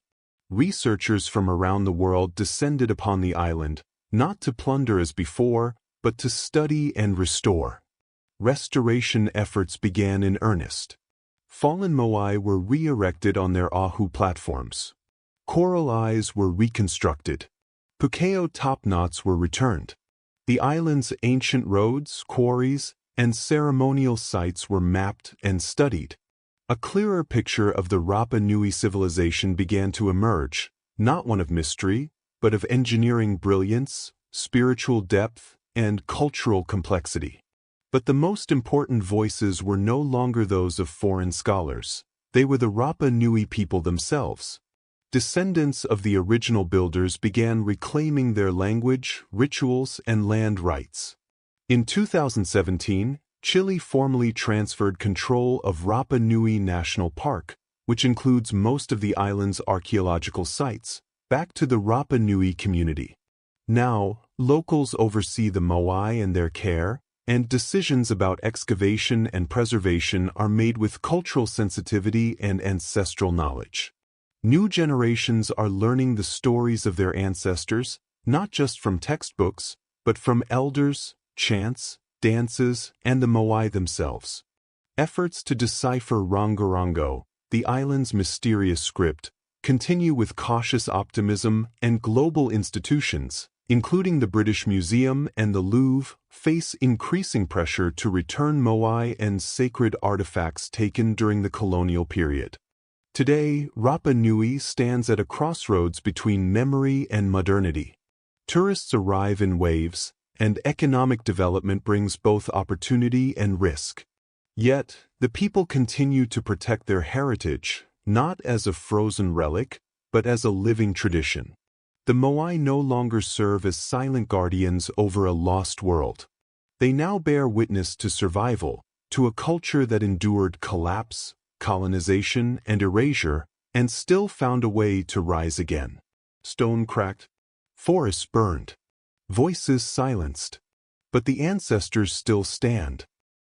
Researchers from around the world descended upon the island, not to plunder as before, but to study and restore. Restoration efforts began in earnest. Fallen moai were re-erected on their ahu platforms. Coral eyes were reconstructed. Pukeo topknots were returned. The island's ancient roads, quarries, and ceremonial sites were mapped and studied. A clearer picture of the Rapa Nui civilization began to emerge, not one of mystery, but of engineering brilliance, spiritual depth, and cultural complexity. But the most important voices were no longer those of foreign scholars. They were the Rapa Nui people themselves. Descendants of the original builders began reclaiming their language, rituals, and land rights. In 2017, Chile formally transferred control of Rapa Nui National Park, which includes most of the island's archaeological sites, back to the Rapa Nui community. Now, locals oversee the moai and their care, and decisions about excavation and preservation are made with cultural sensitivity and ancestral knowledge. New generations are learning the stories of their ancestors, not just from textbooks, but from elders, chants, dances, and the moai themselves. Efforts to decipher Rongorongo, the island's mysterious script, continue with cautious optimism, and global institutions, including the British Museum and the Louvre, face increasing pressure to return moai and sacred artifacts taken during the colonial period. Today, Rapa Nui stands at a crossroads between memory and modernity. Tourists arrive in waves, and economic development brings both opportunity and risk. Yet, the people continue to protect their heritage, not as a frozen relic, but as a living tradition. The moai no longer serve as silent guardians over a lost world. They now bear witness to survival, to a culture that endured collapse, colonization, and erasure, and still found a way to rise again. Stone cracked, forests burned, voices silenced. But the ancestors still stand,